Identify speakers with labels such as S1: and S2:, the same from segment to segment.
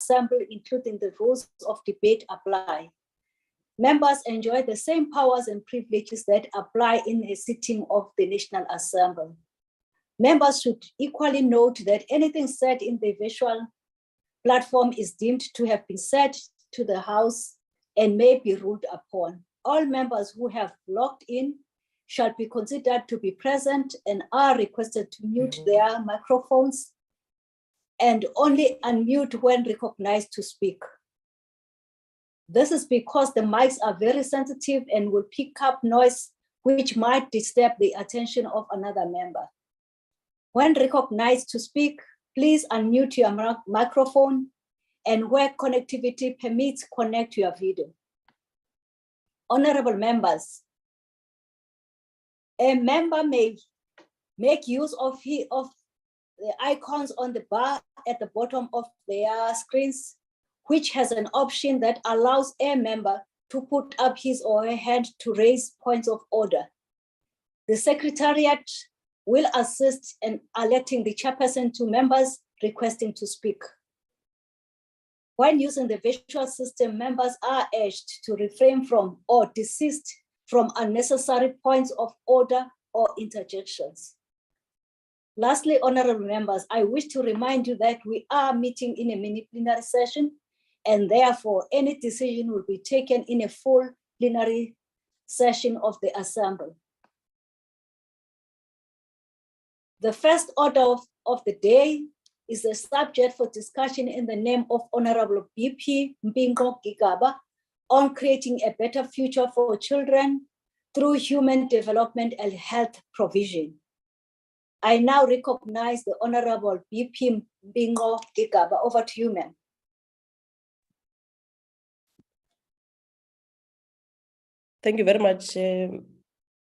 S1: Assembly, including the rules of debate, apply. Members enjoy the same powers and privileges that apply in a sitting of the National Assembly. Members should equally note that anything said in the virtual platform is deemed to have been said to the House and may be ruled upon. All members who have logged in shall be considered to be present and are requested to mute their microphones and only unmute when recognized to speak. This is because the mics are very sensitive and will pick up noise which might disturb the attention of another member. When recognized to speak, please unmute your microphone, and where connectivity permits, connect your video. Honorable members, a member may make use of the icons on the bar at the bottom of their screens, which has an option that allows a member to put up his or her hand to raise points of order. The Secretariat will assist in electing the chairperson to members requesting to speak. When using the virtual system, members are urged to refrain from or desist from unnecessary points of order or interjections. Lastly, honorable members, I wish to remind you that we are meeting in a mini-plenary session, and therefore any decision will be taken in a full plenary session of the Assembly. The first order of the day is the subject for discussion in the name of Honorable B P Mbinqo-Gigaba on creating a better future for children through human development and health provision. I now recognize the Honorable B P Mbinqo-Gigaba. Over to you, ma'am.
S2: Thank you very much,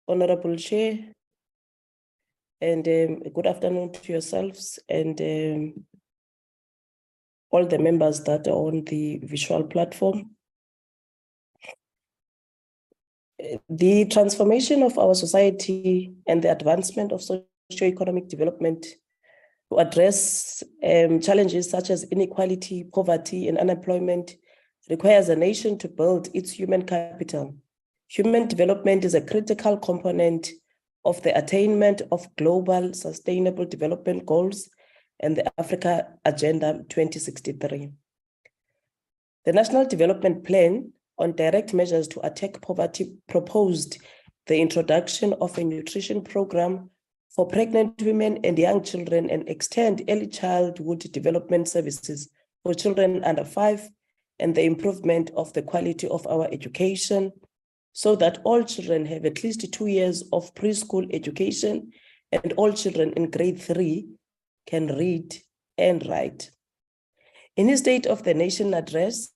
S2: Honorable Chair, and good afternoon to yourselves and all the members that are on the visual platform. The transformation of our society and the advancement of socio-economic development to address challenges such as inequality, poverty, and unemployment requires a nation to build its human capital. Human development is a critical component of the attainment of global sustainable development goals and the Africa Agenda 2063. The National Development Plan on direct measures to attack poverty proposed the introduction of a nutrition program for pregnant women and young children and extend early childhood development services for children under 5 and the improvement of the quality of our education so that all children have at least 2 years of preschool education and all children in grade 3 can read and write. In his State of the Nation address,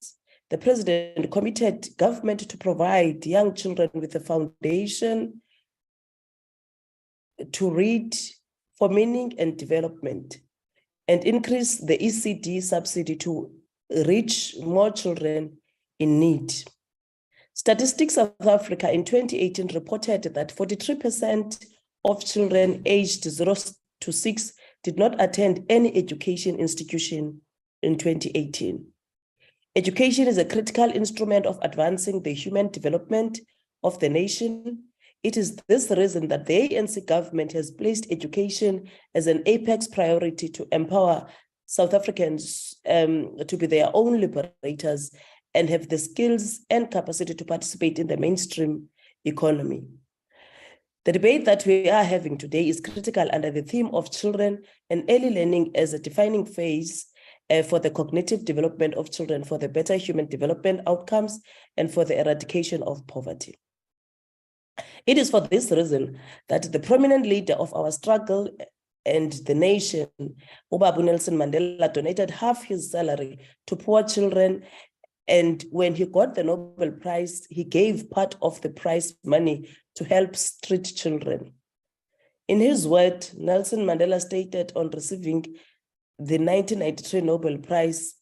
S2: the President committed government to provide young children with a foundation to read for meaning and development and increase the ECD subsidy to reach more children in need. Statistics South Africa in 2018 reported that 43% of children aged 0 to 6 did not attend any education institution in 2018. Education is a critical instrument of advancing the human development of the nation. It is this reason that the ANC government has placed education as an apex priority to empower South Africans to be their own liberators and have the skills and capacity to participate in the mainstream economy. The debate that we are having today is critical under the theme of children and early learning as a defining phase for the cognitive development of children, for the better human development outcomes, and for the eradication of poverty. It is for this reason that the prominent leader of our struggle and the nation, Ubaba Nelson Mandela, donated half his salary to poor children. And when he got the Nobel Prize, he gave part of the prize money to help street children. In his word, Nelson Mandela stated on receiving the 1993 Nobel Prize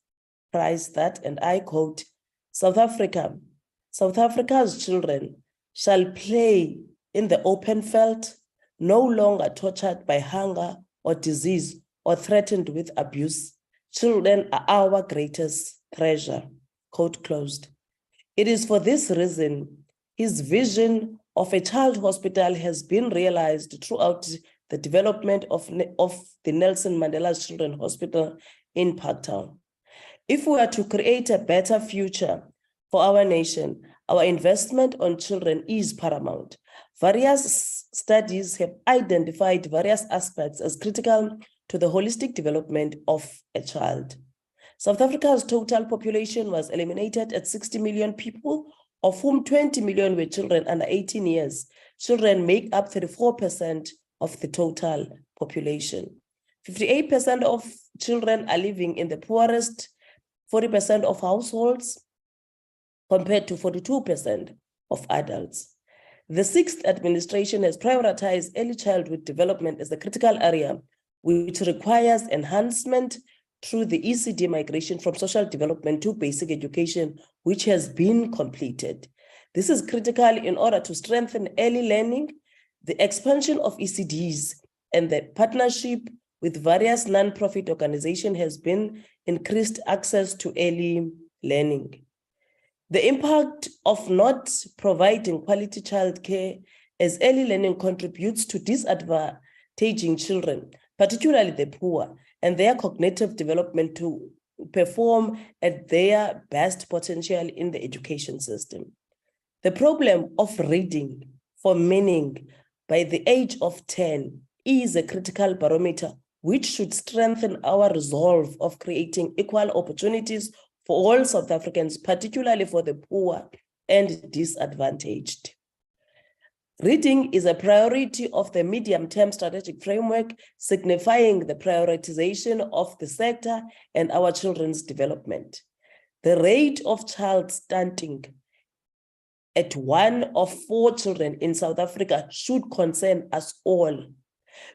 S2: that, and I quote, South Africa's children shall play in the open field, no longer tortured by hunger or disease or threatened with abuse, Children are our greatest treasure, quote closed. It is for this reason his vision of a child hospital has been realized throughout the development of the Nelson Mandela Children's Hospital in Parktown. If we are to create a better future for our nation, our investment on children is paramount. Various studies have identified various aspects as critical to the holistic development of a child. South Africa's total population was eliminated at 60 million people, of whom 20 million were children under 18 years. Children make up 34% of the total population. 58% of children are living in the poorest 40% of households, compared to 42% of adults. The sixth administration has prioritized early childhood development as a critical area, which requires enhancement through the ECD migration from social development to basic education, which has been completed. This is critical in order to strengthen early learning, the expansion of ECDs, and the partnership with various non-profit organizations has been increased access to early learning. The impact of not providing quality childcare as early learning contributes to disadvantaging children, particularly the poor, and their cognitive development to perform at their best potential in the education system. The problem of reading for meaning by the age of 10 is a critical barometer which should strengthen our resolve of creating equal opportunities for all South Africans, particularly for the poor and disadvantaged. Reading is a priority of the medium-term strategic framework, signifying the prioritization of the sector and our children's development. The rate of child stunting at 1 of 4 children in South Africa should concern us all,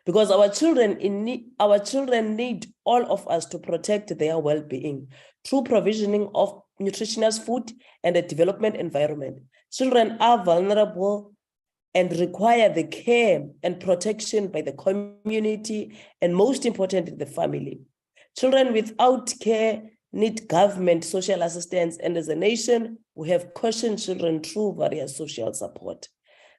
S2: because our children need all of us to protect their well-being through provisioning of nutritious food and a development environment. Children are vulnerable and require the care and protection by the community, and most importantly, the family. Children without care need government social assistance, and as a nation, we have cautioned children through various social support.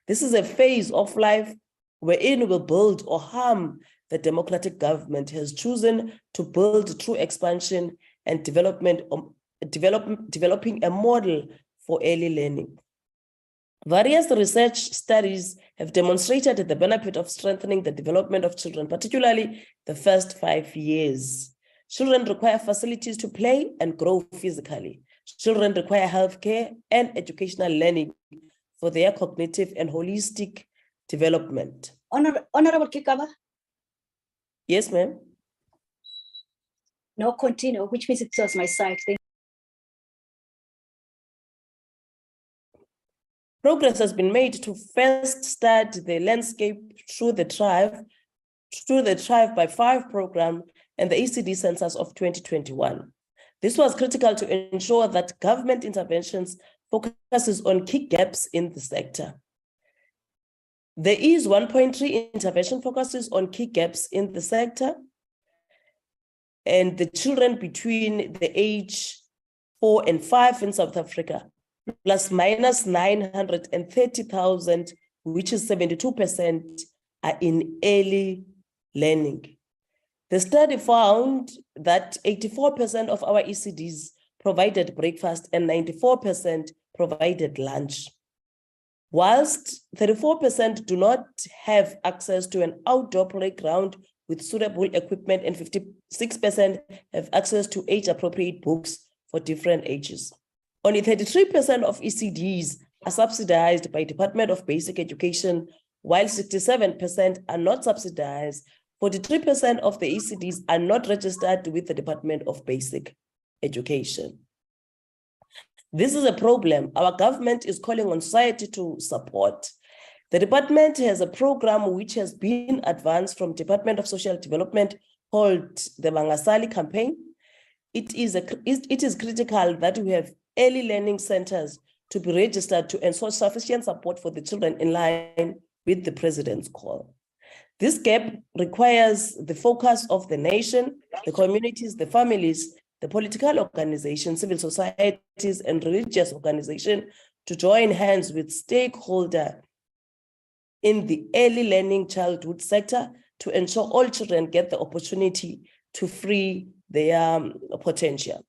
S2: This is a phase of life wherein we will build or harm the democratic government has chosen to build through expansion and developing a model for early learning. Various research studies have demonstrated the benefit of strengthening the development of children, particularly the first 5 years. Children require facilities to play and grow physically. Children require healthcare and educational learning for their cognitive and holistic development.
S1: Honorable Gigaba?
S2: Yes, ma'am.
S1: No, continue, which means it was my side.
S2: Progress has been made to first start the landscape through the Thrive by 5 program and the ECD census of 2021. This was critical to ensure that government interventions focuses on key gaps in the sector. The EASE 1.3 intervention focuses on key gaps in the sector, and the children between the age 4 and 5 in South Africa, plus minus 930,000, which is 72%, are in early learning. The study found that 84% of our ECDs provided breakfast and 94% provided lunch. Whilst 34% do not have access to an outdoor playground with suitable equipment and 56% have access to age-appropriate books for different ages. Only 33% of ECDs are subsidized by Department of Basic Education, while 67% are not subsidized. 43% of the ECDs are not registered with the Department of Basic Education. This is a problem our government is calling on society to support. The department has a program which has been advanced from Department of Social Development called the Mangasali campaign. It is critical that we have early learning centers to be registered to ensure sufficient support for the children in line with the president's call. This gap requires the focus of the nation, the communities, the families, the political organizations, civil societies, and religious organizations to join hands with stakeholders in the early learning childhood sector to ensure all children get the opportunity to free their potential.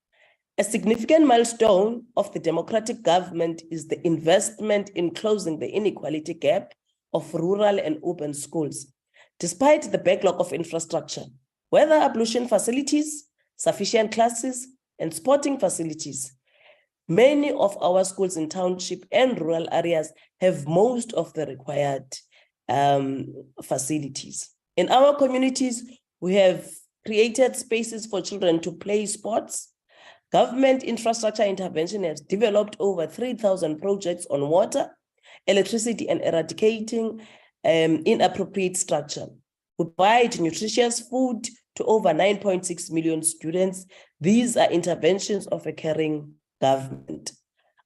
S2: A significant milestone of the democratic government is the investment in closing the inequality gap of rural and urban schools. Despite the backlog of infrastructure, whether ablution facilities, sufficient classes, and sporting facilities, many of our schools in township and rural areas have most of the required facilities. In our communities, we have created spaces for children to play sports. Government infrastructure intervention has developed over 3,000 projects on water, electricity, and eradicating inappropriate structure. We provide nutritious food to over 9.6 million students. These are interventions of a caring government.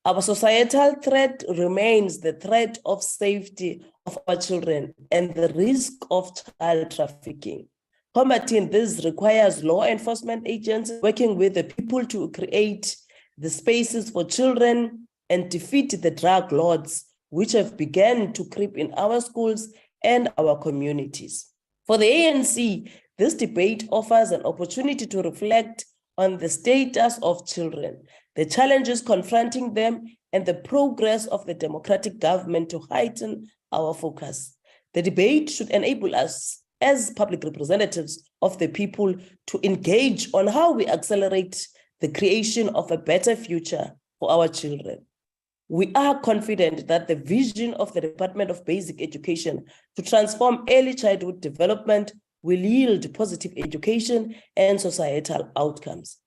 S2: Our societal threat remains the threat of safety of our children and the risk of child trafficking. Combating this requires law enforcement agencies working with the people to create the spaces for children and defeat the drug lords, which have begun to creep in our schools and our communities. For the ANC, this debate offers an opportunity to reflect on the status of children, the challenges confronting them, and the progress of the democratic government to heighten our focus. The debate should enable us as public representatives of the people to engage on how we accelerate the creation of a better future for our children. We are confident that the vision of the Department of Basic Education to transform early childhood development will yield positive education and societal outcomes.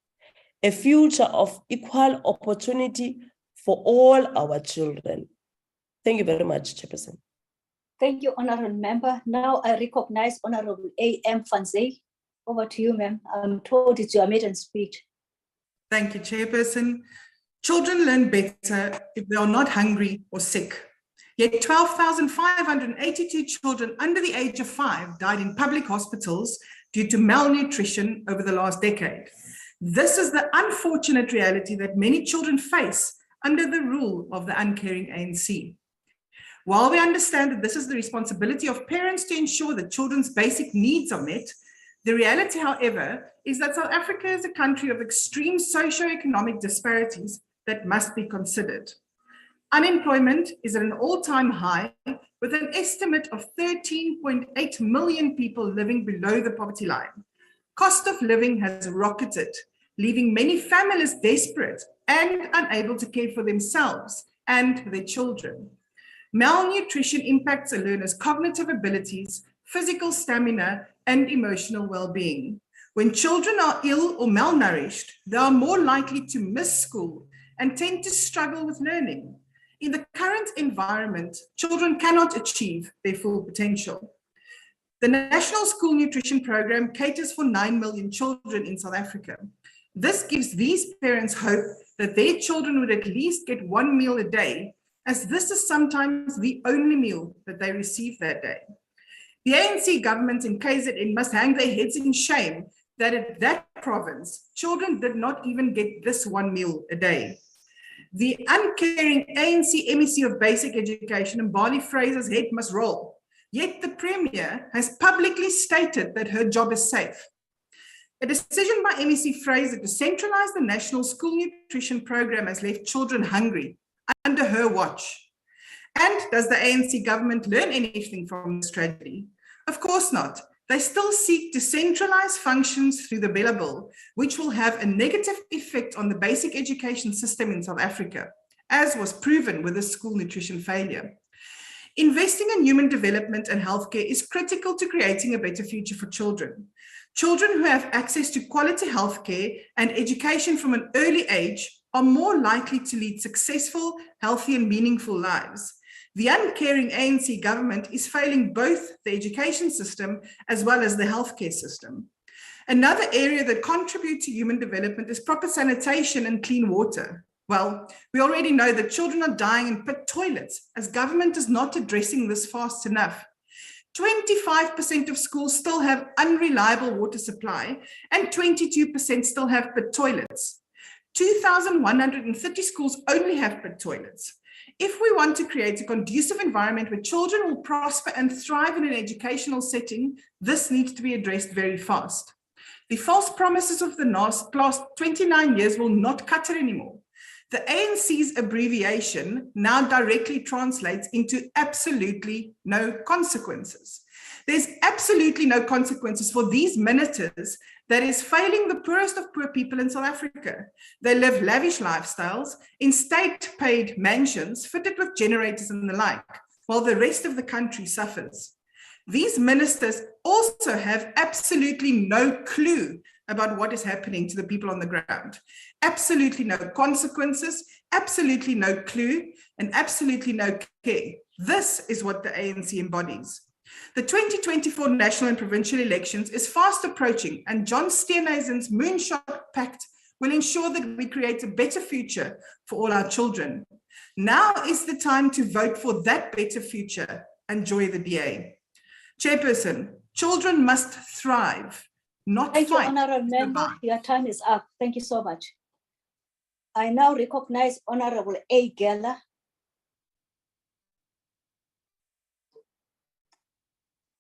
S2: A future of equal opportunity for all our children. Thank you very much, Chairperson.
S1: Thank you, Honorable Member. Now I recognize Honorable A.M. Fanzay. Over to you, ma'am. I'm told it's your maiden speech.
S3: Thank you, Chairperson. Children learn better if they are not hungry or sick. Yet 12,582 children under the age of 5 died in public hospitals due to malnutrition over the last decade. This is the unfortunate reality that many children face under the rule of the uncaring ANC. While we understand that this is the responsibility of parents to ensure that children's basic needs are met, the reality, however, is that South Africa is a country of extreme socio-economic disparities that must be considered. Unemployment is at an all-time high, with an estimate of 13.8 million people living below the poverty line. Cost of living has rocketed, leaving many families desperate and unable to care for themselves and their children. Malnutrition impacts a learner's cognitive abilities, physical stamina, and emotional well-being. When children are ill or malnourished, they are more likely to miss school and tend to struggle with learning. In the current environment, children cannot achieve their full potential. The National School Nutrition Program caters for 9 million children in South Africa. This gives these parents hope that their children would at least get 1 meal a day, as this is sometimes the only meal that they receive that day. The ANC government in KZN must hang their heads in shame that at that province, children did not even get this 1 meal a day. The uncaring ANC MEC of Basic Education, Mbali Fraser's head must roll. Yet the Premier has publicly stated that her job is safe. A decision by MEC Fraser to centralize the National School Nutrition Program has left children hungry under her watch. And does the ANC government learn anything from this tragedy? Of course not. They still seek to centralize functions through the Bella Bill, which will have a negative effect on the basic education system in South Africa, as was proven with the school nutrition failure. Investing in human development and healthcare is critical to creating a better future for children. Children who have access to quality healthcare and education from an early age are more likely to lead successful, healthy, and meaningful lives. The uncaring ANC government is failing both the education system as well as the healthcare system. Another area that contributes to human development is proper sanitation and clean water. Well, we already know that children are dying in pit toilets as government is not addressing this fast enough. 25% of schools still have unreliable water supply, and 22% still have pit toilets. 2,130 schools only have pit toilets. If we want to create a conducive environment where children will prosper and thrive in an educational setting, this needs to be addressed very fast. The false promises of the last 29 years will not cut it anymore. The ANC's abbreviation now directly translates into absolutely no consequences. There's absolutely no consequences for these ministers that is failing the poorest of poor people in South Africa. They live lavish lifestyles in state-paid mansions fitted with generators and the like, while the rest of the country suffers. These ministers also have absolutely no clue about what is happening to the people on the ground. Absolutely no consequences, absolutely no clue, and absolutely no care. This is what the ANC embodies. The 2024 national and provincial elections is fast approaching, and John Steenhuisen's Moonshot Pact will ensure that we create a better future for all our children. Now is the time to vote for that better future. Enjoy the DA. Chairperson, children must thrive, not fight.
S1: Thank you, Honourable Member. Your time is up. Thank you so much. I now recognize Honourable A. Geller.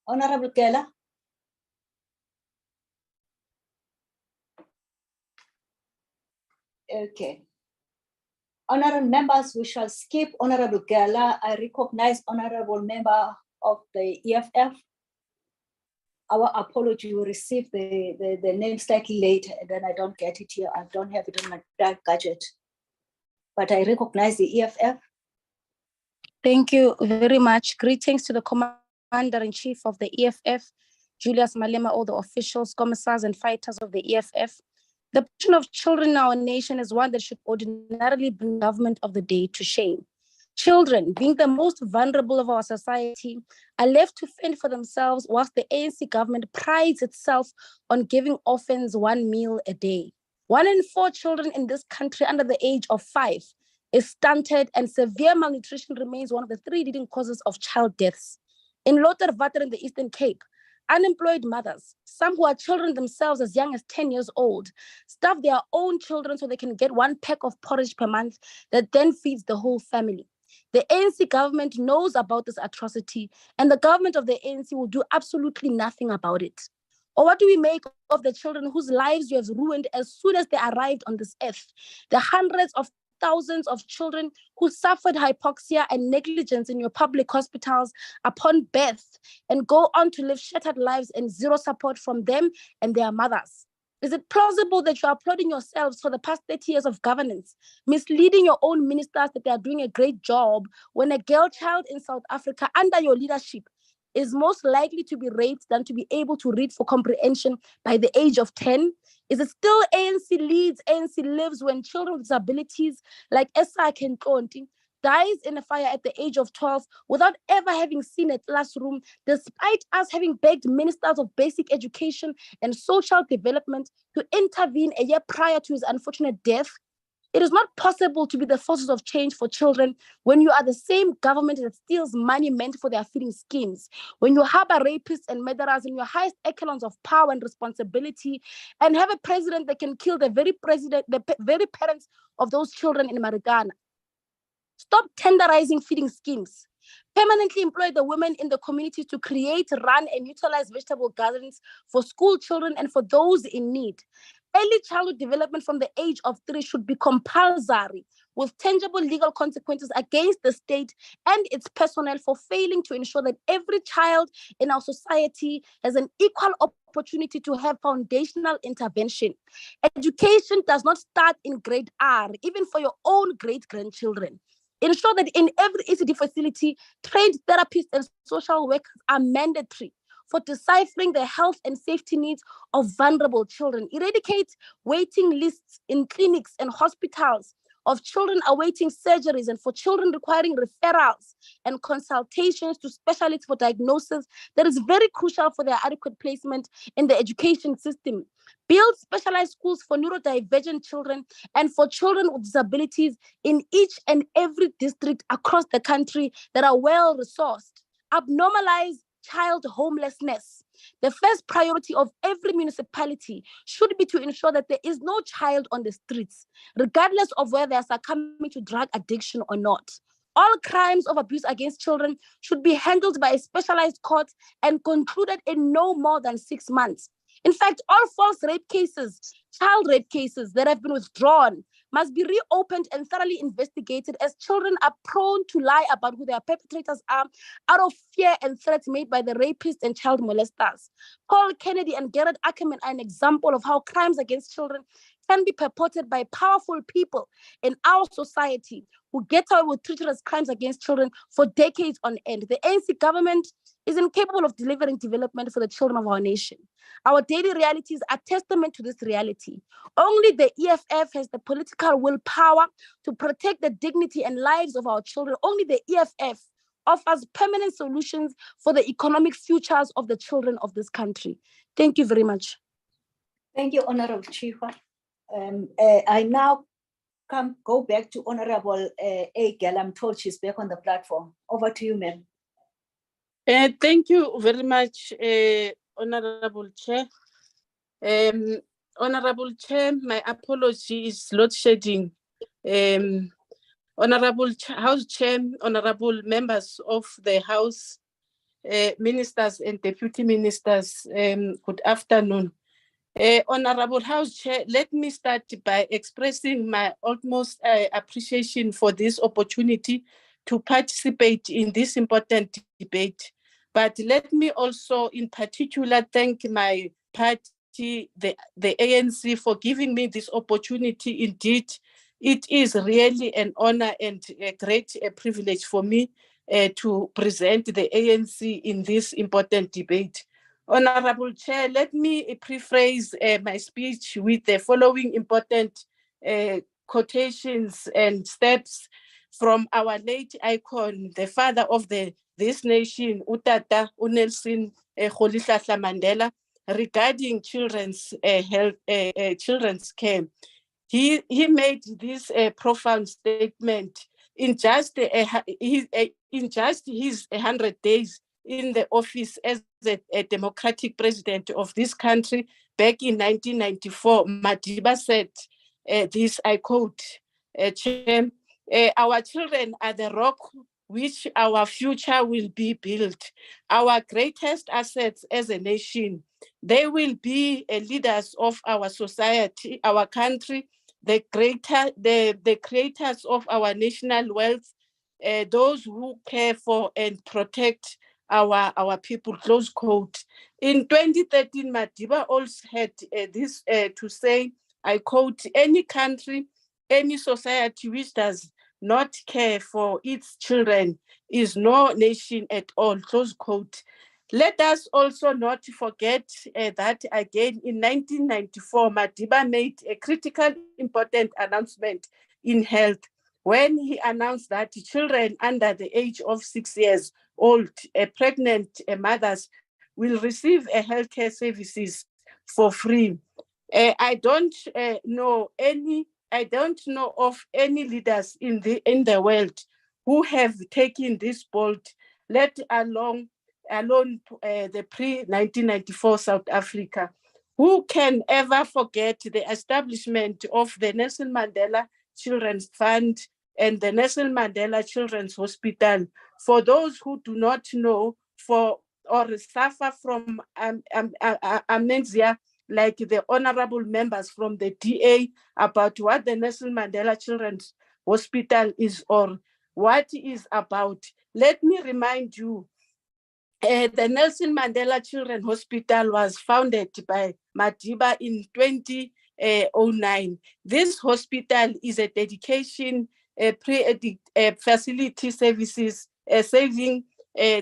S1: Honourable Geller. Okay. Honourable members, we shall skip Honourable Geller. I recognize Honourable Member of the EFF. Our apology, we received the name slightly later, and then I don't get it here. I don't have it on my gadget. But I recognize the EFF.
S4: Thank you very much. Greetings to the Commander-in-Chief of the EFF, Julius Malema, all the officials, commissars, and fighters of the EFF. The position of children in our nation is one that should ordinarily bring government of the day to shame. Children, being the most vulnerable of our society, are left to fend for themselves whilst the ANC government prides itself on giving orphans 1 meal a day. 1 in 4 children in this country under the age of 5 is stunted, and severe malnutrition remains one of the 3 leading causes of child deaths. In Loterwater in the Eastern Cape, unemployed mothers, some who are children themselves as young as 10 years old, starve their own children so they can get 1 pack of porridge per month that then feeds the whole family. The ANC government knows about this atrocity, and the government of the ANC will do absolutely nothing about it. Or what do we make of the children whose lives you have ruined as soon as they arrived on this earth? The hundreds of thousands of children who suffered hypoxia and negligence in your public hospitals upon birth and go on to live shattered lives and zero support from them and their mothers. Is it plausible that you are applauding yourselves for the past 30 years of governance, misleading your own ministers that they are doing a great job when a girl child in South Africa under your leadership is most likely to be raped than to be able to read for comprehension by the age of 10? Is it still ANC leads, ANC lives when children with disabilities like Esa Kenkonti dies in a fire at the age of 12 without ever having seen a classroom, despite us having begged ministers of basic education and social development to intervene a year prior to his unfortunate death? It is not possible to be the forces of change for children when you are the same government that steals money meant for their feeding schemes, when you harbor rapists and murderers in your highest echelons of power and responsibility, and have a president that can kill the very parents of those children in Marikana. Stop tenderizing feeding schemes. Permanently employ the women in the community to create, run, and utilize vegetable gardens for school children and for those in need. Early childhood development from the age of 3 should be compulsory, with tangible legal consequences against the state and its personnel for failing to ensure that every child in our society has an equal opportunity to have foundational intervention. Education does not start in grade R, even for your own great-grandchildren. Ensure that in every ECD facility, trained therapists and social workers are mandatory for deciphering the health and safety needs of vulnerable children. Eradicate waiting lists in clinics and hospitals of children awaiting surgeries and for children requiring referrals and consultations to specialists for diagnosis that is very crucial for their adequate placement in the education system. Build specialized schools for neurodivergent children and for children with disabilities in each and every district across the country that are well resourced. Abnormalize child homelessness. The first priority of every municipality should be to ensure that there is no child on the streets, regardless of whether they are succumbing to drug addiction or not. All crimes of abuse against children should be handled by a specialized court and concluded in no more than 6 months. In fact, all false rape cases, child rape cases that have been withdrawn must be reopened and thoroughly investigated, as children are prone to lie about who their perpetrators are out of fear and threats made by the rapists and child molesters. Paul Kennedy and Garrett Ackerman are an example of how crimes against children can be perpetrated by powerful people in our society who get away with treacherous crimes against children for decades on end. The ANC government is incapable of delivering development for the children of our nation. Our daily realities are testament to this reality. Only the EFF has the political willpower to protect the dignity and lives of our children. Only the EFF offers permanent solutions for the economic futures of the children of this country. Thank you very much.
S1: Thank you, Honorable Chifa. I now go back to Honorable A. I'm told she's back on the platform. Over to you, ma'am.
S5: Thank you very much, Honorable Chair. Honorable Chair, my apology is load shedding. Honorable House Chair, honorable members of the House, ministers and deputy ministers, good afternoon. Honorable House Chair, let me start by expressing my utmost appreciation for this opportunity to participate in this important debate. But let me also in particular thank my party, the ANC, for giving me this opportunity. Indeed, it is really an honor and a great privilege for me to present the ANC in this important debate. Honorable Chair, let me preface my speech with the following important quotations and steps from our late icon, the father of this nation, Utata Nelson Rolihlahla Mandela, regarding children's health, children's care. He made this profound statement in just his 100 days in the office as a democratic president of this country back in 1994. Madiba said this, I quote, Chair, our children are the rock which our future will be built, our greatest assets as a nation. They will be leaders of our society, our country, the creators of our national wealth, those who care for and protect our people, close quote. In 2013, Madiba also had this to say, I quote, any country, any society which does not care for its children is no nation at all, close quote. Let us also not forget that again in 1994, Madiba made a critical important announcement in health when he announced that children under the age of 6 years old, pregnant mothers will receive healthcare services for free. I don't know of any leaders in the world who have taken this bold, let alone the pre-1994 South Africa. Who can ever forget the establishment of the Nelson Mandela Children's Fund and the Nelson Mandela Children's Hospital? For those who do not know or suffer from amnesia, like the honorable members from the DA, about what the Nelson Mandela Children's Hospital is or what it is about, let me remind you, the Nelson Mandela Children's Hospital was founded by Madiba in 2009. This hospital is a dedication facility services saving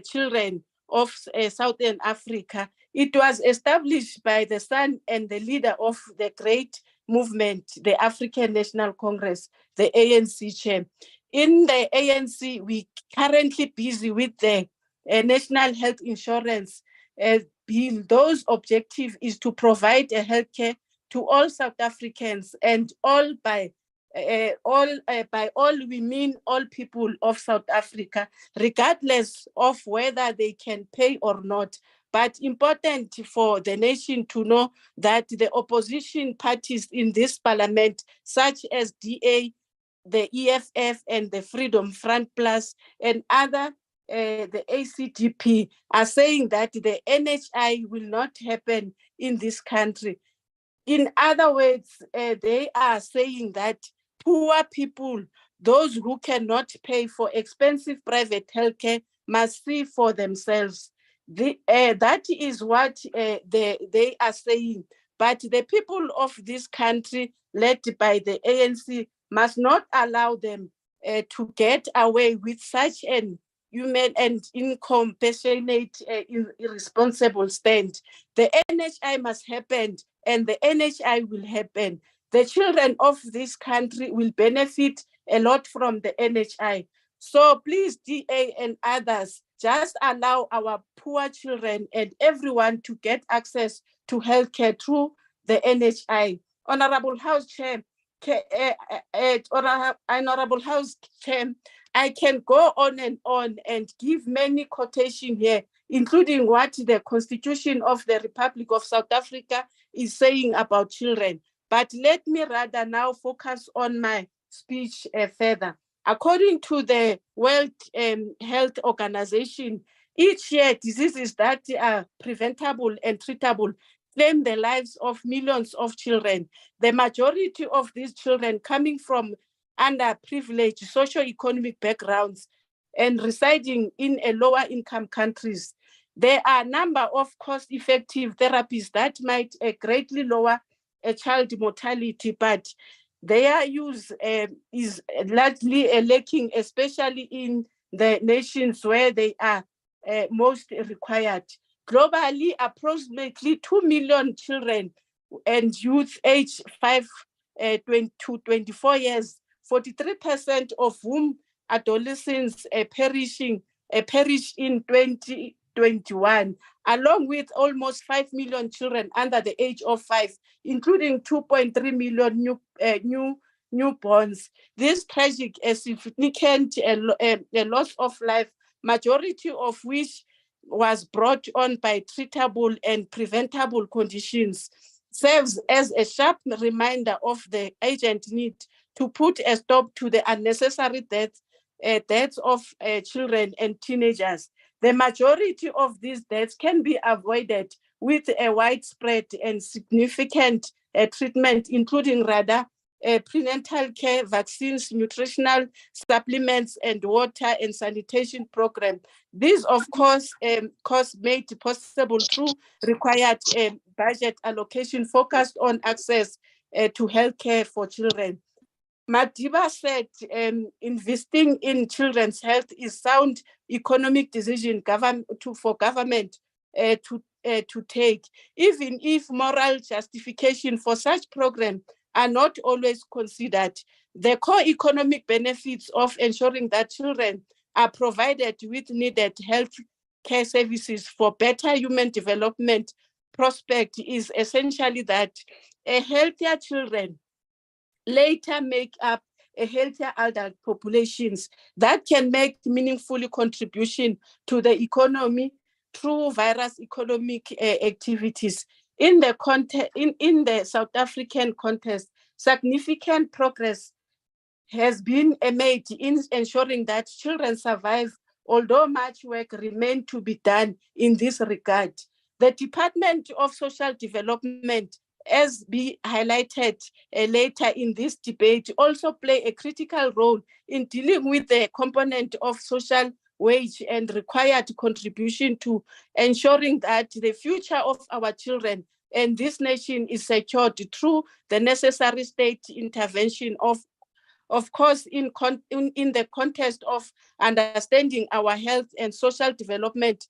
S5: children of Southern Africa. It was established by the son and the leader of the great movement, the African National Congress, the ANC chair. In the ANC, we currently busy with the National Health Insurance Bill. Those objective is to provide a healthcare to all South Africans and all by by all we mean all people of South Africa, regardless of whether they can pay or not. But important for the nation to know that the opposition parties in this parliament, such as DA, the EFF and the Freedom Front Plus and other, the ACDP, are saying that the NHI will not happen in this country. In other words, they are saying that poor people, those who cannot pay for expensive private healthcare, must see for themselves. That is what they are saying. But the people of this country, led by the ANC, must not allow them to get away with such an human and incompassionate, irresponsible stand. The NHI must happen, and the NHI will happen. The children of this country will benefit a lot from the NHI. So please, DA and others, just allow our poor children and everyone to get access to healthcare through the NHI. Honorable House Chair, Honorable House Chair, I can go on and give many quotations here, including what the Constitution of the Republic of South Africa is saying about children. But let me rather now focus on my speech further. According to the World Health Organization, each year diseases that are preventable and treatable claim the lives of millions of children. The majority of these children coming from underprivileged socio-economic backgrounds and residing in a lower income countries. There are a number of cost-effective therapies that might greatly lower child mortality, but their use is largely lacking, especially in the nations where they are most required. Globally, approximately 2 million children and youth aged 5 to 24 years, 43% of whom adolescents perish in 2021, along with almost 5 million children under the age of 5, including 2.3 million newborns. This tragic, significant loss of life, majority of which was brought on by treatable and preventable conditions, serves as a sharp reminder of the urgent need to put a stop to the unnecessary deaths of children and teenagers. The majority of these deaths can be avoided with a widespread and significant treatment, including rather prenatal care, vaccines, nutritional supplements, and water and sanitation program. These, of course, made possible through required budget allocation focused on access to healthcare for children. Madiba said investing in children's health is sound economic decision for government to take, even if moral justification for such program are not always considered. The core economic benefits of ensuring that children are provided with needed health care services for better human development prospect is essentially that a healthier children later make up a healthier adult populations that can make meaningful contribution to the economy through various economic activities. In the South African context, significant progress has been made in ensuring that children survive, although much work remains to be done in this regard. The Department of Social Development, as be highlighted later in this debate, also play a critical role in dealing with the component of social wage and required contribution to ensuring that the future of our children and this nation is secured through the necessary state intervention of course, in the context of understanding our health and social development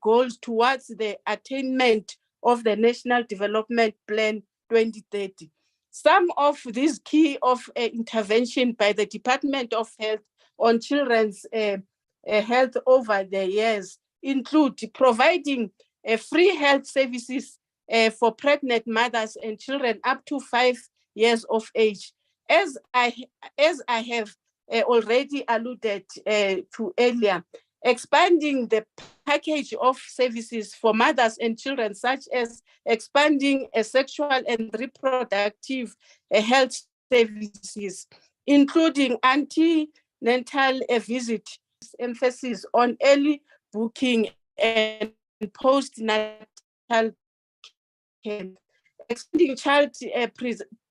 S5: goals towards the attainment of the National Development Plan 2030. Some of these key of intervention by the Department of Health on children's health over the years include providing free health services for pregnant mothers and children up to 5 years of age, As I have already alluded to earlier, expanding the package of services for mothers and children, such as expanding sexual and reproductive health services, including antenatal visit, emphasis on early booking and postnatal care, expanding child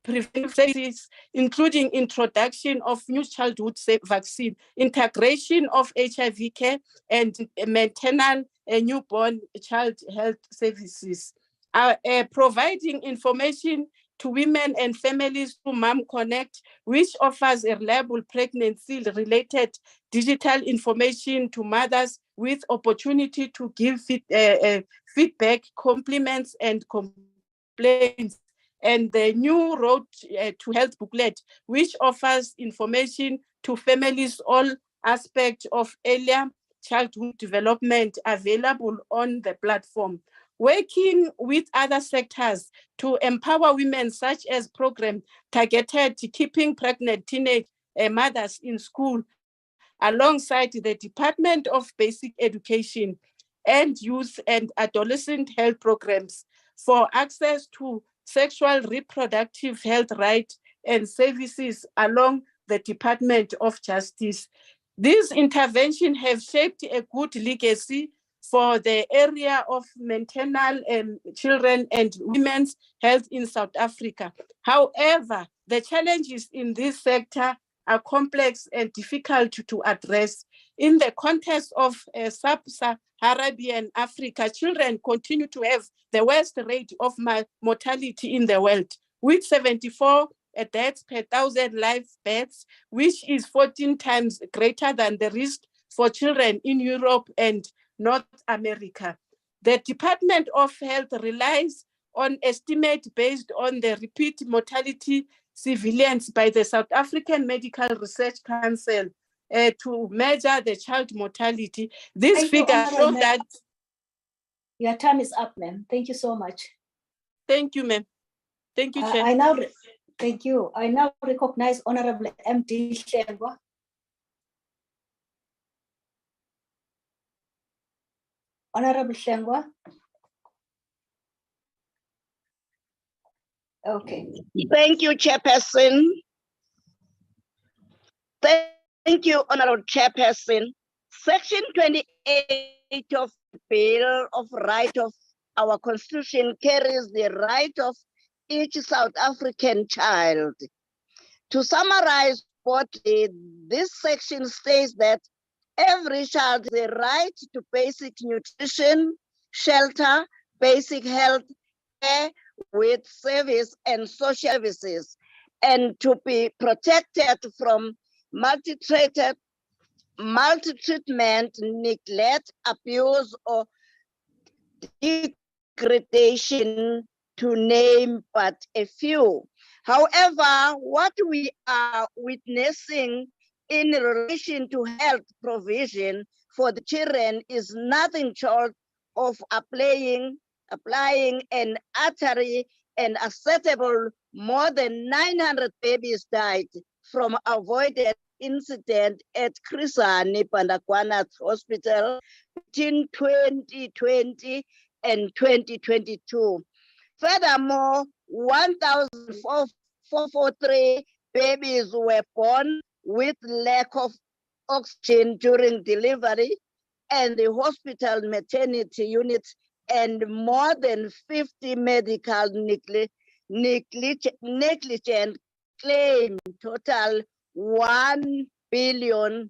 S5: preventive services, including introduction of new childhood vaccine, integration of HIV care, and maternal newborn child health services, providing information to women and families through Mom Connect, which offers a reliable pregnancy-related digital information to mothers with opportunity to give feedback, compliments, and complaints, and the new Road to Health booklet, which offers information to families all aspects of earlier childhood development available on the platform. Working with other sectors to empower women, such as program targeted to keeping pregnant teenage mothers in school, alongside the Department of Basic Education and Youth and Adolescent Health Programs for access to sexual reproductive health rights and services along the Department of Justice. These interventions have shaped a good legacy for the area of maternal children and women's health in South Africa. However, the challenges in this sector are complex and difficult to address. In the context of sub-Saharan Africa, children continue to have the worst rate of mortality in the world, with 74 deaths per 1,000 live births, which is 14 times greater than the risk for children in Europe and North America. The Department of Health relies on estimates based on the repeat mortality surveillance by the South African Medical Research Council to measure the child mortality. This figure shows that...
S1: Your time is up, ma'am. Thank you so much.
S5: Thank you, ma'am. Thank you, Chair.
S1: Thank you. I now recognize Honorable MD Hlengwa. Honorable Hlengwa. Okay.
S6: Thank you, Chairperson. Thank you, Honorable Chairperson. Section 28 of the Bill of Rights of our Constitution carries the right of each South African child. To summarize what this section states that every child has the right to basic nutrition, shelter, basic health care with service and social services, and to be protected from maltreatment, neglect, abuse, or degradation, to name but a few. However, what we are witnessing in relation to health provision for the children is nothing short of applying an artery and acceptable. More than 900 babies died from avoided incident at Chris Hani Baragwanath Hospital between 2020 and 2022. Furthermore, 1,443 babies were born with lack of oxygen during delivery, and the hospital maternity units, and more than 50 medical negligent claim, total 1 billion.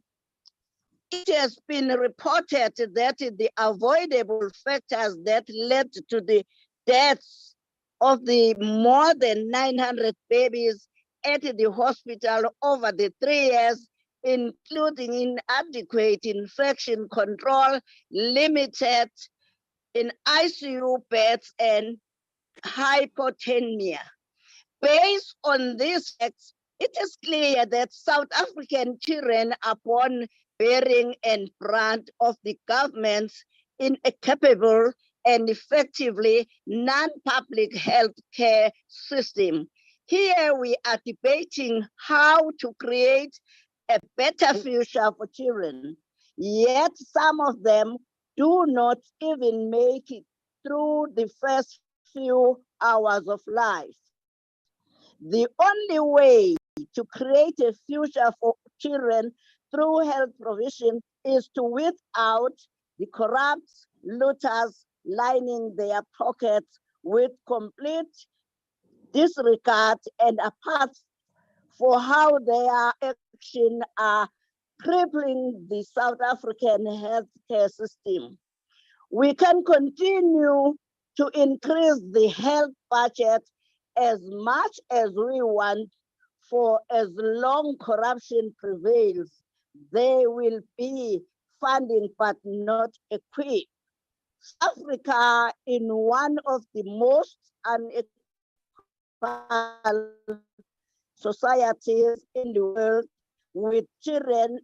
S6: It has been reported that the avoidable factors that led to the deaths of the more than 900 babies at the hospital over the 3 years, including inadequate infection control, limited in ICU beds, and hypothermia. Based on these facts, it is clear that South African children are born bearing and brand of the government's incapable and effectively non-public health care system. Here we are debating how to create a better future for children, yet some of them do not even make it through the first few hours of life. The only way to create a future for children through health provision is to weed out the corrupt looters lining their pockets with complete disregard and apart for how their action are crippling the South African healthcare system. We can continue to increase the health budget as much as we want. For as long corruption prevails, there will be funding but not equipped. Africa, in one of the most unequal societies in the world, with children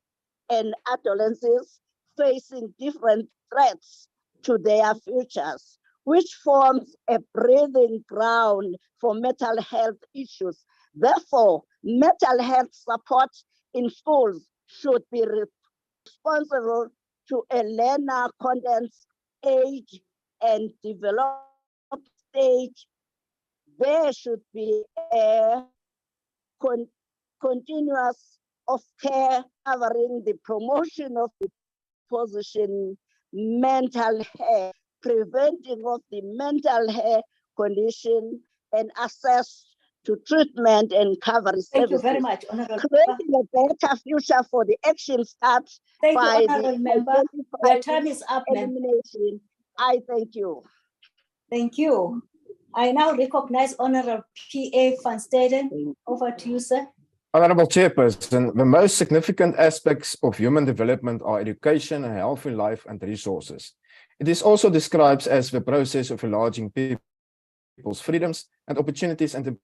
S6: and adolescents facing different threats to their futures, which forms a breathing ground for mental health issues. Therefore, mental health support in schools should be responsible to a learner content's age and development stage. There should be a continuous of care covering the promotion of the position mental health, preventing of the mental health condition, and access to treatment and recovery services.
S1: Thank you very much, Honorable.
S6: Creating a better future for the action starts
S1: Thank
S6: by
S1: you, Honorable Member. Your time is up, ma'am.
S6: elimination. I thank you.
S1: Thank you. I now recognize Honorable P.A. van Staden. Over to you, sir.
S7: Honorable Chairperson, the most significant aspects of human development are education, a healthy life, and resources. It is also described as the process of enlarging people's freedoms and opportunities and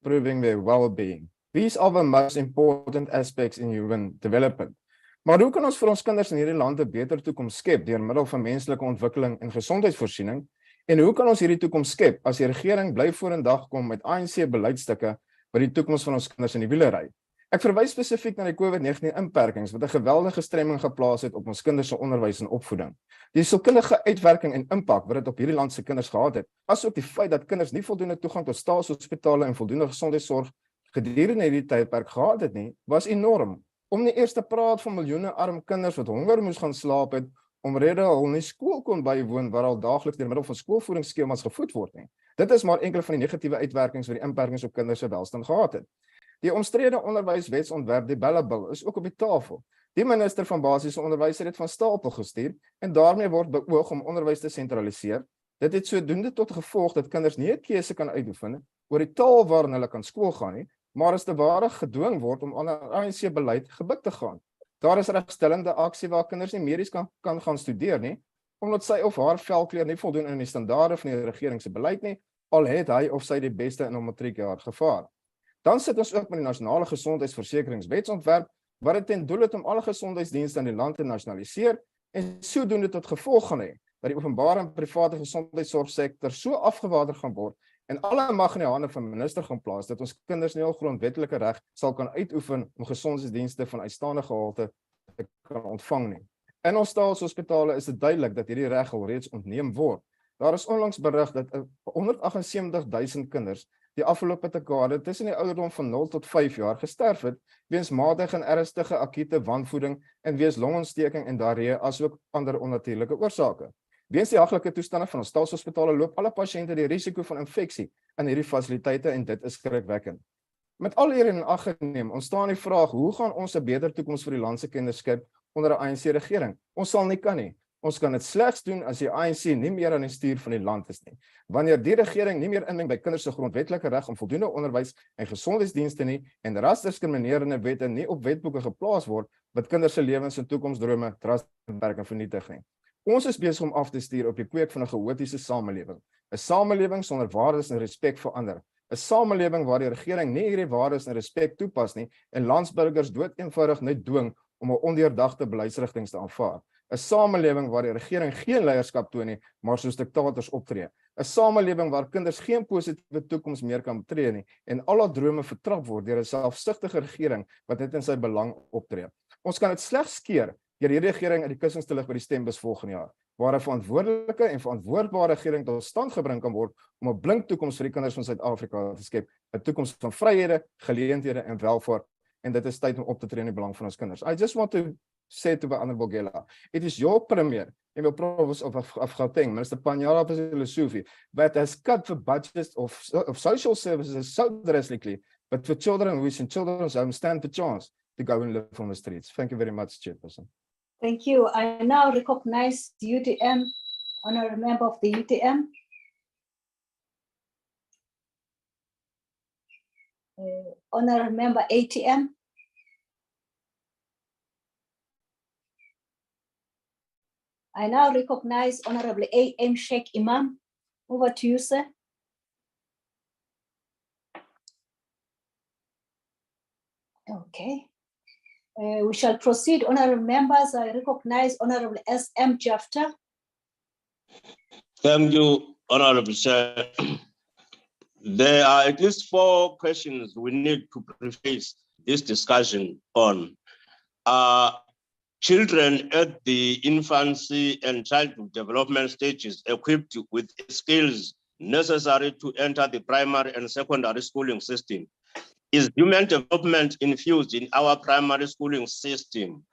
S7: improving their well-being. These are the most important aspects in human development. Maar hoe kan ons vir ons kinders in hierdie lande beter toekoms skep deur middel van menslike ontwikkeling en gesondheidsvoorsiening? En hoe kan ons hierdie toekoms skep as die regering bly vorendag kom met ANC beleidsstukke wat die toekoms van ons kinders in die wiele ry? Ek verwys spesifiek na die COVID-19 inperkings wat 'n geweldige stremming geplaas het op ons kinders se onderwys en opvoeding. Die sielkundige uitwerking en impak wat dit op hierdie land se kinders gehad het, asook die feit dat kinders nie voldoende toegang tot staatshospitale en voldoende gesondheidsorg gedurende hierdie tydperk gehad het nie, was enorm. Om nie eers te praat van miljoene arm kinders wat honger moes gaan slaap het, omrede hulle nie skool kon bywoon waar al daagliks deur middel van skoolvoedingsskemas gevoed word nie. Dit is maar enkele van die negatiewe uitwerkings wat die inperkings op kinders se welstand gehad het. Die omstrede onderwyswetsontwerp, die Bella-bil, is ook op die tafel. Die minister van basiese onderwys het dit van stapel gestuur en daarmee word beoog om onderwys te sentraliseer. Dit het sodoende tot gevolg dat kinders nie 'n keuse kan uitoefen oor die taal waarin hulle kan skool gaan nie, maar as te ware gedwing word om aan 'n ANC-beleid gebuk te gaan. Daar is regstellende aksie waar kinders nie medies kan gaan studeer nie, omdat sy of haar velkleur nie voldoen aan die standaarde van die regering se beleid nie, al het hy of sy die beste in 'n matriekjaar gevaar. Dan sit ons ook met die nasionale gesondheidsversekeringswetsontwerp, wat dit ten doel het om alle gesondheidsdienste in die land te nasionaliseer en sodoende tot gevolg gaan hê dat die openbare en private gesondheidsorgsektor so afgewater gaan word en alle mag in die hande van minister gaan plaas dat ons kinders nie al grondwetlike reg sal kan uitoefen om gesondheidsdienste van uitstaande gehalte te kan ontvang nie. In ons staatshospitale is dit duidelik dat hierdie reg al reeds ontneem word. Daar is onlangs berig dat 178.000 kinders die afgelope dekade tussen die ouderdom van 0 tot 5 jaar gesterf het weens matige en ernstige akute wanvoeding en weens longontsteking en diarree asook ander onnatuurlike oorsake. Weens die haglike toestande van ons staatshospitale loop alle pasiënte die risiko van infeksie in hierdie fasiliteite en dit is skrikwekkend. Met al hierin in ag geneem, ontstaan die vraag, hoe gaan ons 'n beter toekoms vir die land se kinders skep onder 'n ANC-regering? Ons sal nie kan nie. Ons kan dit slegs doen as die ANC nie meer aan die stuur van die land is nie. Wanneer die regering nie meer inmeng by kinders se grondwetlike reg om voldoende onderwys en gesondheidsdienste nie en rasdiskriminerende wette nie op wetboeke geplaas word wat kinders se lewens en toekomsdrome drasties en vernietig nie. Ons is besig om af te stuur op die kweek van 'n chaotiese samelewing. 'n Samelewing sonder waardes en respek vir ander. 'n Samelewing waar die regering nie hierdie waardes en respek toepas nie en landsburgers dood eenvoudig net dwing om 'n ondeurdagte beleidsrigtinge te aanvaar. 'n samelewing waar die regering geen leierskap toon nie, maar soos diktators optree. 'n Samelewing waar kinders geen positiewe toekoms meer kan betree nie en al haar drome vertrap word deur 'n selfsugtige regering wat net in sy belang optree. Ons kan dit slegs keer deur die regering uit die kussings te lig by die stembus volgende jaar, waar 'n verantwoordelike en verantwoordbare regering tot stand gebring kan word om 'n blink toekoms vir die kinders van Suid-Afrika te skep, 'n toekoms van vryhede, geleenthede en welvaart, en dit is tyd om op te tree in die belang van ons kinders. I just want to say to Honorable Gela, it is your premier in the province of Gauteng, Minister Panyara Lesufi, that has cut the budget of social services so drastically, but for children who is in children's homes stand the chance to go and live on the streets. Thank you very much, Chairperson.
S1: Thank you. I now recognize the UTM, honorable member of the UTM. Honorable member ATM. I now recognize Honorable A.M. Sheikh Imam. Over to you, sir. Okay. We shall proceed, honorable members. I recognize Honorable S.M. Jafta.
S8: Thank you, Honorable Chair. There are at least 4 questions we need to preface this discussion on. Children at the infancy and childhood development stages equipped with skills necessary to enter the primary and secondary schooling system. Is human development infused in our primary schooling system?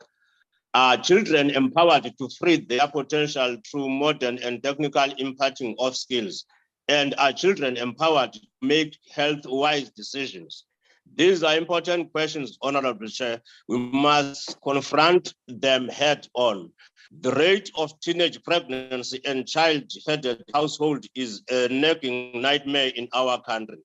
S8: Are children empowered to free their potential through modern and technical imparting of skills? And are children empowered to make health-wise decisions? These are important questions, Honorable Chair. We must confront them head on. The rate of teenage pregnancy and child-headed household is a nagging nightmare in our country.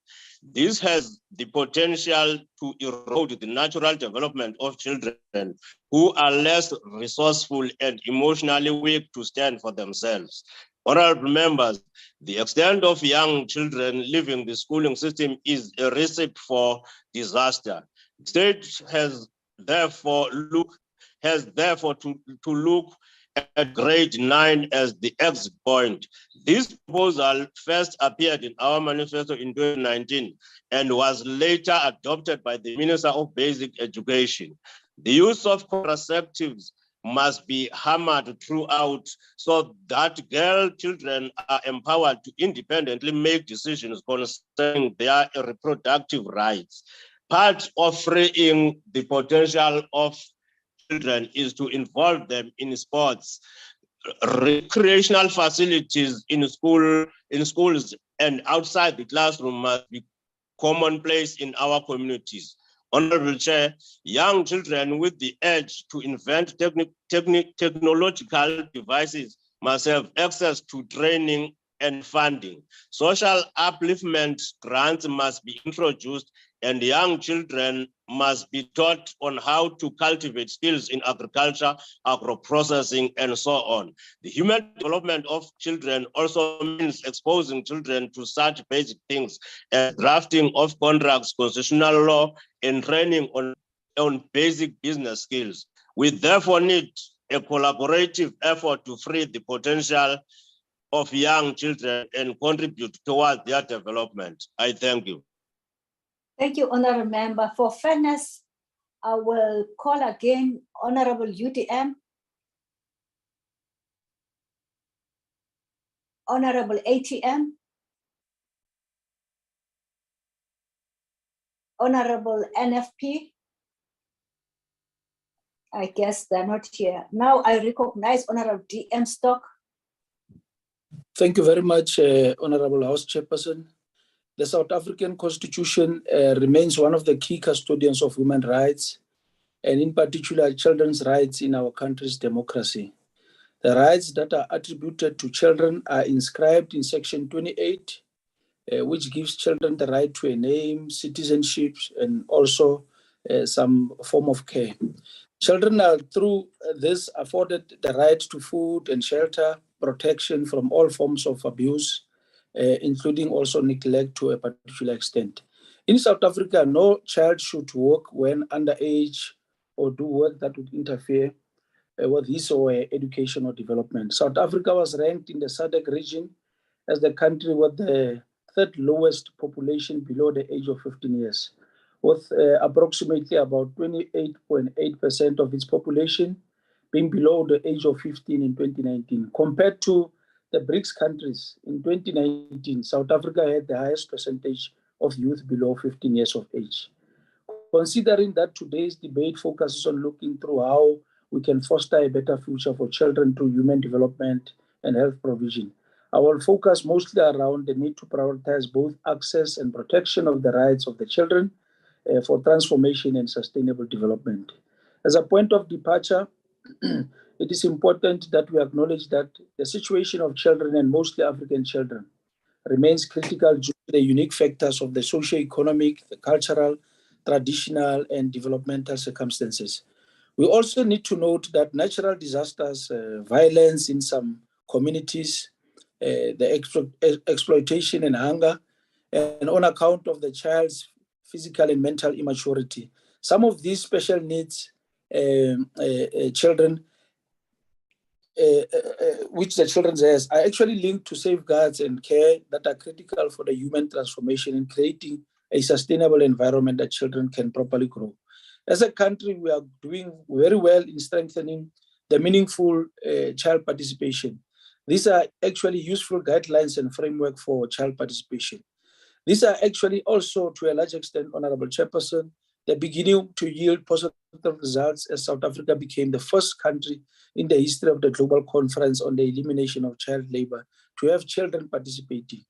S8: This has the potential to erode the natural development of children who are less resourceful and emotionally weak to stand for themselves. Honorable members, the extent of young children leaving the schooling system is a recipe for disaster. The state has therefore to look at grade 9 as the exit point. This proposal first appeared in our manifesto in 2019 and was later adopted by the Minister of Basic Education. The use of contraceptives must be hammered throughout so that girl children are empowered to independently make decisions concerning their reproductive rights. Part of freeing the potential of children is to involve them in sports. Recreational facilities in schools and outside the classroom must be commonplace in our communities. Honorable Chair, young children with the urge to invent technological devices must have access to training and funding. Social upliftment grants must be introduced, and young children must be taught on how to cultivate skills in agriculture, agro-processing, and so on. The human development of children also means exposing children to such basic things as drafting of contracts, constitutional law, and training on basic business skills. We therefore need a collaborative effort to free the potential of young children and contribute towards their development. I thank you.
S1: Thank you, Honorable Member. For fairness, I will call again Honorable UTM, Honorable ATM, Honorable NFP. I guess they're not here. Now I recognize Honorable DM Stock.
S9: Thank you very much, Honorable House Chairperson. The South African Constitution remains one of the key custodians of human rights, and in particular, children's rights in our country's democracy. The rights that are attributed to children are inscribed in Section 28, which gives children the right to a name, citizenship, and also some form of care. Children are, through this, afforded the right to food and shelter, protection from all forms of abuse, including also neglect to a particular extent. In South Africa, no child should work when underage or do work that would interfere with his or her educational development. South Africa was ranked in the SADC region as the country with the third lowest population below the age of 15 years, with approximately about 28.8% of its population being below the age of 15 in 2019. Compared to the BRICS countries, in 2019, South Africa had the highest percentage of youth below 15 years of age. Considering that today's debate focuses on looking through how we can foster a better future for children through human development and health provision, I will focus mostly around the need to prioritize both access and protection of the rights of the children for transformation and sustainable development. As a point of departure, it is important that we acknowledge that the situation of children, and mostly African children, remains critical due to the unique factors of the socio-economic, the cultural, traditional, and developmental circumstances. We also need to note that natural disasters, violence in some communities, the exploitation and hunger, and on account of the child's physical and mental immaturity. Some of these special needs children, which the children has, are actually linked to safeguards and care that are critical for the human transformation in creating a sustainable environment that children can properly grow. As a country, we are doing very well in strengthening the meaningful child participation. These are actually useful guidelines and framework for child participation. These are actually also, to a large extent, Honorable Chairperson, the beginning to yield positive results as South Africa became the first country in the history of the Global Conference on the Elimination of Child Labor to have children participating.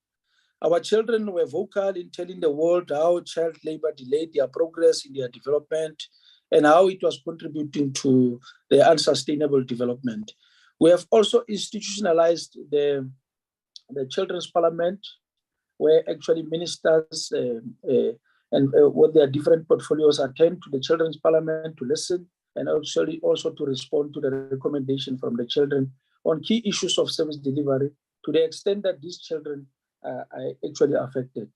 S9: Our children were vocal in telling the world how child labor delayed their progress in their development and how it was contributing to their unsustainable development. We have also institutionalized the Children's Parliament, where actually ministers and with their different portfolios attend to the Children's Parliament to listen and actually also to respond to the recommendation from the children on key issues of service delivery to the extent that these children are actually affected.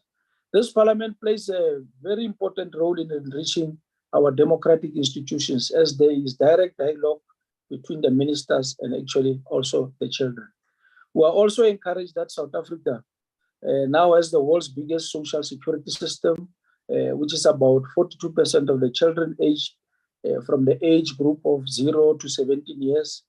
S9: This Parliament plays a very important role in enriching our democratic institutions as there is direct dialogue between the ministers and actually also the children. We are also encouraged that South Africa now has the world's biggest social security system, which is about 42% of the children aged from the age group of 0 to 17 years,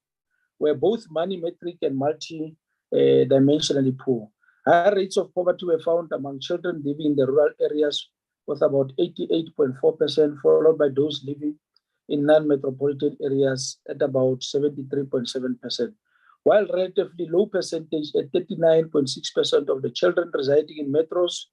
S9: were both money metric and multi-dimensionally poor. Higher rates of poverty were found among children living in the rural areas with about 88.4%, followed by those living in non-metropolitan areas at about 73.7%. While relatively low percentage at 39.6% of the children residing in metros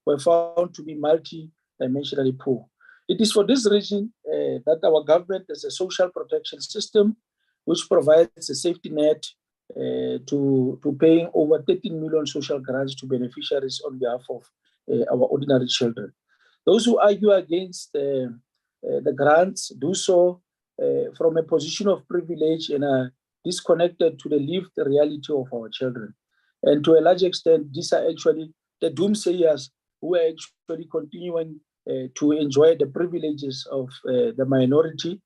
S9: were found to be multi-dimensionally poor. It is for this reason that our government has a social protection system which provides a safety net to paying over 13 million social grants to beneficiaries on behalf of our ordinary children. Those who argue against the grants do so from a position of privilege and are disconnected to the lived reality of our children. And to a large extent, these are actually the doomsayers who are actually continuing to enjoy the privileges of the minority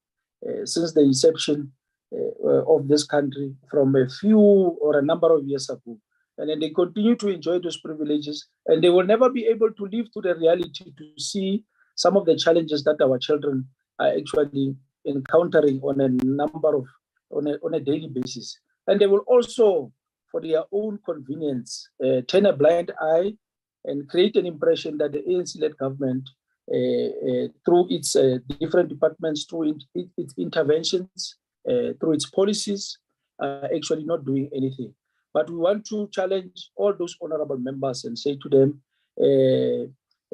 S9: since the inception of this country from a few or a number of years ago. And then they continue to enjoy those privileges, and they will never be able to live to the reality to see some of the challenges that our children are actually encountering on a daily basis. And they will also, for their own convenience, turn a blind eye and create an impression that the ANC-led government, through its different departments, through its interventions, through its policies, are actually not doing anything. But we want to challenge all those honorable members and say to them,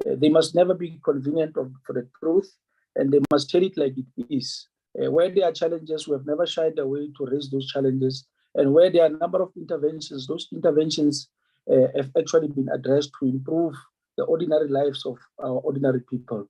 S9: they must never be convenient for the truth, and they must tell it like it is. Where there are challenges, we have never shied away to raise those challenges. And where there are a number of interventions, those interventions have actually been addressed to improve the ordinary lives of our ordinary people.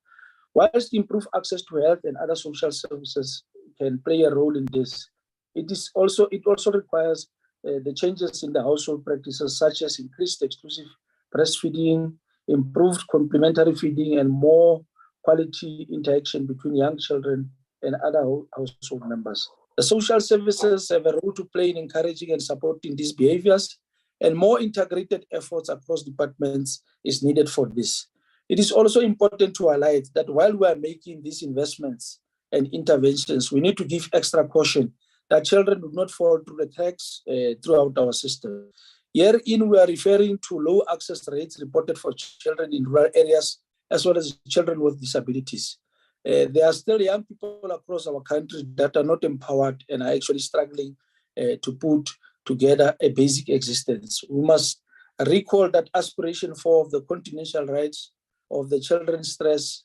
S9: Whilst improved access to health and other social services can play a role in this, it also requires the changes in the household practices, such as increased exclusive breastfeeding, improved complementary feeding, and more quality interaction between young children and other household members. The social services have a role to play in encouraging and supporting these behaviors, and more integrated efforts across departments is needed for this. It is also important to highlight that while we are making these investments and interventions, we need to give extra caution that children do not fall through the cracks throughout our system. Herein, we are referring to low access rates reported for children in rural areas, as well as children with disabilities. There are still young people across our country that are not empowered and are actually struggling to put together a basic existence. We must recall that aspiration 4 of the continental rights of the children stresses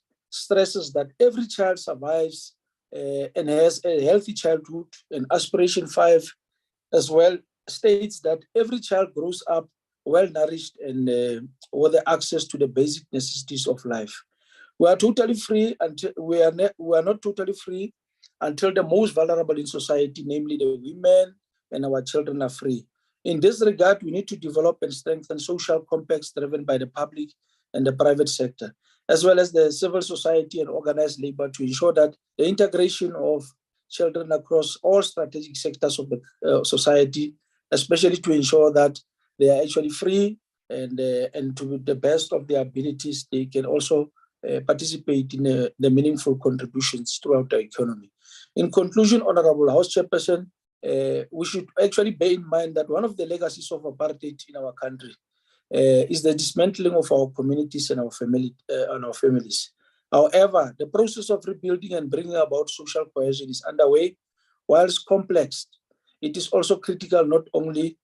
S9: that every child survives and has a healthy childhood, and aspiration 5 as well states that every child grows up well nourished and with the access to the basic necessities of life. We are totally free until we are not totally free until the most vulnerable in society, namely the women and our children, are free. In this regard, we need to develop and strengthen social compacts driven by the public and the private sector, as well as the civil society and organized labor, to ensure that the integration of children across all strategic sectors of the society, especially to ensure that they are actually free and to the best of their abilities, they can also participate in the meaningful contributions throughout the economy. In conclusion, Honorable House Chairperson, we should actually bear in mind that one of the legacies of apartheid in our country is the dismantling of our communities and our families. However, the process of rebuilding and bringing about social cohesion is underway. Whilst complex, it is also critical not only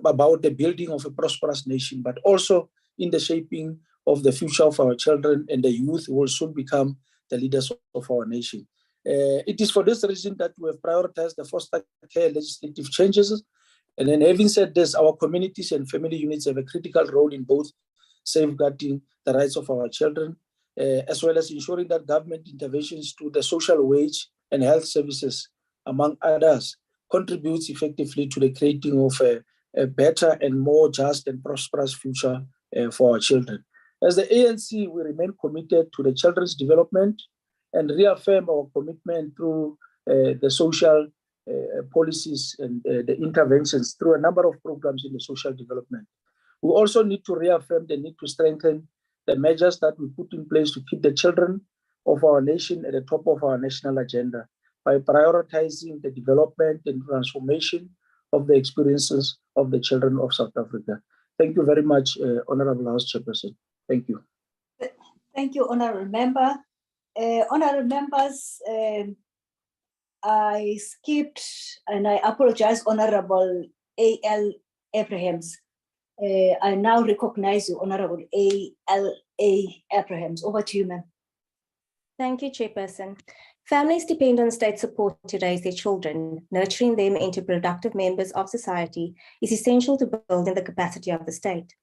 S9: about the building of a prosperous nation, but also in the shaping of the future of our children and the youth who will soon become the leaders of our nation. It is for this reason that we have prioritized the foster care legislative changes. And then, having said this, our communities and family units have a critical role in both safeguarding the rights of our children, as well as ensuring that government interventions to the social wage and health services, among others, contributes effectively to the creating of a better and more just and prosperous future for our children. As the ANC, we remain committed to the children's development and reaffirm our commitment through the social policies and the interventions through a number of programs in the social development. We also need to reaffirm the need to strengthen the measures that we put in place to keep the children of our nation at the top of our national agenda by prioritizing the development and transformation of the experiences of the children of South Africa. Thank you very much, Honorable House Chairperson. Thank you.
S1: Thank you, Honorable Member. Honorable members, I skipped, and I apologize, Honorable A.L. Abrahams. I now recognize you, Honorable A.L.A. Abrahams. Over to you, ma'am.
S10: Thank you, Chairperson. Families depend on state support to raise their children. Nurturing them into productive members of society is essential to building the capacity of the state.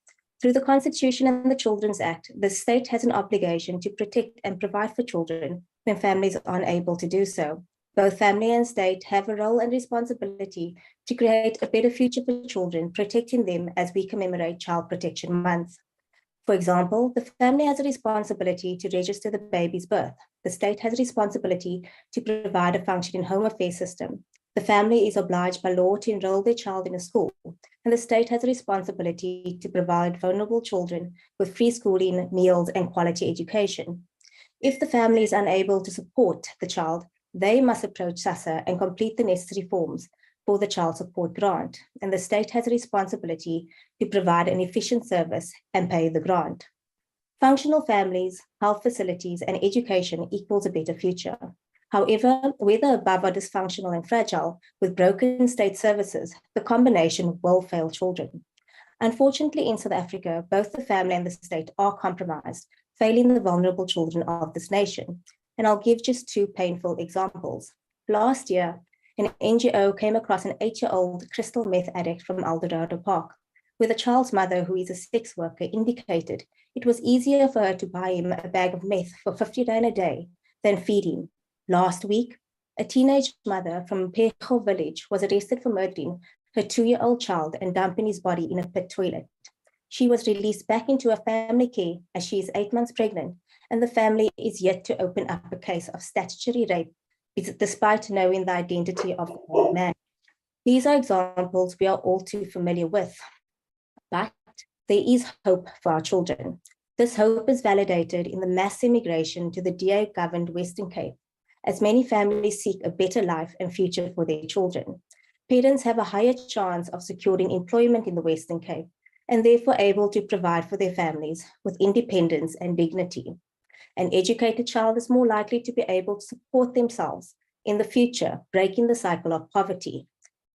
S10: Through the Constitution and the Children's Act, the state has an obligation to protect and provide for children when families are unable to do so. Both family and state have a role and responsibility to create a better future for children, protecting them as we commemorate Child Protection Month. For example, the family has a responsibility to register the baby's birth. The state has a responsibility to provide a functioning home affairs system. The family is obliged by law to enroll their child in a school, and the state has a responsibility to provide vulnerable children with free schooling, meals, and quality education. If the family is unable to support the child, they must approach SASSA and complete the necessary forms for the child support grant, and the state has a responsibility to provide an efficient service and pay the grant. Functional families, health facilities, and education equals a better future. However, whether above are dysfunctional and fragile, with broken state services, the combination will fail children. Unfortunately, in South Africa, both the family and the state are compromised, failing the vulnerable children of this nation. And I'll give just two painful examples. Last year, an NGO came across an 8-year-old crystal meth addict from Eldorado Park, where the child's mother, who is a sex worker, indicated it was easier for her to buy him a bag of meth for 50 rand a day than feed him. Last week, a teenage mother from Mpego village was arrested for murdering her 2-year-old child and dumping his body in a pit toilet. She was released back into her family care as she is 8 months pregnant, and the family is yet to open up a case of statutory rape despite knowing the identity of the young man. These are examples we are all too familiar with, but there is hope for our children. This hope is validated in the mass immigration to the DA-governed Western Cape, as many families seek a better life and future for their children. Parents have a higher chance of securing employment in the Western Cape and therefore able to provide for their families with independence and dignity. An educated child is more likely to be able to support themselves in the future, breaking the cycle of poverty.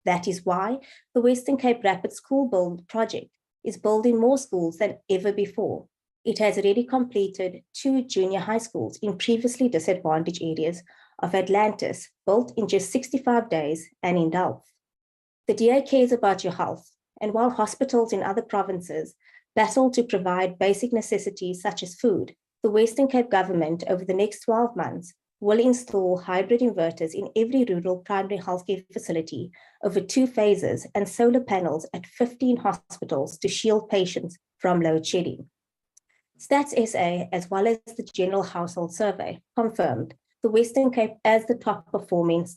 S10: That is why the Western Cape Rapid School Build project is building more schools than ever before. It has already completed 2 junior high schools in previously disadvantaged areas of Atlantis, built in just 65 days and in Delft. The DA cares about your health, and while hospitals in other provinces battle to provide basic necessities such as food, the Western Cape government over the next 12 months will install hybrid inverters in every rural primary healthcare facility over 2 phases and solar panels at 15 hospitals to shield patients from load shedding. Stats SA, as well as the General Household Survey, confirmed the Western Cape as the top performing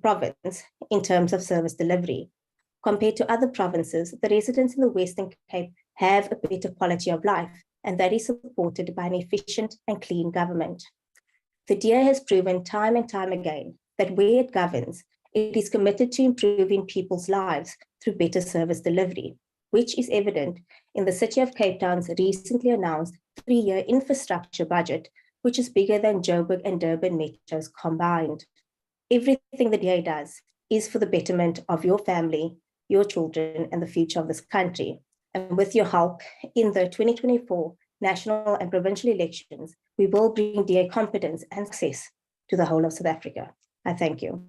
S10: province in terms of service delivery. Compared to other provinces, the residents in the Western Cape have a better quality of life, and that is supported by an efficient and clean government. The DA has proven time and time again that where it governs, it is committed to improving people's lives through better service delivery, which is evident in the City of Cape Town's recently announced 3-year infrastructure budget, which is bigger than Joburg and Durban metros combined. Everything the DA does is for the betterment of your family, your children, and the future of this country. And with your help in the 2024 national and provincial elections, we will bring DA competence and success to the whole of South Africa. I thank you.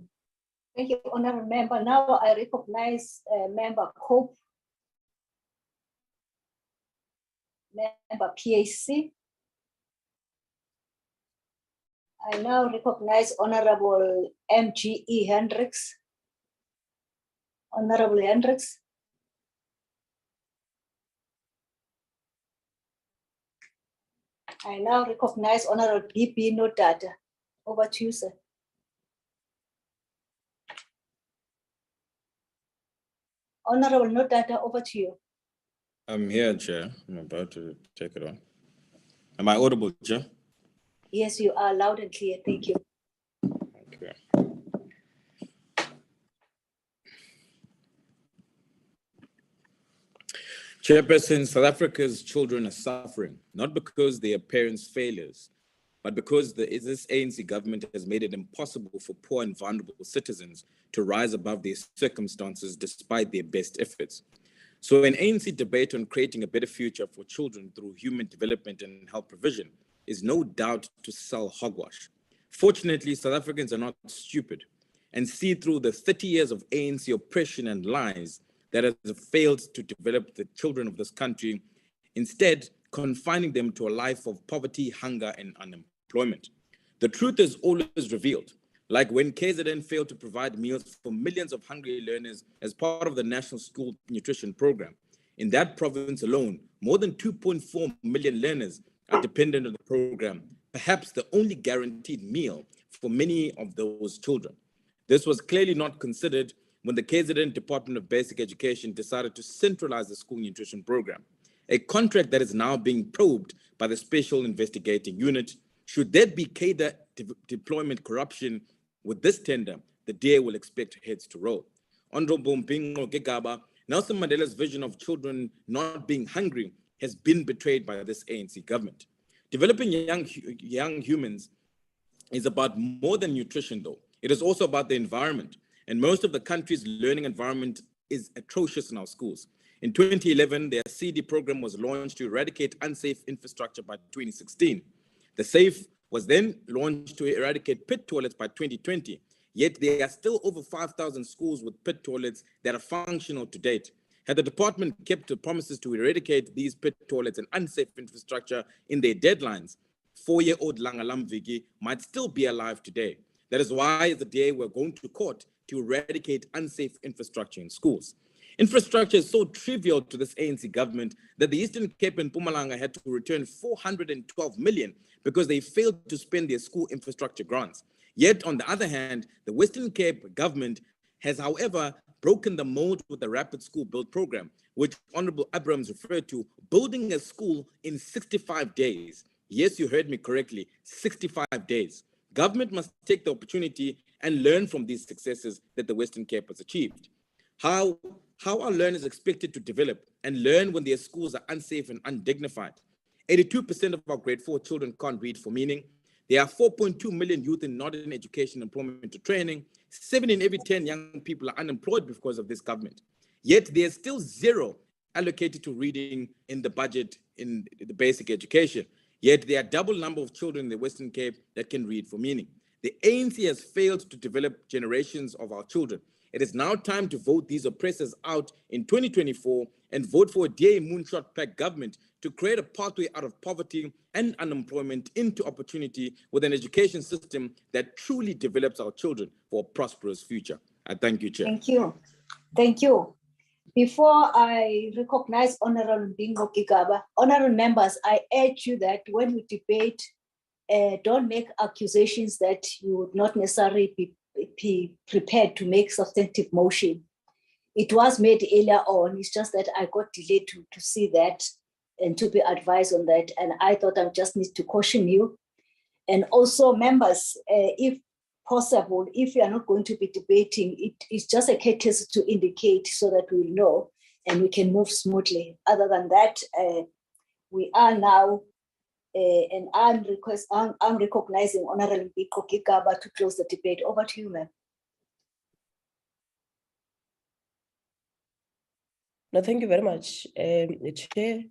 S1: Thank you, Honourable Member. Now I recognize Member Cope, Member PAC. I now recognize Honourable MGE Hendricks. Honourable Hendricks. I now recognize Honourable B P Mbinqo-Gigaba. Over to you, sir. Honourable Mbinqo-Gigaba, over to you.
S11: I'm here, Chair. I'm about to take it on. Am I audible, Chair?
S1: Yes, you are loud and clear. Thank you.
S11: Okay. Chairperson, South Africa's children are suffering, not because they are parents' failures, but because this ANC government has made it impossible for poor and vulnerable citizens to rise above their circumstances despite their best efforts. So an ANC debate on creating a better future for children through human development and health provision is no doubt to sell hogwash. Fortunately, South Africans are not stupid and see through the 30 years of ANC oppression and lies that has failed to develop the children of this country, instead confining them to a life of poverty, hunger, and unemployment. The truth is always revealed, like when KZN failed to provide meals for millions of hungry learners as part of the National School Nutrition Program. In that province alone, more than 2.4 million learners are dependent on the program, perhaps the only guaranteed meal for many of those children. This was clearly not considered when the KZN Department of Basic Education decided to centralize the school nutrition program, a contract that is now being probed by the Special Investigating Unit. Should there be cadre deployment corruption with this tender, the DA will expect heads to roll. Honorable Mbinqo-Gigaba, Nelson Mandela's vision of children not being hungry has been betrayed by this ANC government. Developing young humans is about more than nutrition, though. It is also about the environment. And most of the country's learning environment is atrocious in our schools. In 2011, their CD program was launched to eradicate unsafe infrastructure by 2016. The SAFE was then launched to eradicate pit toilets by 2020. Yet there are still over 5,000 schools with pit toilets that are functional to date. Had the department kept the promises to eradicate these pit toilets and unsafe infrastructure in their deadlines, 4-year-old Langalam Vigi might still be alive today. That is why the day we're going to court to eradicate unsafe infrastructure in schools. Infrastructure is so trivial to this ANC government that the Eastern Cape and Mpumalanga had to return 412 million because they failed to spend their school infrastructure grants. Yet, on the other hand, the Western Cape government has, however, broken the mold with the Rapid School Build program, which Honorable Abrams referred to, building a school in 65 days. Yes, you heard me correctly, 65 days. Government must take the opportunity and learn from these successes that the Western Cape has achieved. How are learners expected to develop and learn when their schools are unsafe and undignified? 82% of our grade 4 children can't read for meaning. There are 4.2 million youth in northern education, employment or training. 7 in every 10 young people are unemployed because of this government. Yet there's still zero allocated to reading in the budget in the basic education. Yet there are double number of children in the Western Cape that can read for meaning. The ANC has failed to develop generations of our children. It is now time to vote these oppressors out in 2024 and vote for a DA moonshot-packed government to create a pathway out of poverty and unemployment into opportunity with an education system that truly develops our children for a prosperous future. I thank you, Chair.
S1: Thank you. Thank you. Before I recognize Honorable Mbinqo-Gigaba, honorable members, I urge you that when we debate, don't make accusations that you would not necessarily be prepared to make substantive motion. It was made earlier on, it's just that I got delayed to see that and to be advised on that. And I thought I just need to caution you. And also members, if possible, if you are not going to be debating, it is just a courtesy to indicate so that we know and we can move smoothly. Other than that, we are now, and I'm recognizing Honorable Mbinqo-Gigaba to close the debate. Over to you, ma'am.
S2: No, thank you very much, Chair.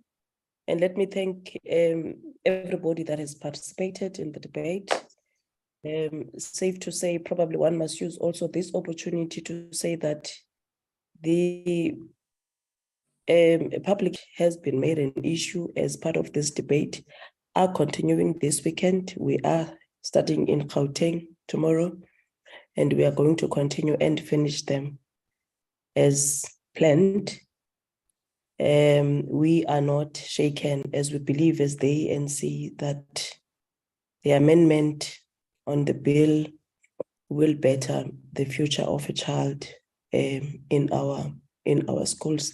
S2: And let me thank everybody that has participated in the debate. Safe to say, probably one must use also this opportunity to say that the public has been made an issue as part of this debate. Are continuing this weekend. We are starting in Gauteng tomorrow, and we are going to continue and finish them as planned. We are not shaken as we believe as the ANC that the amendment on the bill will better the future of a child in our schools.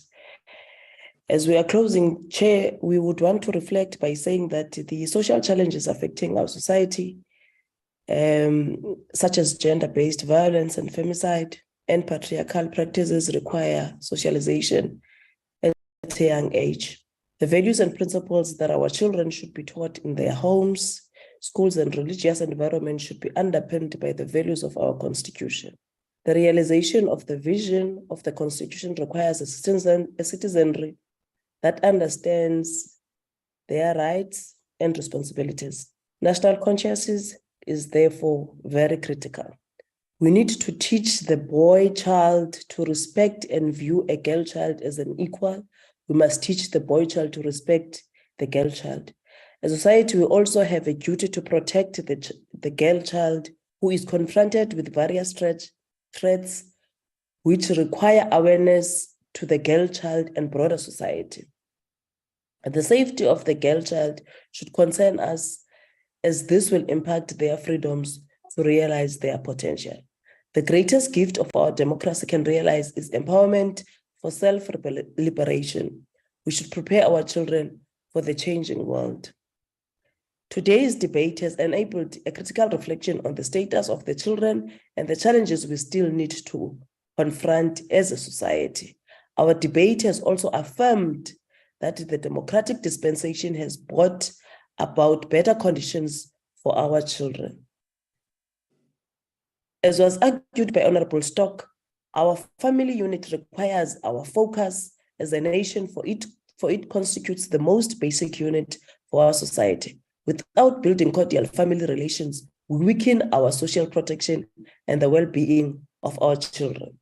S2: As we are closing, Chair, we would want to reflect by saying that the social challenges affecting our society, such as gender-based violence and femicide and patriarchal practices, require socialization at a young age. The values and principles that our children should be taught in their homes, schools, and religious environment should be underpinned by the values of our Constitution. The realization of the vision of the Constitution requires a citizenry that understands their rights and responsibilities. National consciousness is therefore very critical. We need to teach the boy child to respect and view a girl child as an equal. We must teach the boy child to respect the girl child. As a society, we also have a duty to protect the girl child who is confronted with various threats which require awareness to the girl child and broader society. And the safety of the girl child should concern us, as this will impact their freedoms to realize their potential. The greatest gift of our democracy can realize is empowerment for self-liberation. We should prepare our children for the changing world. Today's debate has enabled a critical reflection on the status of the children and the challenges we still need to confront as a society. Our debate has also affirmed that the democratic dispensation has brought about better conditions for our children. As was argued by Honorable Stock, our family unit requires our focus as a nation, for it constitutes the most basic unit for our society. Without building cordial family relations, we weaken our social protection and the well-being of our children.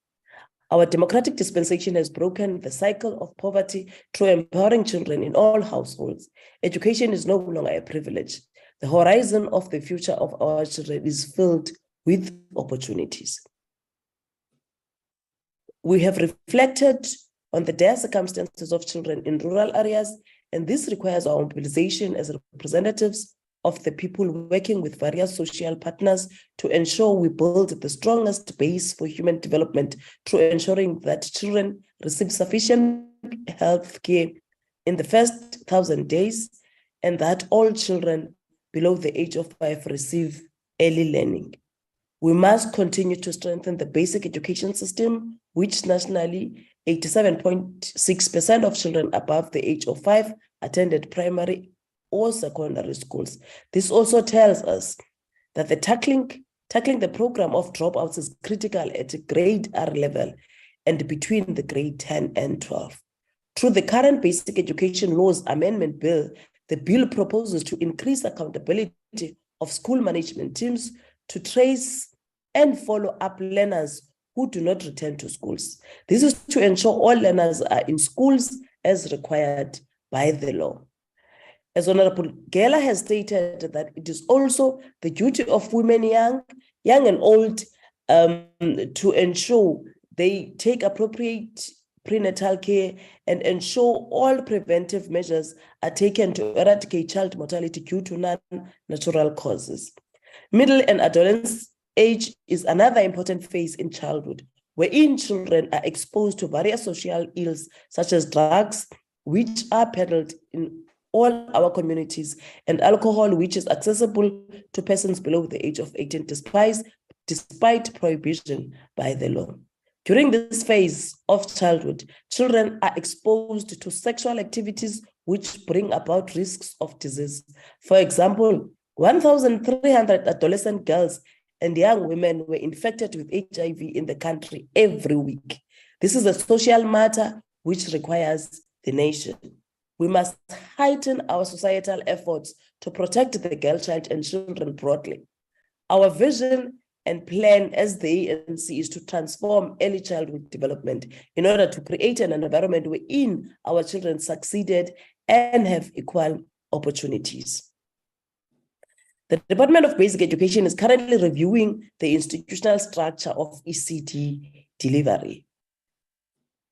S2: Our democratic dispensation has broken the cycle of poverty through empowering children in all households. Education is no longer a privilege. The horizon of the future of our children is filled with opportunities. We have reflected on the dire circumstances of children in rural areas, and this requires our mobilization as representatives of the people working with various social partners to ensure we build the strongest base for human development through ensuring that children receive sufficient health care in the first 1,000 days, and that all children below the age of 5 receive early learning. We must continue to strengthen the basic education system, which nationally 87.6% of children above the age of 5 attended primary or secondary schools. This also tells us that the tackling the program of dropouts is critical at a grade R level and between the grade 10 and 12. Through the current Basic Education Laws Amendment Bill, the bill proposes to increase accountability of school management teams to trace and follow up learners who do not return to schools. This is to ensure all learners are in schools as required by the law. As Honorable Gela has stated, that it is also the duty of women, young and old, to ensure they take appropriate prenatal care and ensure all preventive measures are taken to eradicate child mortality due to non-natural causes. Middle and adolescence age is another important phase in childhood, wherein children are exposed to various social ills such as drugs, which are peddled in all our communities, and alcohol, which is accessible to persons below the age of 18 despite prohibition by the law. During this phase of childhood, children are exposed to sexual activities which bring about risks of disease. For example, 1,300 adolescent girls and young women were infected with HIV in the country every week. This is a social matter which requires the nation. We must heighten our societal efforts to protect the girl child and children broadly. Our vision and plan as the ANC is to transform early childhood development in order to create an environment wherein our children succeeded and have equal opportunities. The Department of Basic Education is currently reviewing the institutional structure of ECD delivery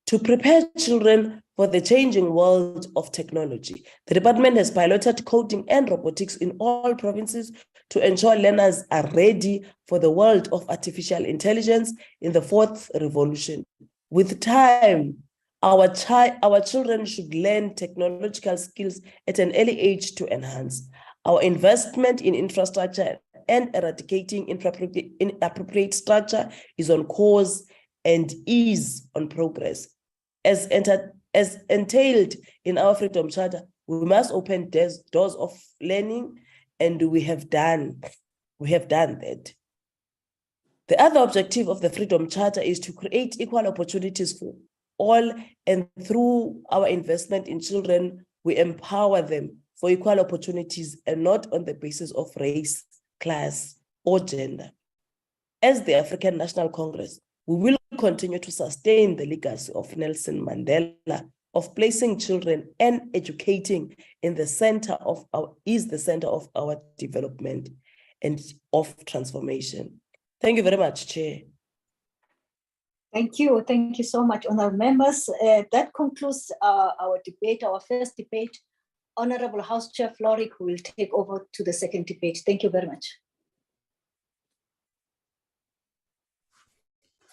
S2: to prepare children for the changing world of technology. The department has piloted coding and robotics in all provinces to ensure learners are ready for the world of artificial intelligence in the fourth revolution. With time, our children should learn technological skills at an early age to enhance. Our investment in infrastructure and eradicating inappropriate structure is on course and is on progress. As entailed in our Freedom Charter, we must open doors of learning, and we have done that. The other objective of the Freedom Charter is to create equal opportunities for all, and through our investment in children, we empower them for equal opportunities and not on the basis of race, class, or gender. As the African National Congress, we will continue to sustain the legacy of Nelson Mandela of placing children and educating in the center of our development and of transformation. Thank you very much, Chair.
S1: Thank you so much, honorable members. That concludes our debate, our first debate. Honorable House Chair Floric will take over to the second debate. Thank you very much.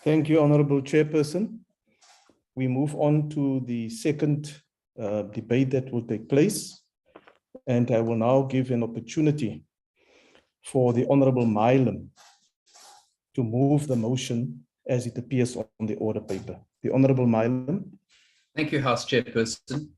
S12: Thank you, Honorable Chairperson. We move on to the second debate that will take place. And I will now give an opportunity for the Honorable Mileham to move the motion as it appears on the order paper. The Honorable Mileham.
S13: Thank you, House Chairperson.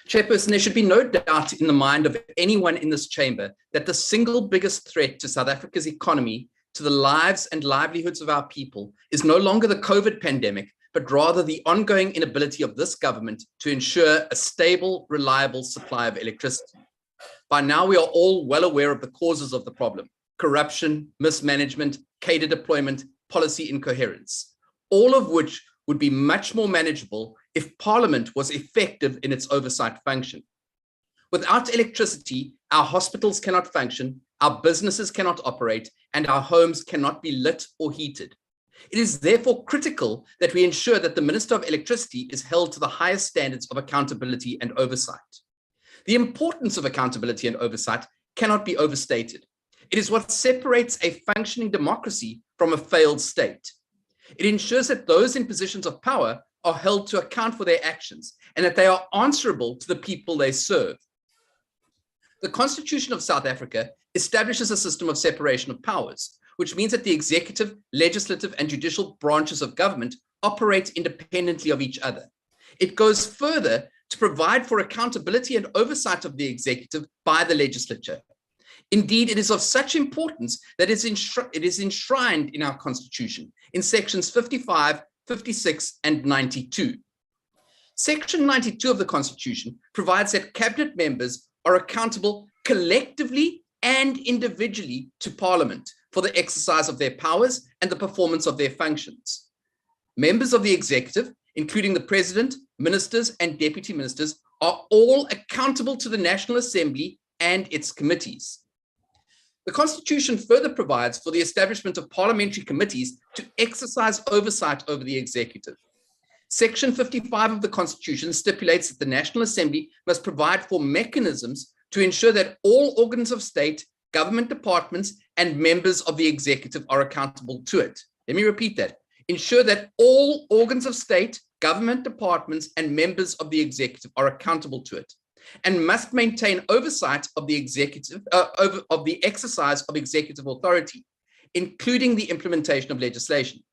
S13: Chairperson, there should be no doubt in the mind of anyone in this chamber that the single biggest threat to South Africa's economy, to the lives and livelihoods of our people, is no longer the COVID pandemic, but rather the ongoing inability of this government to ensure a stable, reliable supply of electricity. By now, we are all well aware of the causes of the problem: corruption, mismanagement, cadre deployment, policy incoherence, all of which would be much more manageable if Parliament was effective in its oversight function. Without electricity, our hospitals cannot function, our businesses cannot operate, and our homes cannot be lit or heated. It is therefore critical that we ensure that the Minister of Electricity is held to the highest standards of accountability and oversight. The importance of accountability and oversight cannot be overstated. It is what separates a functioning democracy from a failed state. It ensures that those in positions of power are held to account for their actions and that they are answerable to the people they serve. The Constitution of South Africa establishes a system of separation of powers, which means that the executive, legislative, and judicial branches of government operate independently of each other. It goes further to provide for accountability and oversight of the executive by the legislature. Indeed, it is of such importance that it is enshrined in our Constitution in sections 55, 56, and 92. Section 92 of the Constitution provides that cabinet members are accountable collectively and individually to Parliament for the exercise of their powers and the performance of their functions. Members of the executive, including the President, ministers, and deputy ministers, are all accountable to the National Assembly and its committees. The Constitution further provides for the establishment of parliamentary committees to exercise oversight over the executive. Section 55 of the Constitution stipulates that the National Assembly must provide for mechanisms to ensure that all organs of state, government departments, and members of the executive are accountable to it. Let me repeat that. Ensure that all organs of state, government departments, and members of the executive are accountable to it, and must maintain oversight of the executive, of the exercise of executive authority, including the implementation of legislation.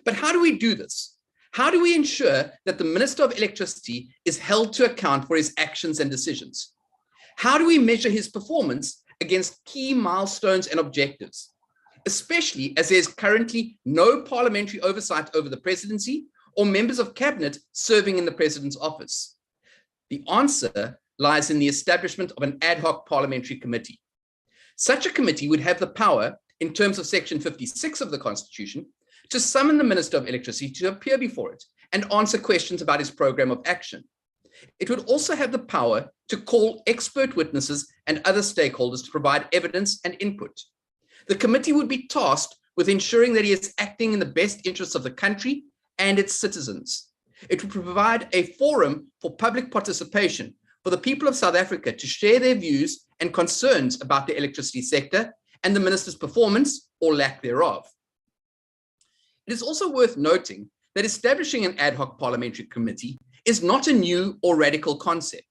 S13: But how do we do this? How do we ensure that the Minister of Electricity is held to account for his actions and decisions? How do we measure his performance against key milestones and objectives, especially as there's currently no parliamentary oversight over the presidency or members of cabinet serving in the president's office? The answer lies in the establishment of an ad hoc parliamentary committee. Such a committee would have the power, in terms of Section 56 of the Constitution, to summon the Minister of Electricity to appear before it and answer questions about his program of action. It would also have the power to call expert witnesses and other stakeholders to provide evidence and input. The committee would be tasked with ensuring that he is acting in the best interests of the country and its citizens. It would provide a forum for public participation for the people of South Africa to share their views and concerns about the electricity sector and the minister's performance or lack thereof. It is also worth noting that establishing an ad hoc parliamentary committee is not a new or radical concept.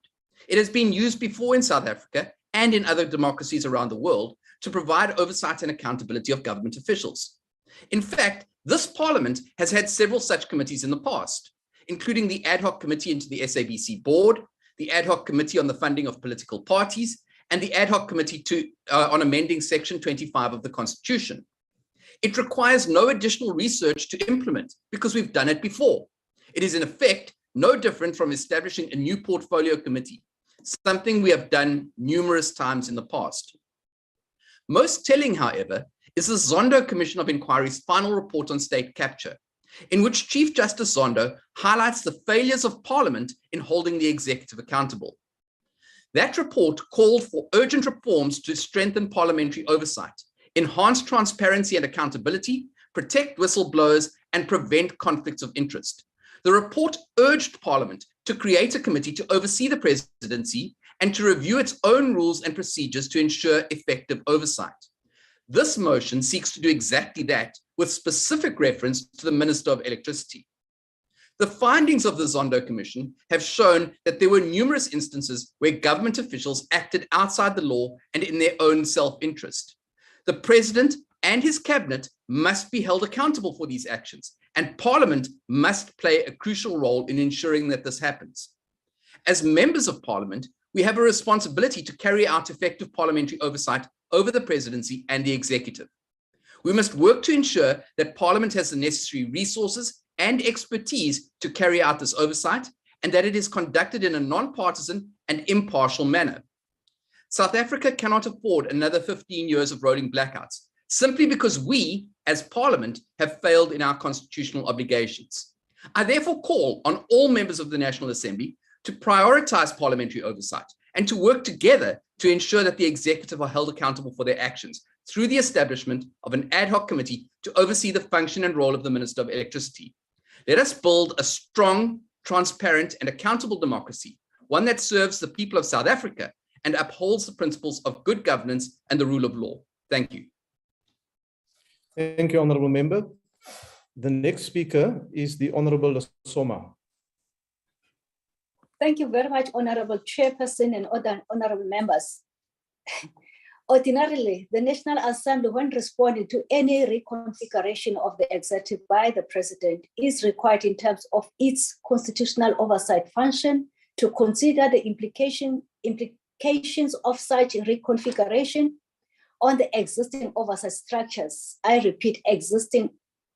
S13: It has been used before in South Africa and in other democracies around the world to provide oversight and accountability of government officials. In fact, this parliament has had several such committees in the past, including the ad hoc committee into the SABC board, the ad hoc committee on the funding of political parties, and the ad hoc committee on amending Section 25 of the Constitution. It requires no additional research to implement because we've done it before. It is in effect no different from establishing a new portfolio committee, something we have done numerous times in the past. Most telling, however, is the Zondo Commission of Inquiry's final report on state capture, in which Chief Justice Zondo highlights the failures of Parliament in holding the executive accountable. That report called for urgent reforms to strengthen parliamentary oversight, enhance transparency and accountability, protect whistleblowers, and prevent conflicts of interest. The report urged Parliament to create a committee to oversee the presidency and to review its own rules and procedures to ensure effective oversight. This motion seeks to do exactly that, with specific reference to the Minister of Electricity. The findings of the Zondo Commission have shown that there were numerous instances where government officials acted outside the law and in their own self-interest. The President and his cabinet must be held accountable for these actions, and Parliament must play a crucial role in ensuring that this happens. As members of Parliament, we have a responsibility to carry out effective parliamentary oversight over the presidency and the executive. We must work to ensure that Parliament has the necessary resources and expertise to carry out this oversight, and that it is conducted in a non-partisan and impartial manner. South Africa cannot afford another 15 years of rolling blackouts, simply because we, as Parliament, have failed in our constitutional obligations. I therefore call on all members of the National Assembly to prioritize parliamentary oversight and to work together to ensure that the executive are held accountable for their actions through the establishment of an ad hoc committee to oversee the function and role of the Minister of Electricity. Let us build a strong, transparent, and accountable democracy, one that serves the people of South Africa and upholds the principles of good governance and the rule of law. Thank you.
S12: Thank you, Honourable Member. The next speaker is the Honourable Soma.
S1: Thank you very much, Honourable Chairperson and other honourable members. Ordinarily, the National Assembly, when responding to any reconfiguration of the executive by the President, is required in terms of its constitutional oversight function to consider the implications of such reconfiguration on the existing oversight structures. I repeat, existing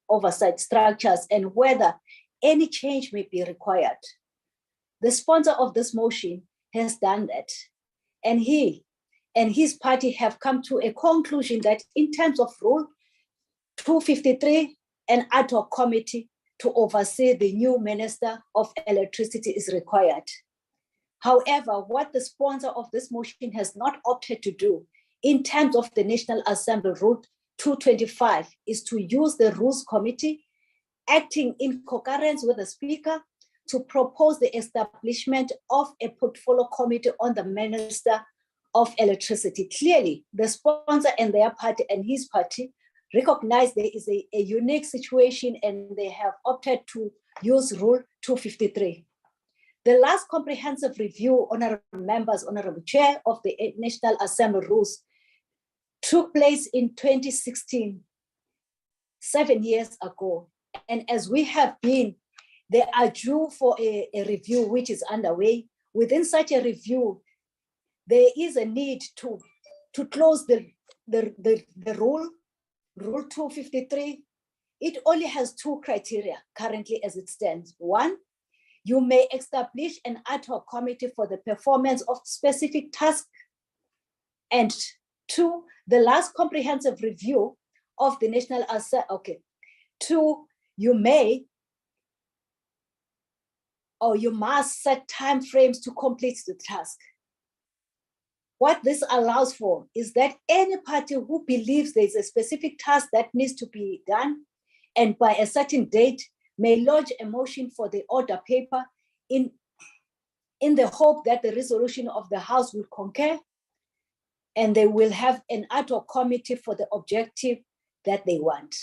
S1: oversight structures, and whether any change may be required. The sponsor of this motion has done that, and he and his party have come to a conclusion that in terms of Rule 253, an ad hoc committee to oversee the new Minister of Electricity is required. However, what the sponsor of this motion has not opted to do in terms of the National Assembly Rule 225 is to use the Rules Committee, acting in concurrence with the Speaker, to propose the establishment of a portfolio committee on the Minister of Electricity. Clearly, the sponsor and their party and his party recognize there is a unique situation, and they have opted to use Rule 253. The last comprehensive review, honourable members, honourable chair, of the National Assembly rules took place in 2016, 7 years ago. And as we have been, they are due for a review which is underway. Within such a review, there is a need to close the rule 253. It only has two criteria currently as it stands. One, you may establish an ad hoc committee for the performance of specific tasks. And two, the last comprehensive review of the National Assembly, okay. Two, you may or you must set time frames to complete the task. What this allows for is that any party who believes there's a specific task that needs to be done, and by a certain date, may lodge a motion for the order paper in the hope that the resolution of the House will concur, and they will have an ad hoc committee for the objective that they want.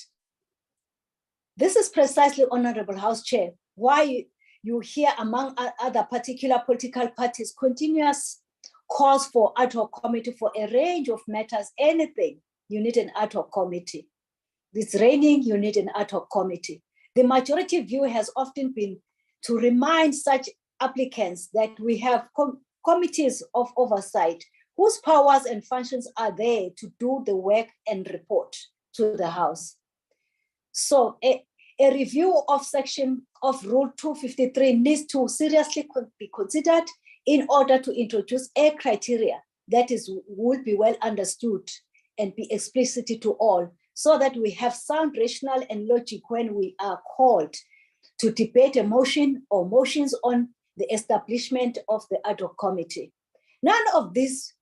S1: This is precisely, Honorable House Chair, why you hear among other particular political parties continuous calls for ad hoc committee for a range of matters. Anything, you need an ad hoc committee. It's raining, you need an ad hoc committee. The majority view has often been to remind such applicants that we have committees of oversight whose powers and functions are there to do the work and report to the House. So a review of section of Rule 253 needs to seriously be considered in order to introduce a criteria that will be well understood and be explicit to all, so that we have sound rationale and logic when we are called to debate a motion or motions on the establishment of the ad hoc committee. None of these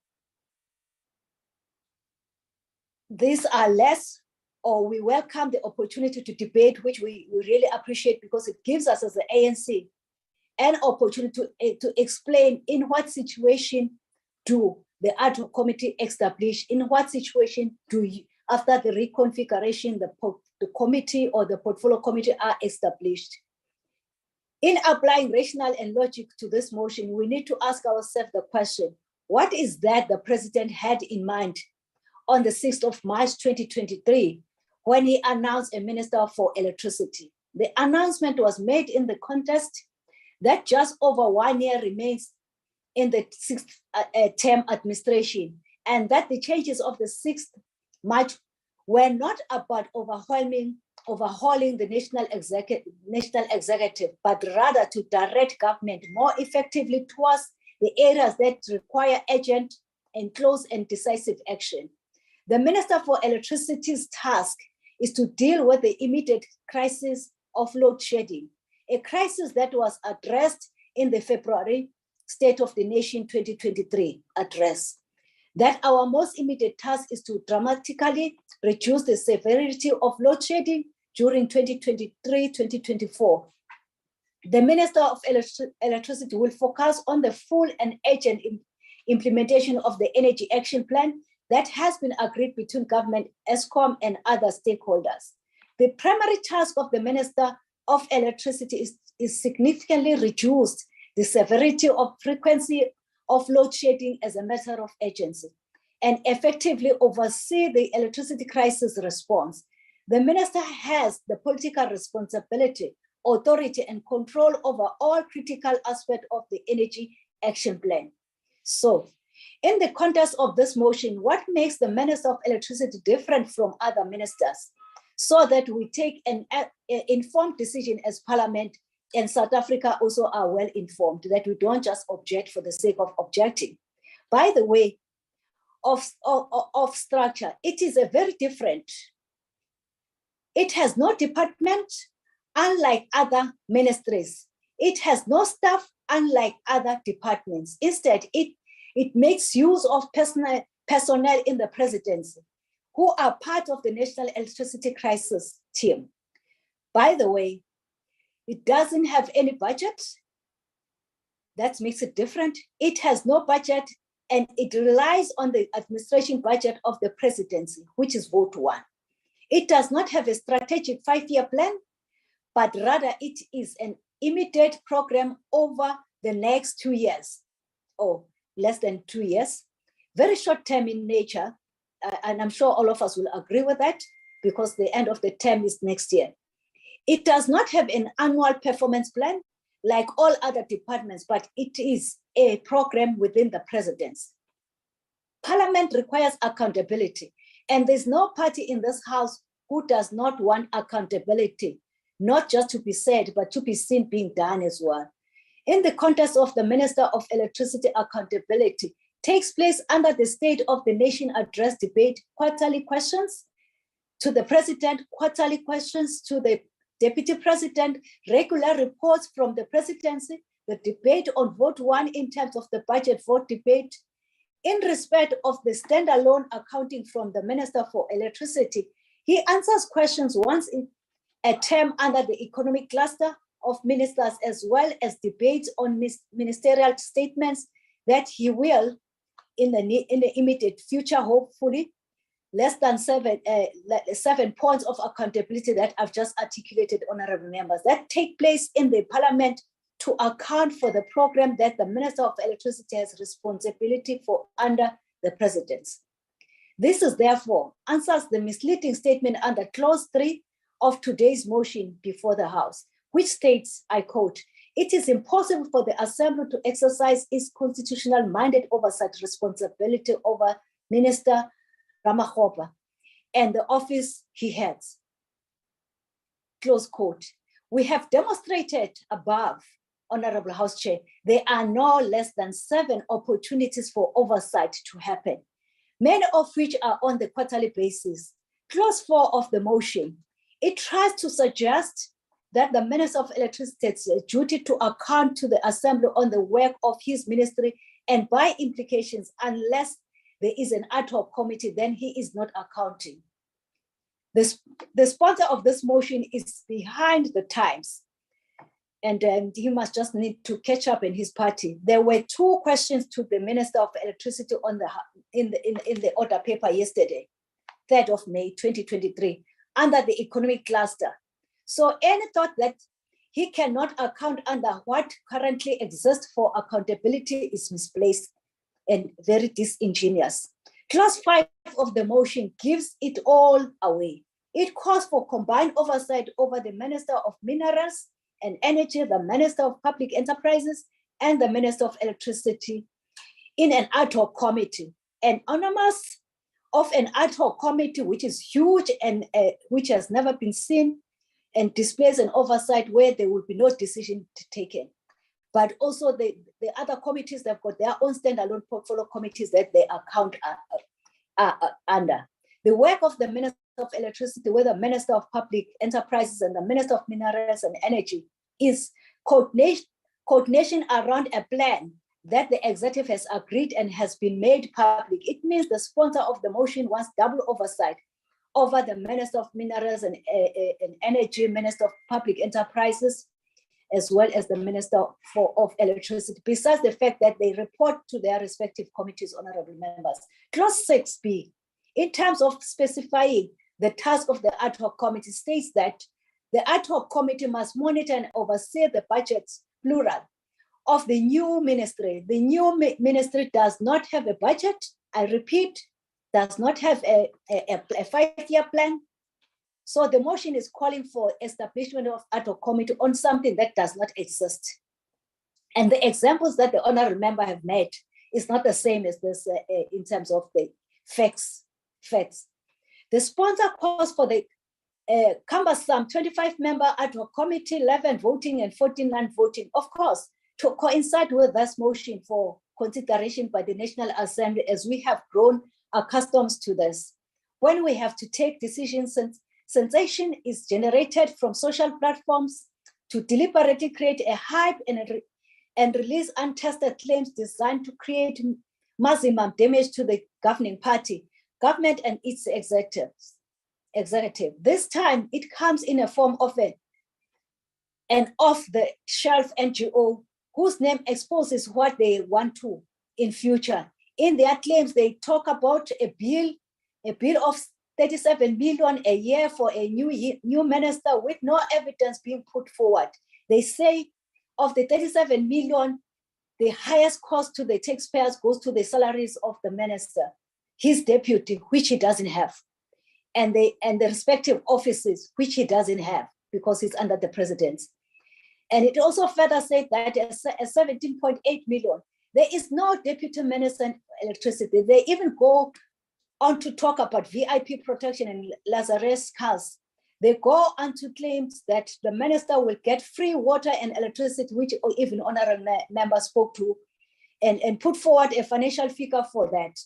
S1: are less, or we welcome the opportunity to debate, which we really appreciate, because it gives us as the ANC an opportunity to explain in what situation do the ad hoc committee establish, in what situation do you, after the reconfiguration, the committee or the portfolio committee are established. In applying rationale and logic to this motion, we need to ask ourselves the question, what is that the President had in mind on the 6th of March 2023, when he announced a Minister for Electricity? The announcement was made in the context that just over 1 year remains in the 6th term administration, and that the changes of the 6th March were not about overhauling the national executive, but rather to direct government more effectively towards the areas that require urgent and close and decisive action. The Minister for Electricity's task is to deal with the immediate crisis of load shedding, a crisis that was addressed in the February State of the Nation 2023 address. That our most immediate task is to dramatically reduce the severity of load shedding during 2023-2024. The Minister of Electricity will focus on the full and urgent implementation of the Energy Action Plan that has been agreed between government, ESCOM, and other stakeholders. The primary task of the Minister of Electricity is significantly reduced the severity of frequency of load shedding as a matter of urgency and effectively oversee the electricity crisis response. The Minister has the political responsibility, authority, and control over all critical aspects of the Energy Action Plan. So, in the context of this motion, what makes the Minister of Electricity different from other ministers so that we take an informed decision as Parliament and South Africa also are well informed, that we don't just object for the sake of objecting. By the way, of structure, it is a very different. It has no department, unlike other ministries. It has no staff, unlike other departments. Instead, it makes use of personnel in the presidency who are part of the National Electricity Crisis Team. By the way, it doesn't have any budget. That makes it different. It has no budget, and it relies on the administration budget of the presidency, which is vote 1. It does not have a strategic 5-year plan, but rather it is an immediate program over the next 2 years, or less than 2 years, very short term in nature, and I'm sure all of us will agree with that because the end of the term is next year. It does not have an annual performance plan like all other departments, but it is a program within the presidency. Parliament requires accountability, and there's no party in this house who does not want accountability, not just to be said, but to be seen being done as well. In the context of the Minister of Electricity, accountability takes place under the State of the Nation Address debate, quarterly questions to the President, quarterly questions to the Deputy President, regular reports from the Presidency, the debate on vote 1 in terms of the budget vote debate. In respect of the standalone accounting from the Minister for Electricity, he answers questions once in a term under the economic cluster of ministers, as well as debates on ministerial statements that he will, in the immediate future, hopefully, less than 7 points of accountability that I've just articulated, honorable members, that take place in the Parliament to account for the program that the Minister of Electricity has responsibility for under the presidency. This is therefore answers the misleading statement under clause 3 of today's motion before the House, which states, I quote, "It is impossible for the Assembly to exercise its constitutional mandate oversight responsibility over Minister Ramokgopa and the office he heads." Close quote. We have demonstrated above, Honorable House Chair, there are no less than 7 opportunities for oversight to happen, many of which are on the quarterly basis. Clause 4 of the motion, it tries to suggest that the Minister of Electricity has a duty to account to the Assembly on the work of his ministry, and by implications, unless there is an ad hoc committee, then he is not accounting. The sponsor of this motion is behind the times, and he must just need to catch up in his party. There were 2 questions to the Minister of Electricity on in the order paper yesterday, 3rd of May 2023, under the economic cluster. So any thought that he cannot account under what currently exists for accountability is misplaced and very disingenuous. Clause 5 of the motion gives it all away. It calls for combined oversight over the Minister of Minerals and Energy, the Minister of Public Enterprises, and the Minister of Electricity in an ad hoc committee. An autonomous of an ad hoc committee, which is huge and which has never been seen, and displays an oversight where there will be no decision taken. But also the other committees, they've got their own standalone portfolio committees that they account under. The work of the Minister of Electricity, with the Minister of Public Enterprises and the Minister of Minerals and Energy, is coordination around a plan that the executive has agreed and has been made public. It means the sponsor of the motion wants double oversight over the Minister of Minerals and Energy, Minister of Public Enterprises, as well as the Minister of Electricity, besides the fact that they report to their respective committees, honorable members. Clause 6B, in terms of specifying the task of the ad hoc committee, states that the ad hoc committee must monitor and oversee the budgets, plural, of the new ministry. The new ministry does not have a budget, I repeat, does not have a 5-year plan. So the motion is calling for establishment of ad hoc committee on something that does not exist. And the examples that the honorable member have made is not the same as this in terms of the facts. The sponsor calls for the cumbersome 25-member ad hoc committee, 11 voting and 14 non-voting, of course, to coincide with this motion for consideration by the National Assembly, as we have grown accustomed to this. When we have to take decisions, sensation is generated from social platforms to deliberately create a hype and release untested claims designed to create maximum damage to the governing party, government and its executive. This time it comes in a form of an off-the-shelf NGO whose name exposes what they want to in future. In their claims, they talk about a bill of 37 million a year for a new minister with no evidence being put forward. They say of the 37 million, the highest cost to the taxpayers goes to the salaries of the minister, his deputy, which he doesn't have, and the respective offices, which he doesn't have because he's under the presidency. And it also further said that at 17.8 million, there is no deputy minister in electricity. They even go on to talk about VIP protection and Lazarus cars. They go on to claim that the minister will get free water and electricity, which even honorable member spoke to, and put forward a financial figure for that,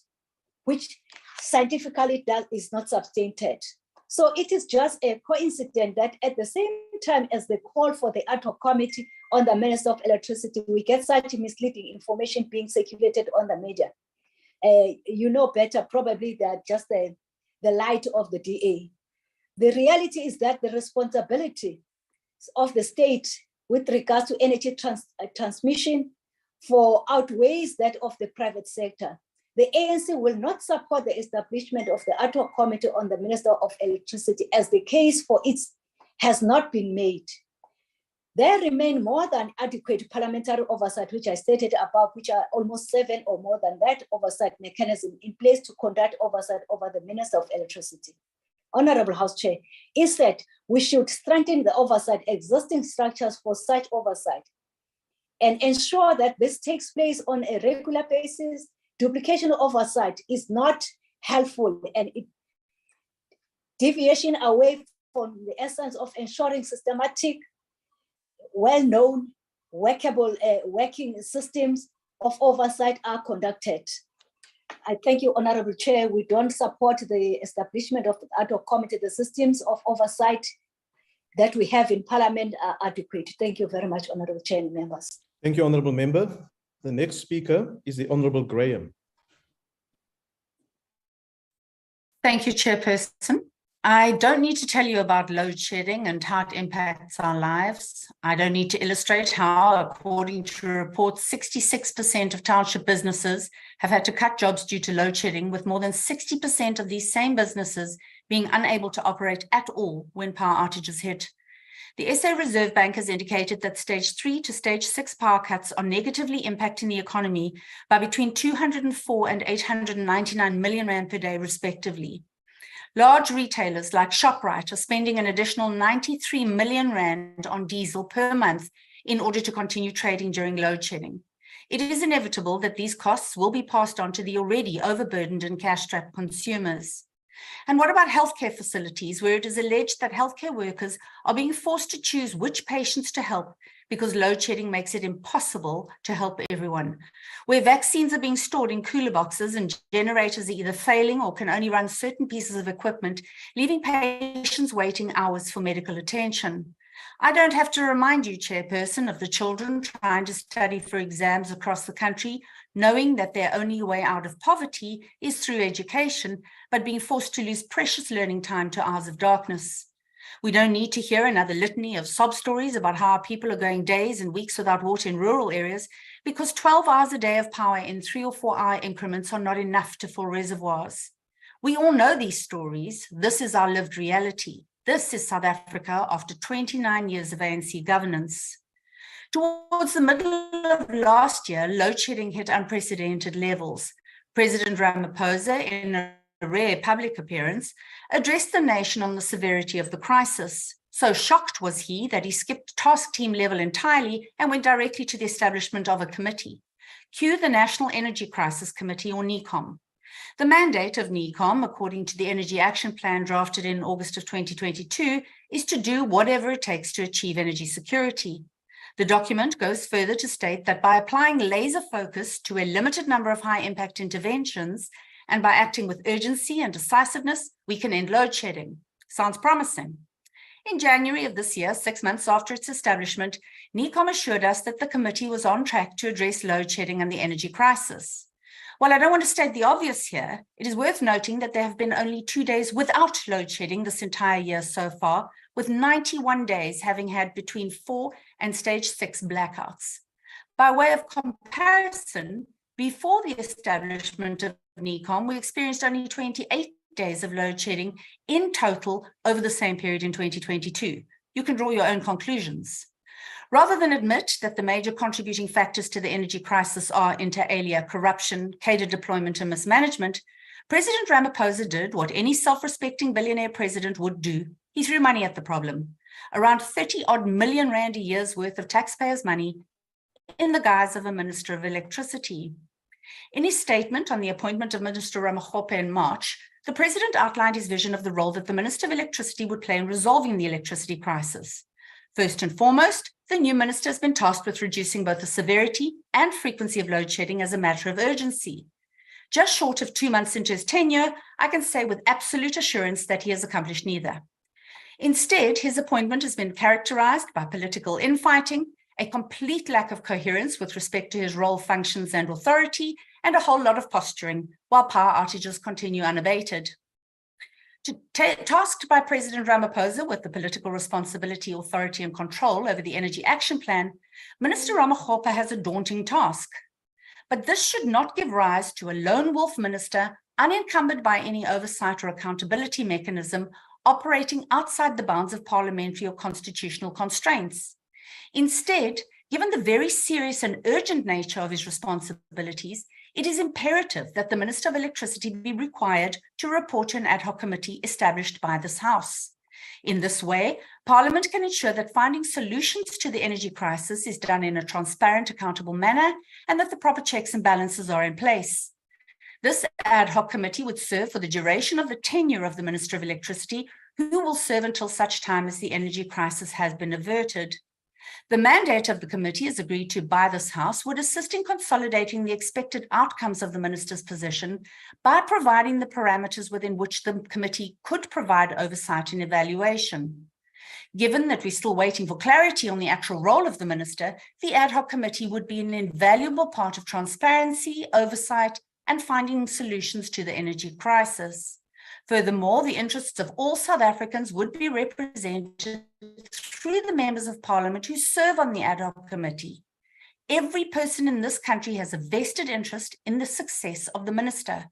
S1: which scientifically is not substantiated. So it is just a coincidence that at the same time as the call for the ad hoc committee on the Minister of Electricity, we get such misleading information being circulated on the media. You know better, probably that just the light of the DA. The reality is that the responsibility of the state with regards to energy transmission outweighs that of the private sector. The ANC will not support the establishment of the ad hoc committee on the Minister of Electricity, as the case for it has not been made. There remain more than adequate parliamentary oversight, which I stated above, which are almost 7 or more than that oversight mechanism in place to conduct oversight over the Minister of Electricity. Honorable House Chair, instead, we should strengthen the existing structures for such oversight and ensure that this takes place on a regular basis. Duplication oversight is not helpful, and deviation away from the essence of ensuring systematic, well-known, workable, working systems of oversight are conducted. I thank you, Honorable Chair. We don't support the establishment of the ad hoc committee. The systems of oversight that we have in Parliament are adequate. Thank you very much, Honorable Chair and members.
S12: Thank you, Honorable Member. The next speaker is the Honorable Graham.
S14: Thank you, Chairperson. I don't need to tell you about load shedding and how it impacts our lives. I don't need to illustrate how, according to reports, 66% of township businesses have had to cut jobs due to load shedding, with more than 60% of these same businesses being unable to operate at all when power outages hit. The SA Reserve Bank has indicated that stage 3 to stage 6 power cuts are negatively impacting the economy by between 204 and 899 million rand per day, respectively. Large retailers like ShopRite are spending an additional 93 million rand on diesel per month in order to continue trading during load shedding. It is inevitable that these costs will be passed on to the already overburdened and cash-strapped consumers. And what about healthcare facilities, where it is alleged that healthcare workers are being forced to choose which patients to help because load shedding makes it impossible to help everyone, where vaccines are being stored in cooler boxes and generators are either failing or can only run certain pieces of equipment, leaving patients waiting hours for medical attention. I don't have to remind you, Chairperson, of the children trying to study for exams across the country, knowing that their only way out of poverty is through education, but being forced to lose precious learning time to hours of darkness. We don't need to hear another litany of sob stories about how people are going days and weeks without water in rural areas because 12 hours a day of power in 3 or 4 hour increments are not enough to fill reservoirs. We all know these stories. This is our lived reality. This is South Africa after 29 years of ANC governance. Towards the middle of last year, load shedding hit unprecedented levels. President Ramaphosa, in a rare public appearance, addressed the nation on the severity of the crisis. So shocked was he that he skipped task team level entirely and went directly to the establishment of a committee. Cue the National Energy Crisis Committee, or NECOM. The mandate of NECOM, according to the Energy Action Plan drafted in August of 2022, is to do whatever it takes to achieve energy security. The document goes further to state that by applying laser focus to a limited number of high-impact interventions and by acting with urgency and decisiveness, we can end load shedding. Sounds promising. In January of this year, 6 months after its establishment, NECOM assured us that the committee was on track to address load shedding and the energy crisis. While I don't want to state the obvious here, it is worth noting that there have been only 2 days without load shedding this entire year so far, with 91 days having had between 4 and stage 6 blackouts. By way of comparison, before the establishment of NECOM, we experienced only 28 days of load shedding in total over the same period in 2022. You can draw your own conclusions. Rather than admit that the major contributing factors to the energy crisis are inter alia corruption, cadre deployment, and mismanagement, President Ramaphosa did what any self-respecting billionaire president would do. He threw money at the problem, around 30-odd million rand a year's worth of taxpayers' money in the guise of a Minister of Electricity. In his statement on the appointment of Minister Ramokgopa in March, the president outlined his vision of the role that the Minister of Electricity would play in resolving the electricity crisis. First and foremost, the new minister has been tasked with reducing both the severity and frequency of load shedding as a matter of urgency. Just short of 2 months into his tenure, I can say with absolute assurance that he has accomplished neither. Instead, his appointment has been characterized by political infighting, a complete lack of coherence with respect to his role, functions, and authority, and a whole lot of posturing, while power outages continue unabated. Tasked by President Ramaphosa with the political responsibility, authority, and control over the Energy Action Plan, Minister Ramokgopa has a daunting task. But this should not give rise to a lone wolf minister unencumbered by any oversight or accountability mechanism operating outside the bounds of parliamentary or constitutional constraints. Instead, given the very serious and urgent nature of his responsibilities, it is imperative that the Minister of Electricity be required to report to an ad hoc committee established by this House. In this way, Parliament can ensure that finding solutions to the energy crisis is done in a transparent, accountable manner, and that the proper checks and balances are in place. This ad hoc committee would serve for the duration of the tenure of the Minister of Electricity, who will serve until such time as the energy crisis has been averted. The mandate of the committee, as agreed to by this House, would assist in consolidating the expected outcomes of the minister's position by providing the parameters within which the committee could provide oversight and evaluation. Given that we're still waiting for clarity on the actual role of the minister, the ad hoc committee would be an invaluable part of transparency, oversight, and finding solutions to the energy crisis. Furthermore, the interests of all South Africans would be represented through the members of Parliament who serve on the ad hoc committee. Every person in this country has a vested interest in the success of the minister.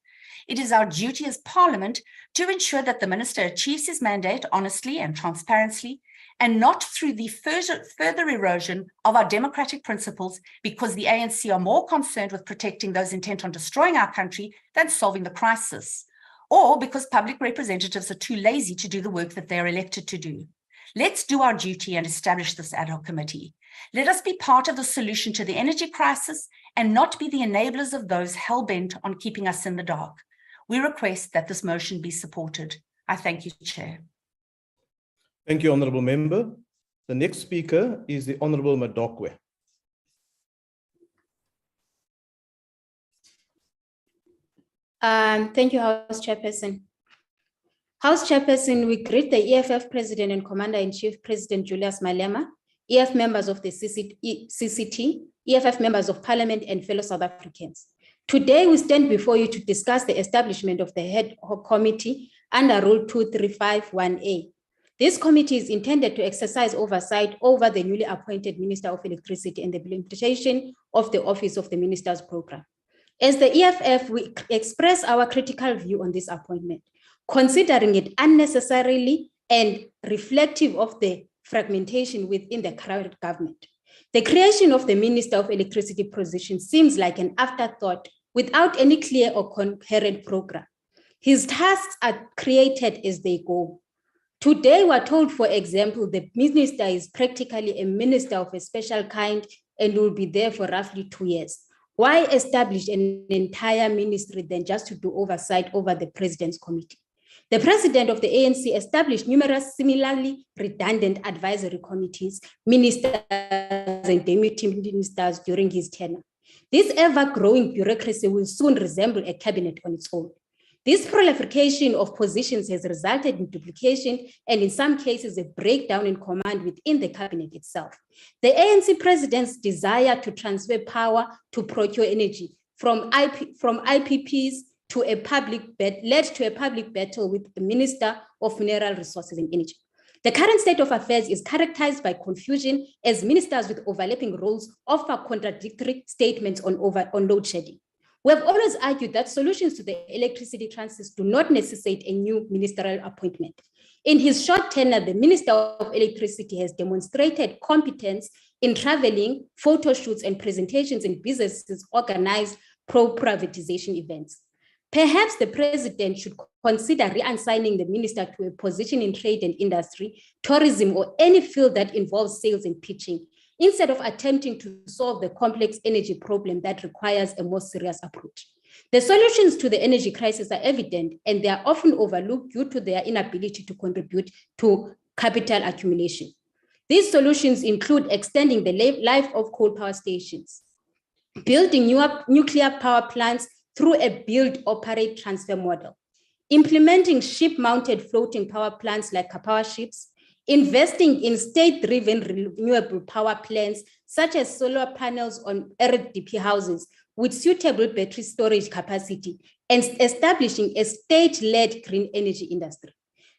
S14: It is our duty as Parliament to ensure that the minister achieves his mandate honestly and transparently, and not through the further erosion of our democratic principles, because the ANC are more concerned with protecting those intent on destroying our country than solving the crisis, or because public representatives are too lazy to do the work that they are elected to do. Let's do our duty and establish this ad hoc committee. Let us be part of the solution to the energy crisis and not be the enablers of those hell-bent on keeping us in the dark. We request that this motion be supported. I thank you, Chair.
S12: Thank you, Honourable Member. The next speaker is the Honourable Madokwe.
S15: Thank you, House Chairperson. House Chairperson, we greet the EFF President and Commander-in-Chief, President Julius Malema, EFF members of the CCT, EFF members of Parliament, and fellow South Africans. Today, we stand before you to discuss the establishment of the Ad Hoc Committee under Rule 2351A. This committee is intended to exercise oversight over the newly appointed Minister of Electricity and the implementation of the Office of the Minister's Program. As the EFF, we express our critical view on this appointment, considering it unnecessarily and reflective of the fragmentation within the current government. The creation of the Minister of Electricity position seems like an afterthought without any clear or coherent program. His tasks are created as they go. Today, we're told, for example, the minister is practically a minister of a special kind and will be there for roughly 2 years. Why establish an entire ministry than just to do oversight over the president's committee? The president of the ANC established numerous similarly redundant advisory committees, ministers and deputy ministers during his tenure. This ever-growing bureaucracy will soon resemble a cabinet on its own. This proliferation of positions has resulted in duplication and in some cases a breakdown in command within the cabinet itself. The ANC president's desire to transfer power to procure energy from IPPs to a led to a public battle with the Minister of Mineral Resources and Energy. The current state of affairs is characterized by confusion as ministers with overlapping roles offer contradictory statements on load shedding. We have always argued that solutions to the electricity crisis do not necessitate a new ministerial appointment. In his short tenure, the Minister of Electricity has demonstrated competence in traveling, photo shoots, and presentations in businesses organized pro-privatization events. Perhaps the president should consider reassigning the minister to a position in trade and industry, tourism, or any field that involves sales and pitching, instead of attempting to solve the complex energy problem that requires a more serious approach. The solutions to the energy crisis are evident, and they are often overlooked due to their inability to contribute to capital accumulation. These solutions include extending the life of coal power stations, building nuclear power plants through a build-operate transfer model, implementing ship-mounted floating power plants like power ships, investing in state-driven renewable power plants, such as solar panels on RDP houses with suitable battery storage capacity, and establishing a state-led green energy industry,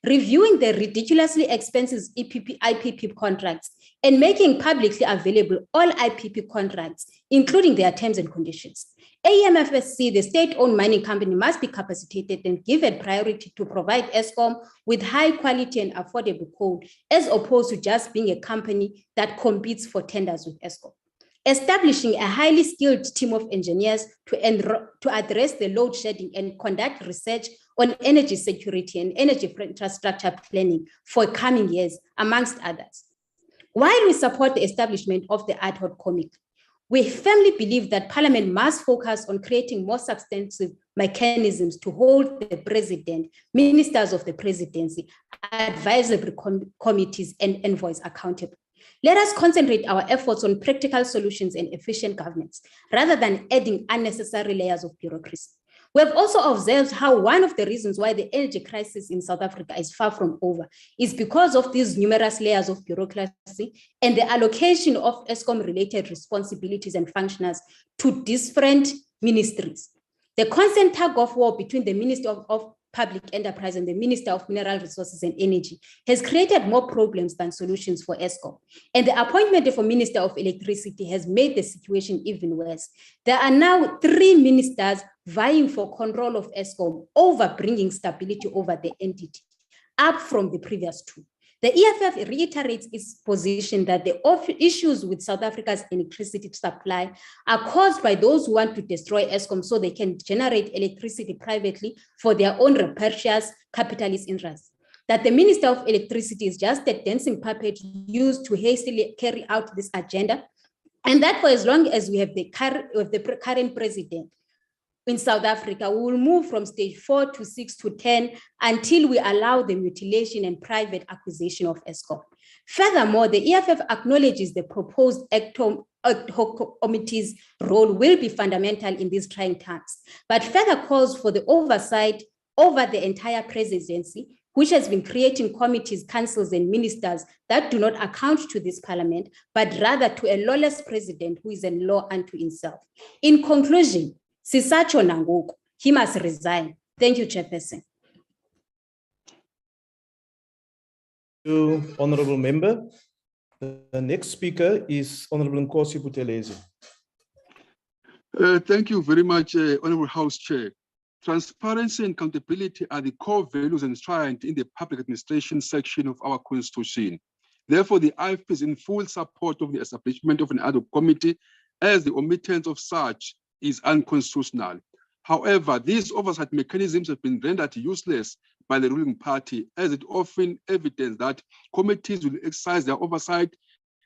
S15: reviewing the ridiculously expensive IPP contracts, and making publicly available all IPP contracts, including their terms and conditions. AEMFSC, the state-owned mining company, must be capacitated and given priority to provide Eskom with high quality and affordable coal, as opposed to just being a company that competes for tenders with Eskom. Establishing a highly skilled team of engineers to address the load shedding and conduct research on energy security and energy infrastructure planning for coming years, amongst others. While we support the establishment of the ad hoc committee, we firmly believe that Parliament must focus on creating more substantive mechanisms to hold the President, ministers of the presidency, advisory committees, and envoys accountable. Let us concentrate our efforts on practical solutions and efficient governance, rather than adding unnecessary layers of bureaucracy. We have also observed how one of the reasons why the energy crisis in South Africa is far from over is because of these numerous layers of bureaucracy and the allocation of Eskom-related responsibilities and functionaries to different ministries. The constant tug of war between the Minister of Public Enterprise and the Minister of Mineral Resources and Energy has created more problems than solutions for Eskom. And the appointment of a Minister of Electricity has made the situation even worse. There are now 3 ministers vying for control of Eskom over bringing stability over the entity, up from the previous 2. The EFF reiterates its position that the issues with South Africa's electricity supply are caused by those who want to destroy Eskom so they can generate electricity privately for their own rapacious capitalist interests. That the Minister of Electricity is just a dancing puppet used to hastily carry out this agenda, and that for as long as we have the current president in South Africa, we will move from stage 4 to 6 to 10 until we allow the mutilation and private acquisition of Eskom. Furthermore, the EFF acknowledges the proposed ad hoc committee's role will be fundamental in these trying times, but further calls for the oversight over the entire presidency, which has been creating committees, councils, and ministers that do not account to this parliament, but rather to a lawless president who is a law unto himself. In conclusion, Sisacho Nangoku, he must resign. Thank you, Chairperson.
S12: you, Honorable Member. The next speaker is Honorable Nkosi Buthelezi.
S16: Thank you very much, Honorable House Chair. Transparency and accountability are the core values enshrined in the public administration section of our Constitution. Therefore, the IFP is in full support of the establishment of an ad hoc committee, as the omittance of such is unconstitutional. However, these oversight mechanisms have been rendered useless by the ruling party, as it often evidences that committees will exercise their oversight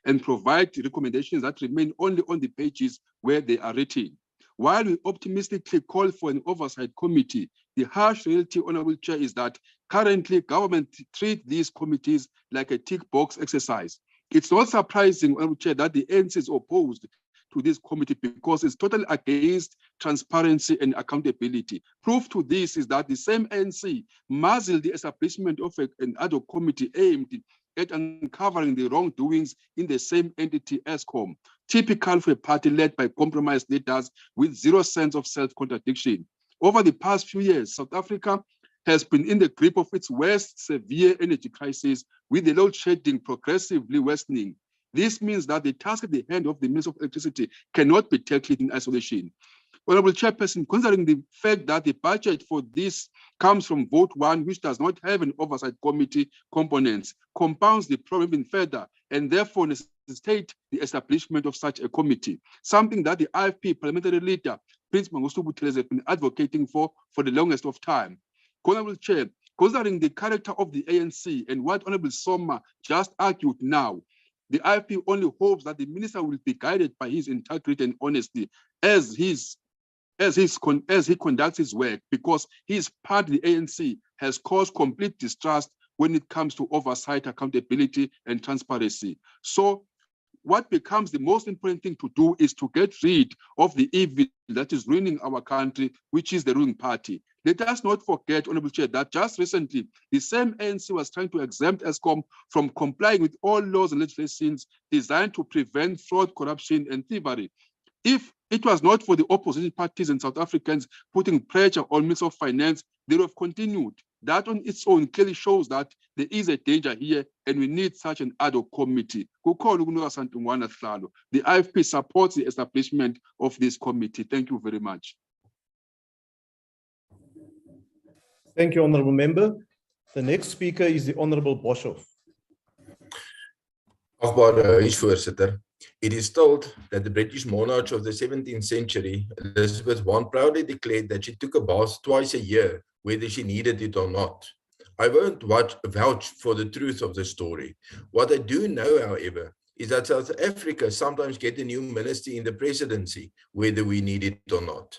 S16: and provide recommendations that remain only on the pages where they are written. While we optimistically call for an oversight committee, the harsh reality, Honorable Chair, is that currently government treats these committees like a tick box exercise. It's not surprising, Honorable Chair, that the ANC is opposed to this committee because it's totally against transparency and accountability. Proof to this is that the same ANC muzzled the establishment of an ad hoc committee aimed at uncovering the wrongdoings in the same entity ESCOM, typical for a party led by compromised leaders with zero sense of self-contradiction. Over the past few years, South Africa has been in the grip of its worst severe energy crisis, with the load shedding progressively worsening. This means that the task at the hand of the Minister of Electricity cannot be tackled in isolation. Honorable Chairperson, considering the fact that the budget for this comes from Vote 1, which does not have an oversight committee component, compounds the problem even further, and therefore necessitates the establishment of such a committee, something that the IFP parliamentary leader, Prince Mangosuthu Buthelezi, has been advocating for the longest of time. Honorable Chair, considering the character of the ANC and what Honorable Soma just argued now, the IFP only hopes that the minister will be guided by his integrity and honesty as he conducts his work, because his party, the ANC, has caused complete distrust when it comes to oversight, accountability, and transparency. So what becomes the most important thing to do is to get rid of the evil that is ruining our country, which is the ruling party. Let us not forget, Honorable Chair, that just recently, the same ANC was trying to exempt ESCOM from complying with all laws and legislations designed to prevent fraud, corruption, and thievery. If it was not for the opposition parties and South Africans putting pressure on Minister of Finance, they would have continued. That on its own clearly shows that there is a danger here and we need such an ad hoc committee. The IFP supports the establishment of this committee. Thank you very much.
S12: Thank you, Honorable Member. The next speaker is the Honorable Boshoff.
S17: Voorzitter. It is told that the British monarch of the 17th century, Elizabeth I, proudly declared that she took a bath twice a year, whether she needed it or not. I won't vouch for the truth of the story. What I do know, however, is that South Africa sometimes gets a new minister in the presidency, whether we need it or not.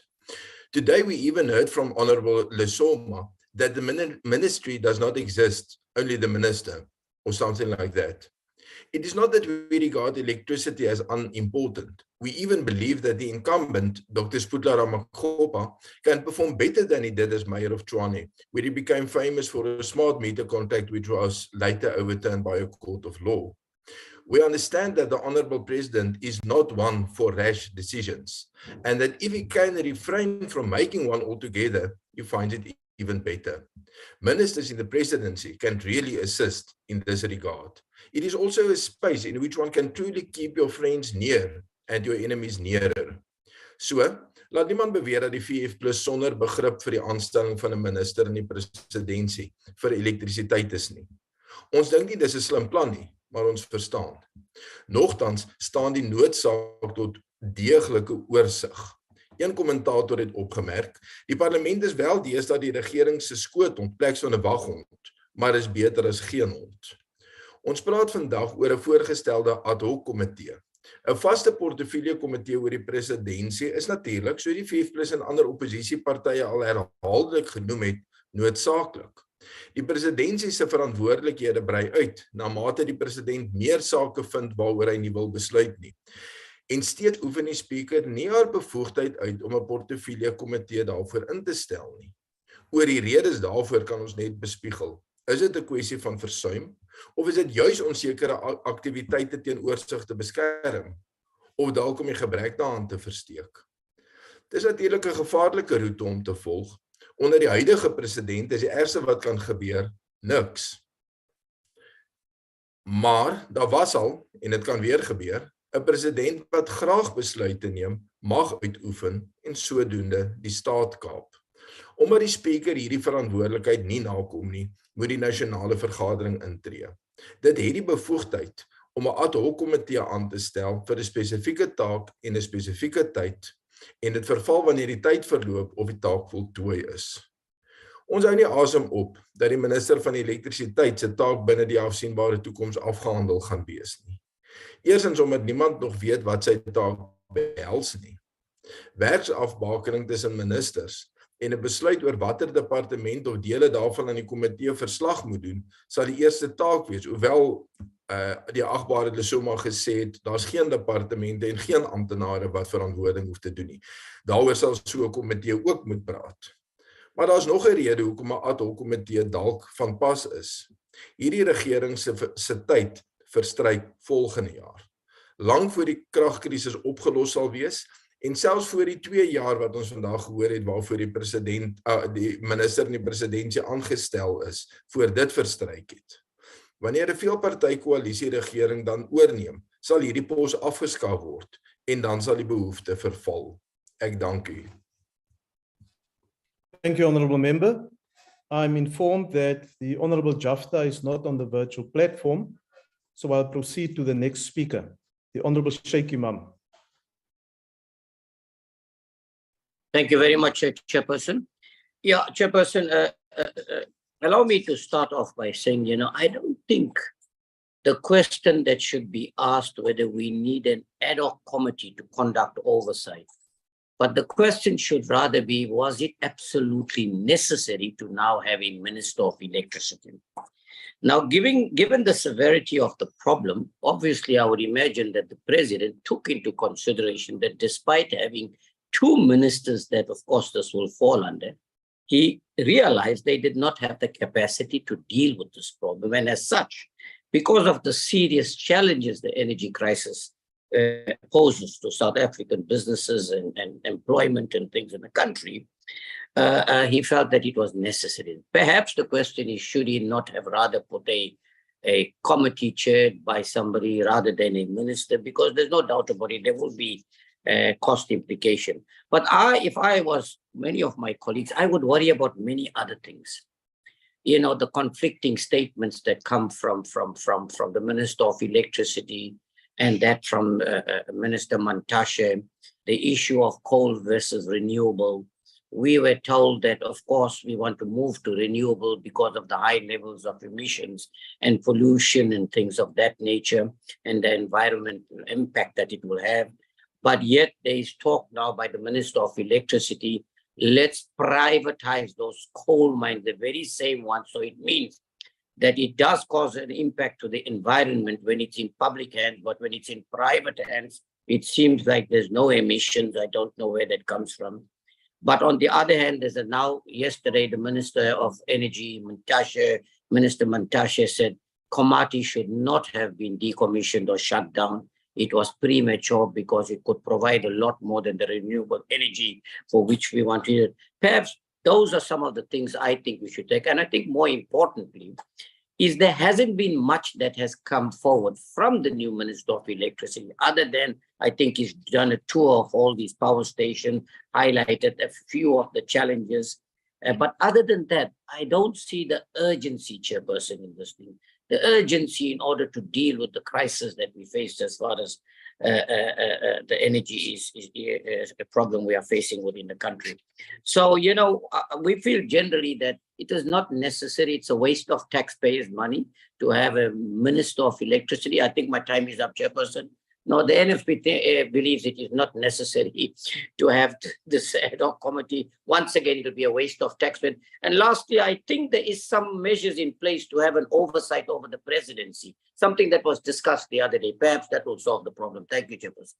S17: Today, we even heard from Honorable Lesoma that the ministry does not exist, only the minister, or something like that. It is not that we regard electricity as unimportant. We even believe that the incumbent, Dr. Ramokgopa, can perform better than he did as mayor of Tshwane, where he became famous for a smart meter contract which was later overturned by a court of law. We understand that the Honorable President is not one for rash decisions, and that if he can refrain from making one altogether, he finds it even better. Ministers in the presidency can really assist in this regard. It is also a space in which one can truly keep your friends near and your enemies nearer. So, laat niemand beweer dat die VF Plus sonder begrip vir die aanstelling van 'n minister in die presidentsie vir elektrisiteit is nie. Ons dink nie dis 'n slim plan nie, maar ons verstaan. Nogtans staan die noodsaak tot deeglike oorsig. Een kommentator het opgemerk, die parlement is wel deesdae die regering se skoothond plek van 'n waghond, maar is beter as geen hond. Ons praat vandag oor 'n voorgestelde ad hoc komitee. 'n Vaste portefeulje komitee oor die presidentsie is natuurlik, soos die VF+ en ander oppositiepartye al herhaaldelik genoem het, noodsaaklik. Die presidentsie se verantwoordelikhede brei uit, na mate die president meer sake vind waaroor hy nie wil besluit nie. En steeds oefen die speaker nie haar bevoegdheid uit om 'n portefeulje komitee daarvoor in te stel nie. Oor die redes daarvoor kan ons net bespiegel. Is dit 'n kwessie van versuim, of is dit juis om sekere aktiwiteite teen oorsig te beskerm, of dalk om die gebrek daaraan te versteek? Dit is natuurlik 'n gevaarlike roete om te volg. Onder die huidige president is die ergste wat kan gebeur, niks. Maar daar was al, en dit kan weer gebeur, 'n president wat graag besluite neem, mag uitoefen en sodoende die staat kaap. Omdat die spreker hierdie verantwoordelikheid nie nakom nie, moet die nasionale vergadering intree. Dit het die bevoegdheid om 'n ad hoc komitee aan te stel vir 'n spesifieke taak en 'n spesifieke tyd, en dit verval wanneer die tyd verloop of die taak voltooi is. Ons hou nie asem op dat die minister van elektrisiteit se taak binne die afsienbare toekoms afgehandel gaan wees nie. Eerstens omdat niemand nog weet wat sy taak behels nie. Werksafbakening tussen ministers en 'n besluit oor watter departement of dele daarvan aan die komitee verslag moet doen, sal die eerste taak wees, hoewel die agbare Lesoma gesê het, daar's geen departemente en geen amptenare wat verantwoording hoef te doen nie. Daaroor sal so 'n komitee ook moet praat. Maar daar's nog 'n rede hoekom 'n ad hoc komitee dalk van pas is. Hierdie regering se tyd verstryk volgende jaar, lank voor die kragkrisis opgelos sal wees, en selfs voor die 2 jaar wat ons vandag gehoor het waarvoor die minister en die presidentsie aangestel is, voor dit verstryk het. Wanneer 'n veelparty koalisie regering dan oorneem, sal hierdie pos afgeskaf word en dan sal die behoefte verval. Ek dank u.
S12: Thank you, Honourable Member. I'm informed that the Honourable Jafta is not on the virtual platform, so I'll proceed to the next speaker, the Honourable Sheikh Imam.
S18: Thank you very much, Chairperson. Yeah, Chairperson, allow me to start off by saying, I don't think the question that should be asked whether we need an ad hoc committee to conduct oversight, but the question should rather be, was it absolutely necessary to now have a Minister of Electricity? Now, given the severity of the problem, obviously I would imagine that the President took into consideration that despite having 2 ministers that, of course, this will fall under, he realized they did not have the capacity to deal with this problem. And as such, because of the serious challenges the energy crisis poses to South African businesses and employment and things in the country, he felt that it was necessary. Perhaps the question is, should he not have rather put a committee chaired by somebody rather than a minister? Because there's no doubt about it, there will be cost implication. But if I was many of my colleagues, I would worry about many other things. The conflicting statements that come from the Minister of Electricity and that from Minister Mantashe, the issue of coal versus renewable. We were told that, of course, we want to move to renewable because of the high levels of emissions and pollution and things of that nature and the environmental impact that it will have. But yet there is talk now by the Minister of Electricity, let's privatize those coal mines, the very same ones. So it means that it does cause an impact to the environment when it's in public hands, but when it's in private hands, it seems like there's no emissions. I don't know where that comes from. But on the other hand, yesterday, the Minister of Energy, Minister Mantashe said, Komati should not have been decommissioned or shut down. It was premature because it could provide a lot more than the renewable energy for which we wanted it. Perhaps those are some of the things I think we should take. And I think more importantly, is there hasn't been much that has come forward from the new Minister of Electricity, other than I think he's done a tour of all these power stations, highlighted a few of the challenges. But other than that, I don't see the urgency, Chairperson, in this thing. The urgency in order to deal with the crisis that we face as far as the energy is a problem we are facing within the country. So, we feel generally that it is not necessary. It's a waste of taxpayers' money to have a Minister of Electricity. I think my time is up, Chairperson. No, the NFP believes it is not necessary to have this ad hoc committee. Once again, it will be a waste of taxpayers. And lastly, I think there is some measures in place to have an oversight over the presidency, something that was discussed the other day. Perhaps that will solve the problem. Thank you, Chairperson.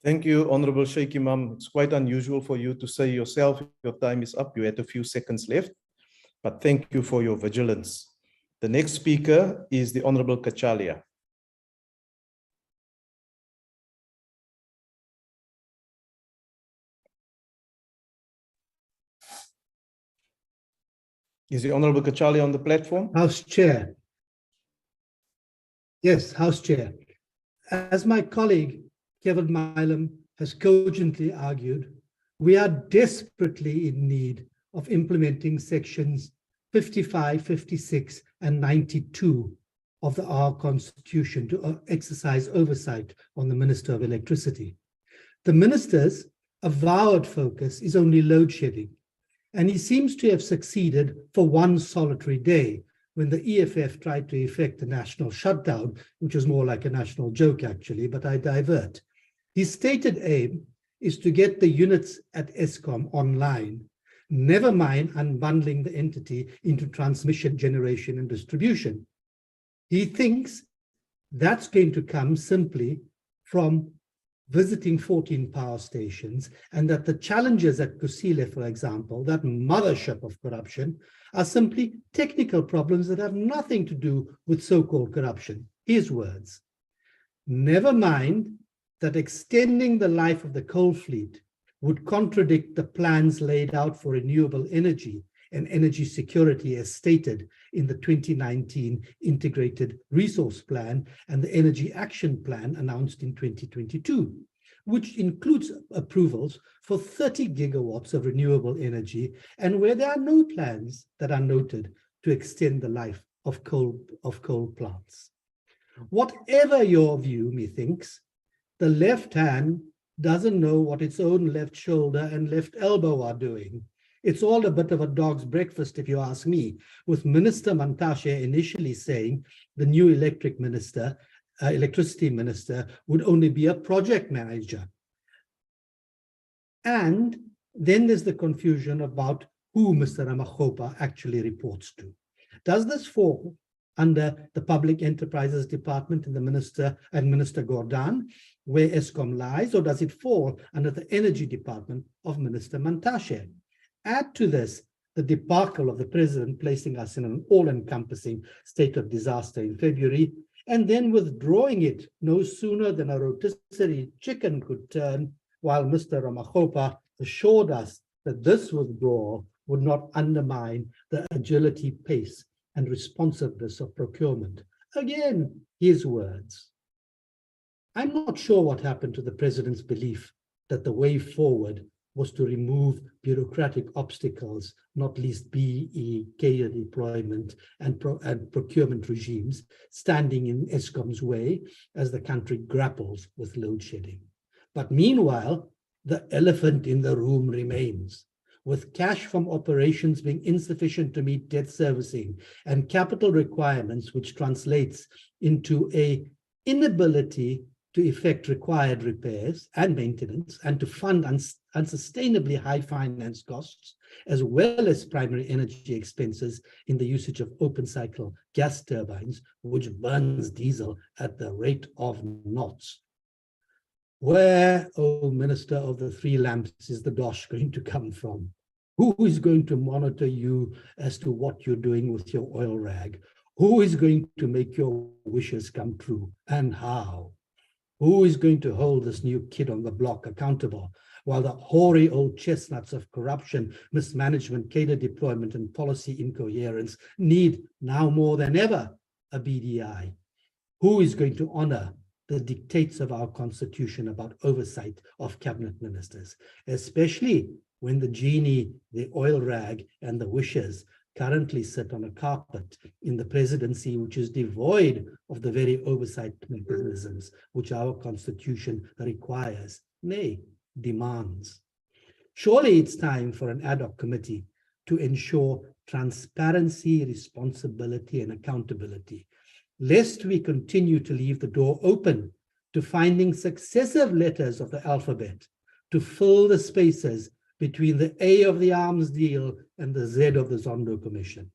S12: Thank you, Honourable Sheikh Imam. It's quite unusual for you to say yourself, your time is up. You had a few seconds left, but thank you for your vigilance. The next speaker is the Honourable Kachalia. Is the Honourable Kachalia on the platform?
S19: House Chair, Yes, House Chair. As my colleague, K J Mileham, has cogently argued, we are desperately in need of implementing sections 55, 56, and 92 of our Constitution to exercise oversight on the Minister of Electricity. The Minister's avowed focus is only load shedding, and he seems to have succeeded for one solitary day when the EFF tried to effect a national shutdown, which was more like a national joke actually, but I divert. His stated aim is to get the units at Eskom online, never mind unbundling the entity into transmission, generation, and distribution. He thinks that's going to come simply from visiting 14 power stations, and that the challenges at Kusile, for example, that mothership of corruption, are simply technical problems that have nothing to do with so-called corruption. His words. Never mind that extending the life of the coal fleet would contradict the plans laid out for renewable energy and energy security as stated in the 2019 Integrated Resource Plan and the Energy Action Plan announced in 2022, which includes approvals for 30 gigawatts of renewable energy, and where there are no plans that are noted to extend the life of coal plants. Whatever your view, methinks, the left hand doesn't know what its own left shoulder and left elbow are doing. It's all a bit of a dog's breakfast, if you ask me, with Minister Mantashe initially saying the new electricity minister would only be a project manager. And then there's the confusion about who Mr. Ramokgopa actually reports to. Does this fall under the Public Enterprises Department and Minister Gordhan, where Eskom lies, or does it fall under the Energy Department of Minister Mantashe? Add to this the debacle of the president placing us in an all-encompassing state of disaster in February, and then withdrawing it no sooner than a rotisserie chicken could turn, while Mr. Ramokgopa assured us that this withdrawal would not undermine the agility, pace, and responsiveness of procurement. Again, his words. I'm not sure what happened to the president's belief that the way forward was to remove bureaucratic obstacles, not least BEK deployment and procurement regimes standing in Eskom's way as the country grapples with load shedding. But meanwhile, the elephant in the room remains, with cash from operations being insufficient to meet debt servicing and capital requirements, which translates into an inability to effect required repairs and maintenance and to fund unsustainably high finance costs, as well as primary energy expenses in the usage of open cycle gas turbines, which burns diesel at the rate of knots. Where, O Minister of the Three Lamps, is the dosh going to come from? Who is going to monitor you as to what you're doing with your oil rag? Who is going to make your wishes come true, and how? Who is going to hold this new kid on the block accountable while the hoary old chestnuts of corruption, mismanagement, cadre deployment, and policy incoherence need now more than ever a BDI? Who is going to honor the dictates of our constitution about oversight of cabinet ministers, especially when the genie, the oil rag, and the wishes currently sit on a carpet in the presidency, which is devoid of the very oversight mechanisms which our constitution requires, nay, demands. Surely it's time for an ad hoc committee to ensure transparency, responsibility, and accountability, lest we continue to leave the door open to finding successive letters of the alphabet to fill the spaces between the A of the arms deal and the Z of the Zondo Commission.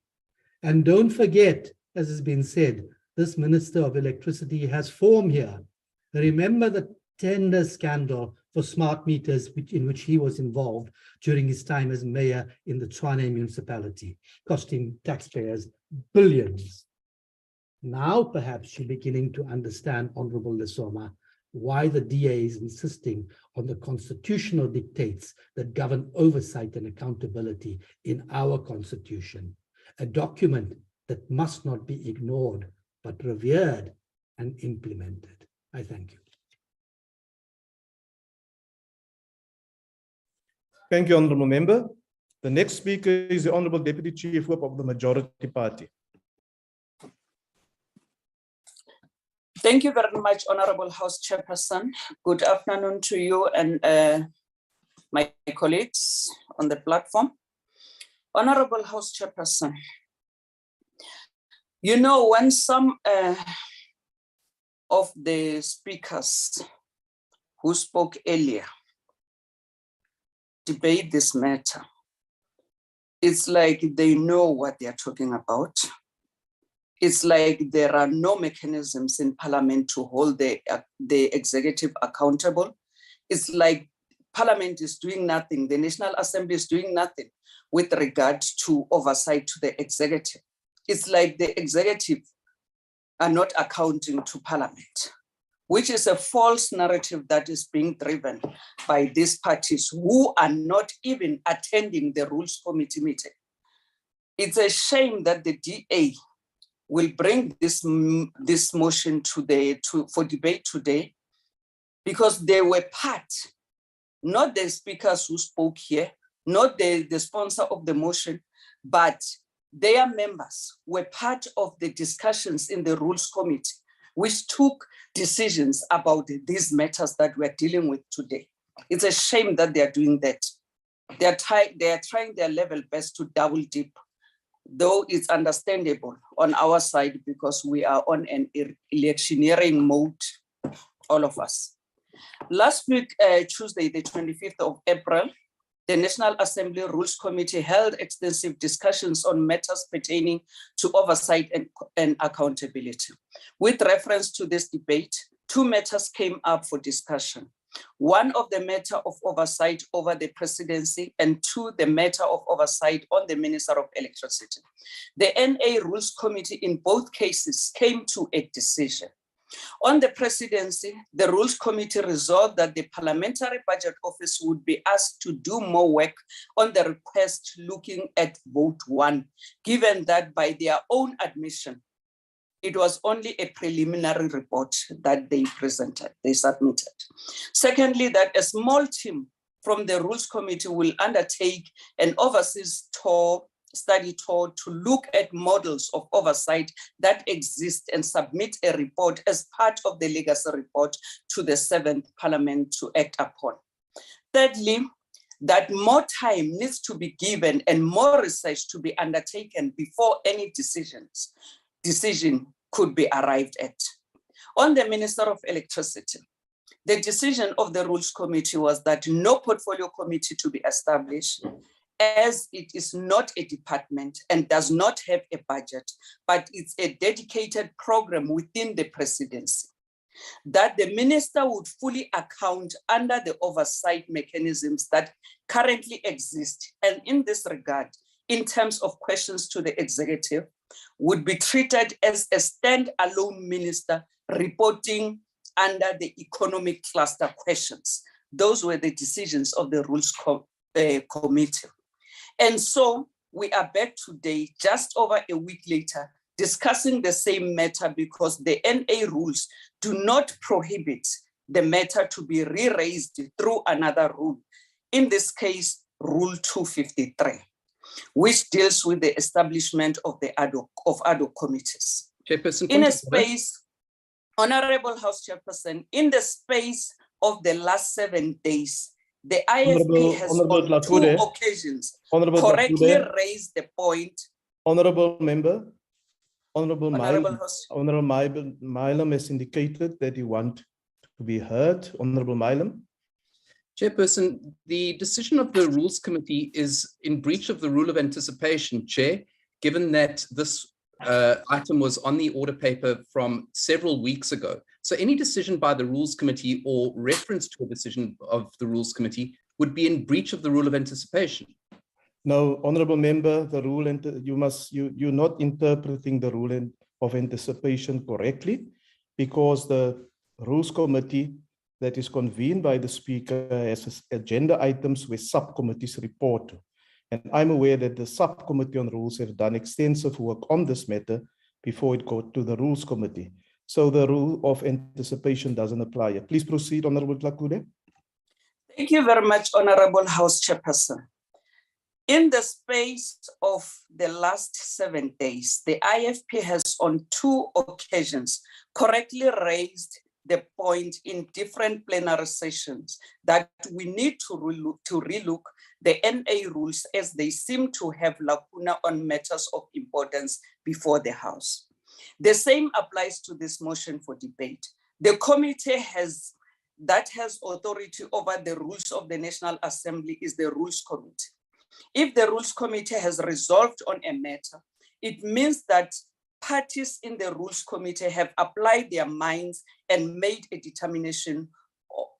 S19: And don't forget, as has been said, this Minister of Electricity has form here. Remember the tender scandal for smart meters in which he was involved during his time as mayor in the Tshwane municipality, costing taxpayers billions. Now perhaps you're beginning to understand, Honorable Lesoma, why the DA is insisting on the constitutional dictates that govern oversight and accountability in our constitution, a document that must not be ignored, but revered and implemented. I thank you.
S12: Thank you, Honourable Member. The next speaker is the Honourable Deputy Chief Whip of the Majority Party.
S20: Thank you very much, Honourable House Chairperson. Good afternoon to you and my colleagues on the platform. Honourable House Chairperson, you know, when some of the speakers who spoke earlier debate this matter, it's like they know what they are talking about. It's like there are no mechanisms in Parliament to hold the executive accountable. It's like Parliament is doing nothing, the National Assembly is doing nothing with regard to oversight to the executive. It's like the executive are not accounting to Parliament, which is a false narrative that is being driven by these parties who are not even attending the Rules Committee meeting. It's a shame that the DA will bring this motion for debate today, because they were part, not the speakers who spoke here, not the sponsor of the motion, but their members were part of the discussions in the Rules Committee, which took decisions about these matters that we're dealing with today. It's a shame that they are doing that. They are trying their level best to double dip, though it's understandable on our side because we are on an electioneering mode, all of us. Last week, Tuesday, the 25th of April, the National Assembly Rules Committee held extensive discussions on matters pertaining to oversight and accountability. With reference to this debate, two matters came up for discussion. One of the matter of oversight over the presidency, and two, the matter of oversight on the Minister of Electricity. The NA Rules Committee in both cases came to a decision. On the presidency, the Rules Committee resolved that the Parliamentary Budget Office would be asked to do more work on the request looking at vote 1, given that by their own admission, it was only a preliminary report that they submitted. Secondly, that a small team from the Rules Committee will undertake an overseas study tour to look at models of oversight that exist and submit a report as part of the legacy report to the 7th Parliament to act upon. Thirdly, that more time needs to be given and more research to be undertaken before any decision could be arrived at. On the Minister of Electricity, the decision of the Rules Committee was that no portfolio committee to be established, as it is not a department and does not have a budget, but it's a dedicated program within the presidency. That the minister would fully account under the oversight mechanisms that currently exist, and in this regard, in terms of questions to the executive, would be treated as a stand-alone minister reporting under the economic cluster questions. Those were the decisions of the Rules Committee. And so we are back today, just over a week later, discussing the same matter because the NA rules do not prohibit the matter to be re-raised through another rule. In this case, Rule 253, which deals with the establishment of the ad hoc committees.
S13: Chairperson,
S20: in a space, Honorable House Chairperson, in the space of the last 7 days, the IFP has on 2 occasions correctly raised the point.
S12: Honorable Member, Honorable Mileham has indicated that he wants to be heard. Honorable Mileham.
S13: Chairperson, the decision of the Rules Committee is in breach of the rule of anticipation, Chair, given that this item was on the order paper from several weeks ago. So any decision by the Rules Committee or reference to a decision of the Rules Committee would be in breach of the rule of anticipation.
S12: No, Honorable Member, the rule, you're not interpreting the rule of anticipation correctly, because the Rules Committee that is convened by the Speaker has agenda items where subcommittees report. And I'm aware that the Subcommittee on Rules have done extensive work on this matter before it goes to the Rules Committee. So the rule of anticipation doesn't apply. Please proceed, Honorable Tlakude.
S20: Thank you very much, Honorable House Chairperson. In the space of the last 7 days, the IFP has on 2 occasions correctly raised the point in different plenary sessions that we need to relook the NA rules as they seem to have lacuna on matters of importance before the House. The same applies to this motion for debate. The committee that has authority over the rules of the National Assembly is the Rules Committee. If the Rules Committee has resolved on a matter, it means that parties in the Rules Committee have applied their minds and made a determination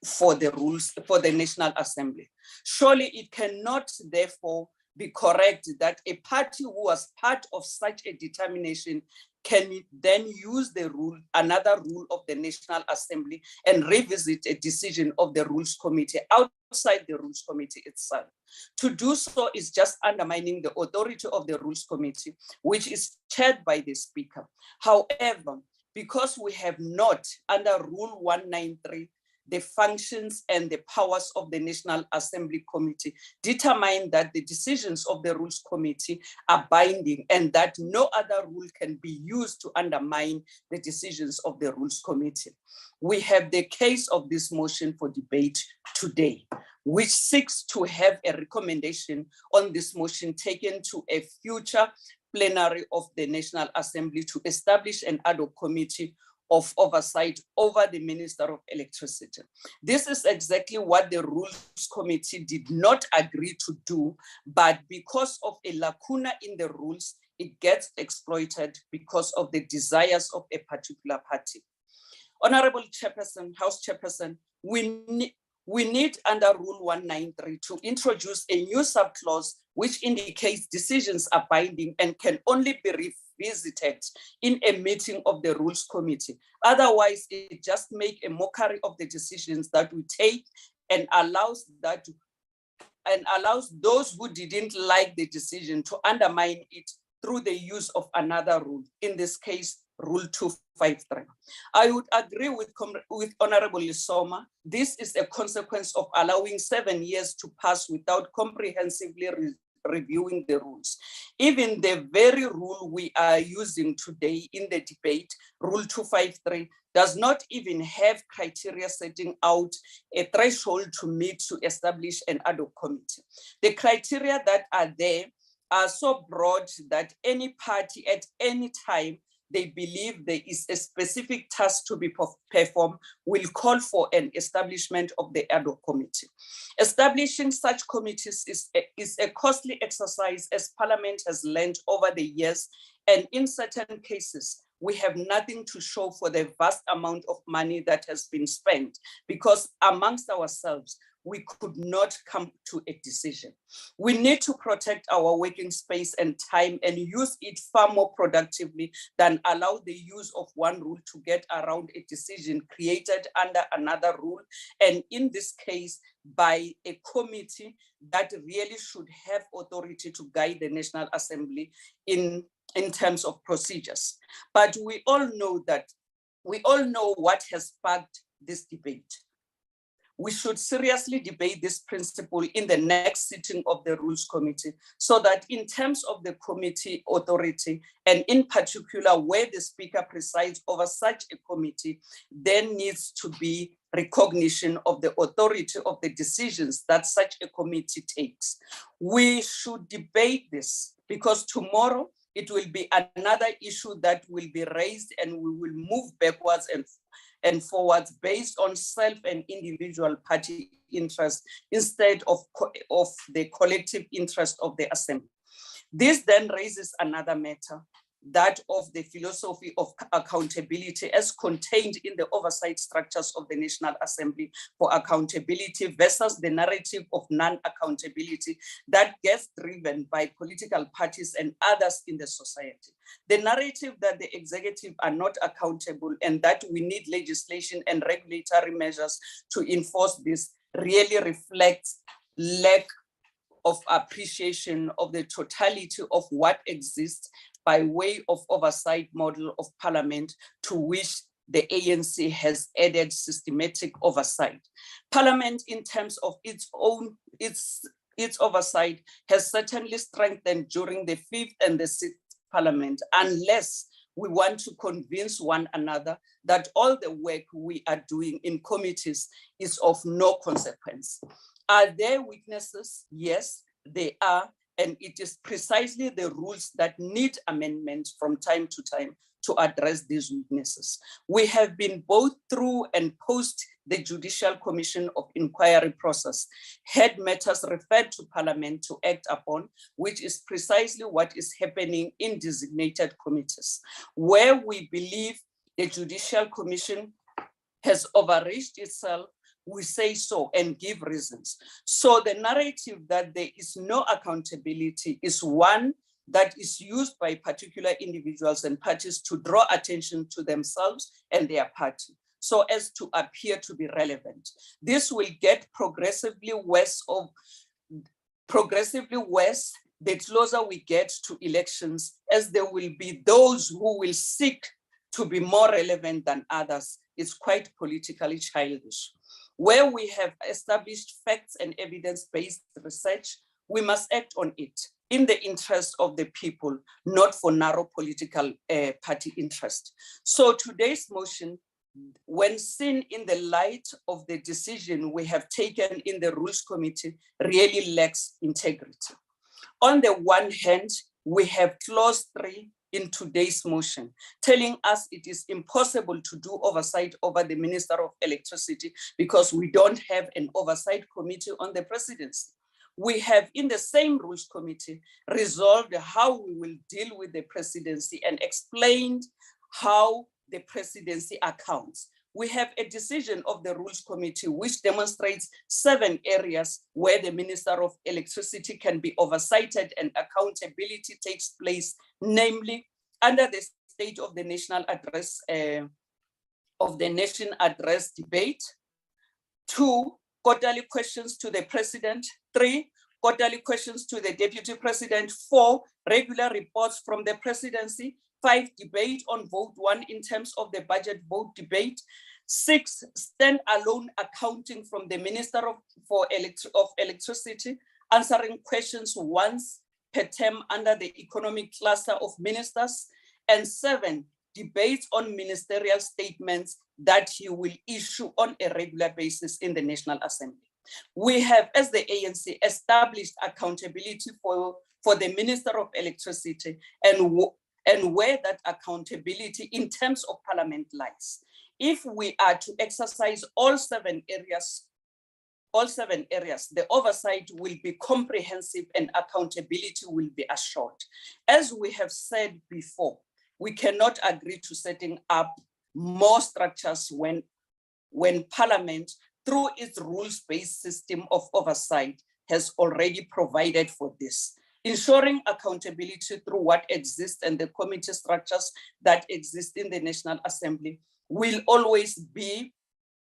S20: for the rules for the National Assembly. Surely it cannot therefore be correct that a party who was part of such a determination can then use the rule, another rule of the National Assembly, and revisit a decision of the Rules Committee outside the Rules Committee itself. To do so is just undermining the authority of the Rules Committee, which is chaired by the Speaker. However, because we have not, under Rule 193, the functions and the powers of the National Assembly Committee determine that the decisions of the Rules Committee are binding and that no other rule can be used to undermine the decisions of the Rules Committee. We have the case of this motion for debate today, which seeks to have a recommendation on this motion taken to a future plenary of the National Assembly to establish an ad hoc committee of oversight over the Minister of Electricity. This is exactly what the Rules Committee did not agree to do, but because of a lacuna in the rules, it gets exploited because of the desires of a particular party. Honorable Chairperson, House Chairperson, we need under Rule 193 to introduce a new subclause which indicates decisions are binding and can only be revisited in a meeting of the Rules Committee. Otherwise, it just makes a mockery of the decisions that we take and allows those who didn't like the decision to undermine it through the use of another rule, in this case, Rule 253. I would agree with Honorable Lisoma. This is a consequence of allowing 7 years to pass without comprehensively reviewing the rules. Even the very rule we are using today in the debate, Rule 253, does not even have criteria setting out a threshold to meet to establish an ad hoc committee. The criteria that are there are so broad that any party at any time they believe there is a specific task to be performed will call for an establishment of the ad hoc committee. Establishing such committees is a costly exercise, as Parliament has learned over the years, and in certain cases, we have nothing to show for the vast amount of money that has been spent, because amongst ourselves, we could not come to a decision. We need to protect our working space and time and use it far more productively than allow the use of one rule to get around a decision created under another rule, and in this case, by a committee that really should have authority to guide the National Assembly in terms of procedures. But we all know what has sparked this debate. We should seriously debate this principle in the next sitting of the Rules Committee, so that in terms of the committee authority, and in particular where the Speaker presides over such a committee, there needs to be recognition of the authority of the decisions that such a committee takes. We should debate this, because tomorrow it will be another issue that will be raised, and we will move backwards and forwards based on self and individual party interest instead of the collective interest of the Assembly. This then raises another matter, that of the philosophy of accountability as contained in the oversight structures of the National Assembly for accountability versus the narrative of non-accountability that gets driven by political parties and others in the society. The narrative that the executive are not accountable and that we need legislation and regulatory measures to enforce this really reflects lack of appreciation of the totality of what exists by way of oversight model of Parliament, to which the ANC has added systematic oversight. Parliament, in terms of its oversight, has certainly strengthened during the 5th and the 6th Parliament, unless we want to convince one another that all the work we are doing in committees is of no consequence. Are there weaknesses? Yes, they are. And it is precisely the rules that need amendment from time to time to address these weaknesses. We have been both through and post the Judicial Commission of Inquiry process, had matters referred to Parliament to act upon, which is precisely what is happening in designated committees. Where we believe the Judicial Commission has overreached itself, we say so and give reasons. So the narrative that there is no accountability is one that is used by particular individuals and parties to draw attention to themselves and their party, so as to appear to be relevant. This will get progressively worse the closer we get to elections, as there will be those who will seek to be more relevant than others. It's quite politically childish. Where we have established facts and evidence-based research, we must act on it in the interest of the people, not for narrow political party interest. So today's motion, when seen in the light of the decision we have taken in the Rules Committee, really lacks integrity. On the one hand, we have clause 3 in today's motion, telling us it is impossible to do oversight over the Minister of Electricity because we don't have an oversight committee on the presidency. We have, in the same Rules Committee, resolved how we will deal with the presidency and explained how the presidency accounts. We have a decision of the Rules Committee which demonstrates 7 areas where the Minister of Electricity can be oversighted and accountability takes place, namely under the State of the National Address debate, 2, quarterly questions to the President, 3, quarterly questions to the Deputy President, 4, regular reports from the Presidency, 5, debate on vote 1 in terms of the budget vote debate, 6, standalone accounting from the Minister of Electricity, answering questions once per term under the economic cluster of ministers, and 7, debates on ministerial statements that he will issue on a regular basis in the National Assembly. We have, as the ANC, established accountability for the Minister of Electricity and where that accountability in terms of Parliament lies. If we are to exercise all 7 areas, the oversight will be comprehensive and accountability will be assured. As we have said before, we cannot agree to setting up more structures when Parliament, through its rules-based system of oversight, has already provided for this. Ensuring accountability through what exists and the committee structures that exist in the National Assembly will always be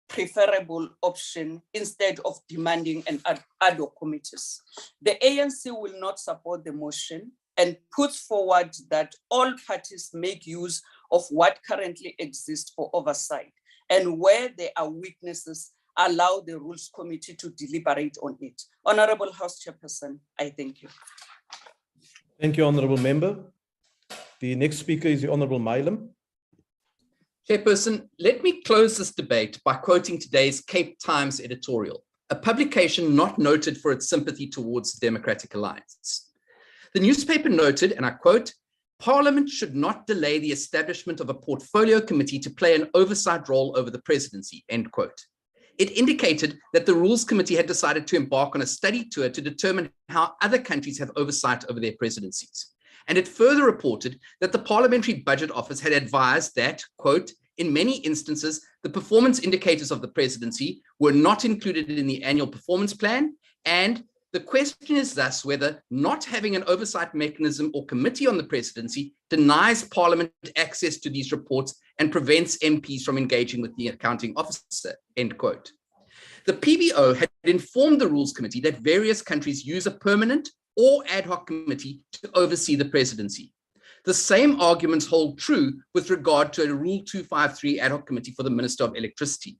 S20: preferable option instead of demanding an ad hoc committees. The ANC will not support the motion and puts forward that all parties make use of what currently exists for oversight, and where there are weaknesses, allow the Rules Committee to deliberate on it. Honorable House Chairperson, I thank you.
S12: Thank you, Honorable Member. The next speaker is the Honorable Mileham.
S13: Chairperson, let me close this debate by quoting today's Cape Times editorial, a publication not noted for its sympathy towards the Democratic Alliance. The newspaper noted, and I quote, "Parliament should not delay the establishment of a portfolio committee to play an oversight role over the presidency," end quote. It indicated that the Rules Committee had decided to embark on a study tour to determine how other countries have oversight over their presidencies. And it further reported that the Parliamentary Budget Office had advised that, quote, "in many instances, the performance indicators of the presidency were not included in the annual performance plan, and the question is thus whether not having an oversight mechanism or committee on the presidency denies Parliament access to these reports and prevents MPs from engaging with the accounting officer," end quote. The PBO had informed the Rules Committee that various countries use a permanent or ad hoc committee to oversee the presidency. The same arguments hold true with regard to a Rule 253 ad hoc committee for the Minister of Electricity.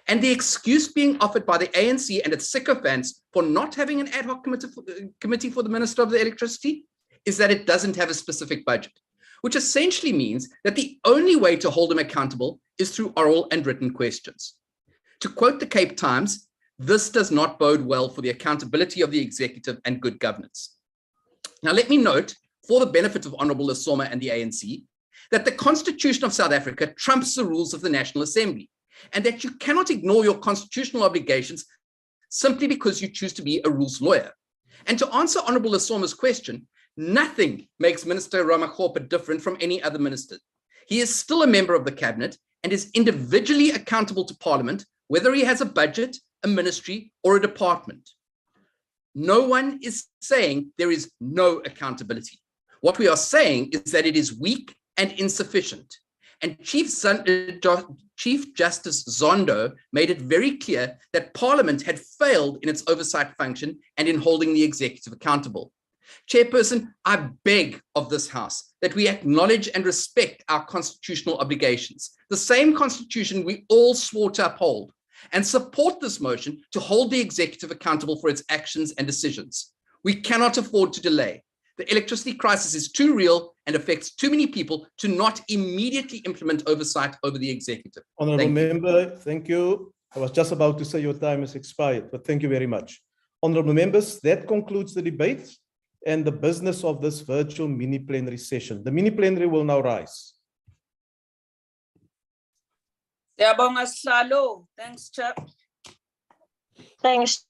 S13: And the excuse being offered by the ANC and its sycophants for not having an ad hoc committee for the Minister of the Electricity is that it doesn't have a specific budget, which essentially means that the only way to hold him accountable is through oral and written questions. To quote the Cape Times, this does not bode well for the accountability of the executive and good governance. Now, let me note, for the benefit of Honorable Lesoma and the ANC, that the Constitution of South Africa trumps the rules of the National Assembly, and that you cannot ignore your constitutional obligations simply because you choose to be a rules lawyer. And to answer Honorable Lesoma's question, nothing makes Minister Ramokgopa different from any other minister. He is still a member of the cabinet and is individually accountable to Parliament, whether he has a budget, a ministry, or a department. No one is saying there is no accountability. What we are saying is that it is weak and insufficient. And Chief Justice Zondo made it very clear that Parliament had failed in its oversight function and in holding the executive accountable. Chairperson, I beg of this House that we acknowledge and respect our constitutional obligations, the same constitution we all swore to uphold, and support this motion to hold the executive accountable for its actions and decisions. We cannot afford to delay. The electricity crisis is too real and affects too many people to not immediately implement oversight over the executive.
S12: Honourable Member, thank you. I was just about to say your time has expired, but thank you very much. Honourable members, that concludes the debate and the business of this virtual mini-plenary session. The mini-plenary will now rise.
S20: Thanks, Chair.
S21: Thanks,